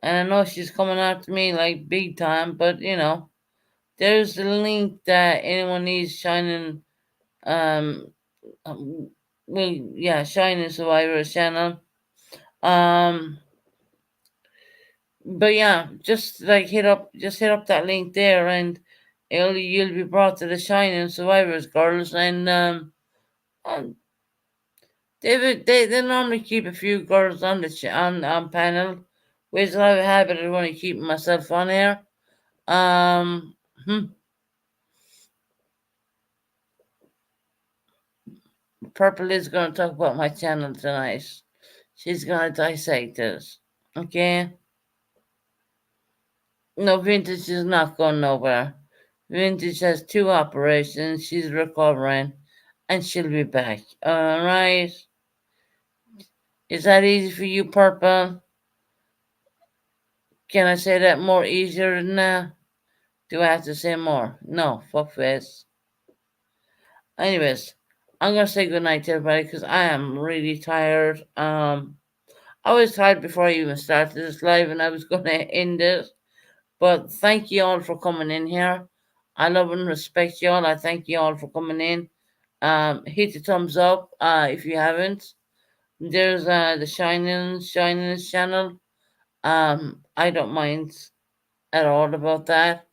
And I know she's coming after me like big time, but there's the link that anyone needs Shining um well yeah, Shining Survivors channel. Um but yeah, just hit up that link there and you'll be brought to the Shining Survivors girls and they normally keep a few girls on the on panel, which I have a habit of only keeping myself on here. Um, hmm, Purple is going to talk about my channel tonight. She's going to dissect it. Okay? No, Vintage is not going nowhere. Vintage has 2 operations. She's recovering. And she'll be back. Alright? Is that easy for you, Purple? Can I say that more easier than that? Do I have to say more? No, fuck this. Anyways, I'm gonna say goodnight to everybody because I am really tired. I was tired before I even started this live and I was gonna end it. But thank you all for coming in here. I love and respect you all. I thank you all for coming in. Hit the thumbs up if you haven't. There's the Shining channel. I don't mind at all about that.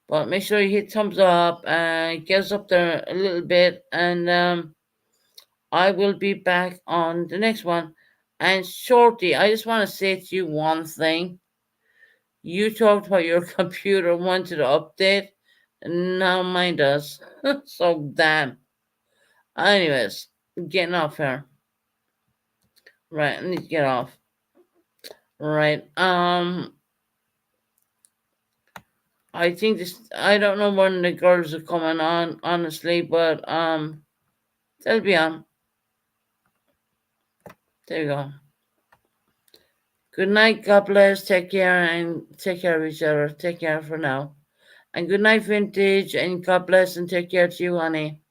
But make sure you hit thumbs up and get us up there a little bit. And I will be back on the next one. And shortly, I just want to say to you one thing. You talked about your computer wanted to update, and now mine does. So damn. Anyways, getting off here. Right, I need to get off. Right. I think this. I don't know when the girls are coming on, honestly, but they'll be on. There you go. Good night. God bless. Take care and take care of each other. Take care for now. And good night, Vintage. And God bless and take care to you, honey.